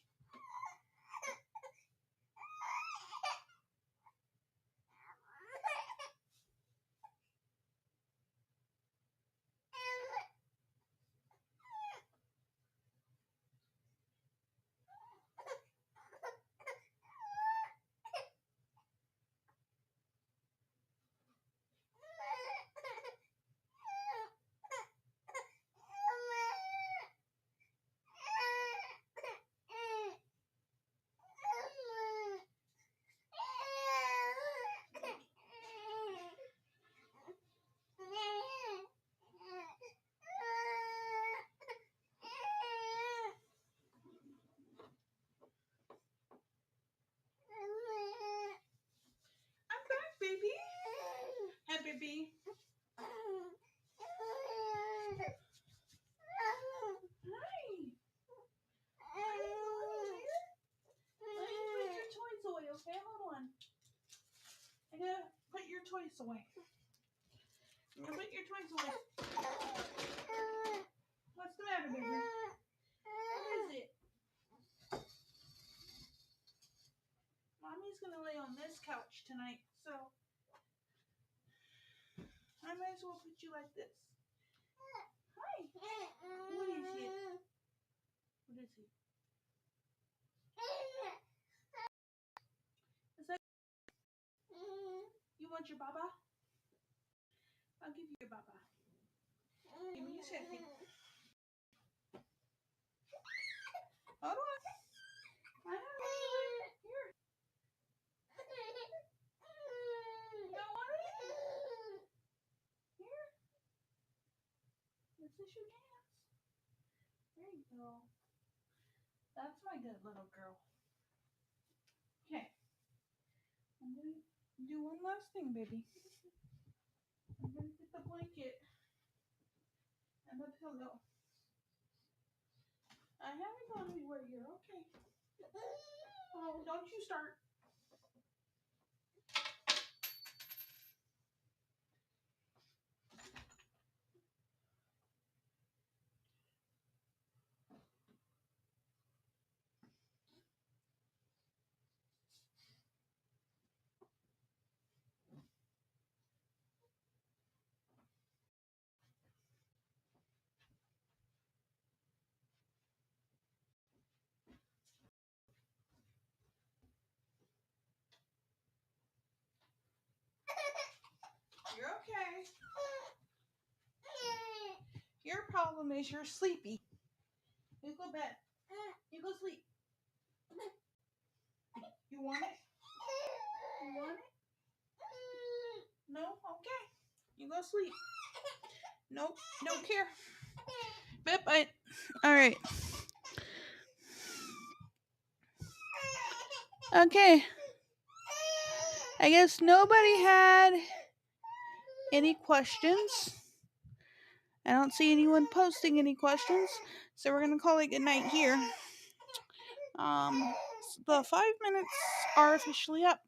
I'm back, baby. Hey, baby. Hi. Let me put your toys away, okay? Hold on. I gotta put your toys away. I'm gonna put your toys away. What's the matter, baby? What is it? Mommy's gonna lay on this couch tonight, so I might as well put you like this. Hi. What is it? What is it? want your baba? I'll give you your baba. Give me your second. Hold on. I have it. Here. You don't want it? Here. This is your dance. There you go. That's my good little girl. Okay. I'm going to do one last thing, baby. I'm going to get the blanket and the pillow. I haven't gone anywhere. You're okay. Oh, don't you start. You're okay. Your problem is you're sleepy. You go bed. You go sleep. You want it? You want it? No? Okay. You go sleep. Nope. Don't care. Bip. Alright. Okay. I guess nobody had any questions. I don't see anyone posting any questions, so we're gonna call it good night here. The 5 minutes are officially up,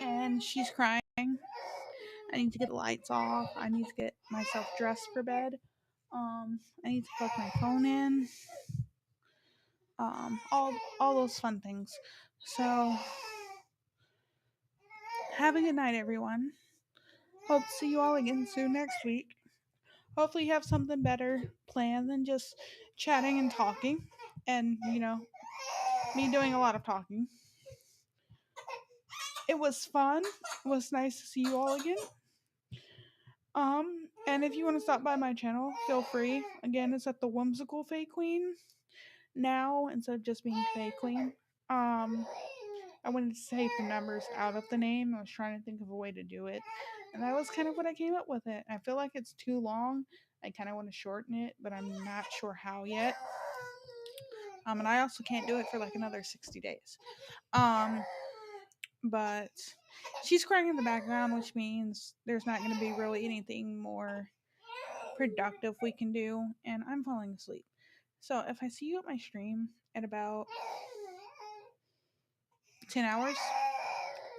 and she's crying. I need to get the lights off. I need to get myself dressed for bed. I need to plug my phone in. All those fun things. So, have a good night, everyone. Hope to see you all again soon next week. Hopefully you have something better planned than just chatting and talking. And, me doing a lot of talking. It was fun. It was nice to see you all again. And if you want to stop by my channel, feel free. Again, it's at the Whimsical Fae Queen now instead of just being Fae Queen. I wanted to take the numbers out of the name. I was trying to think of a way to do it. And that was kind of what I came up with it. I feel like it's too long. I kind of want to shorten it, but I'm not sure how yet. And I also can't do it for like another 60 days. But she's crying in the background, which means there's not going to be really anything more productive we can do. And I'm falling asleep. So if I see you at my stream at about 10 hours,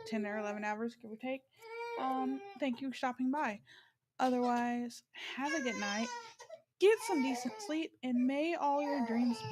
10 or 11 hours, give or take, thank you for stopping by. Otherwise, have a good night, get some decent sleep, and may all your dreams be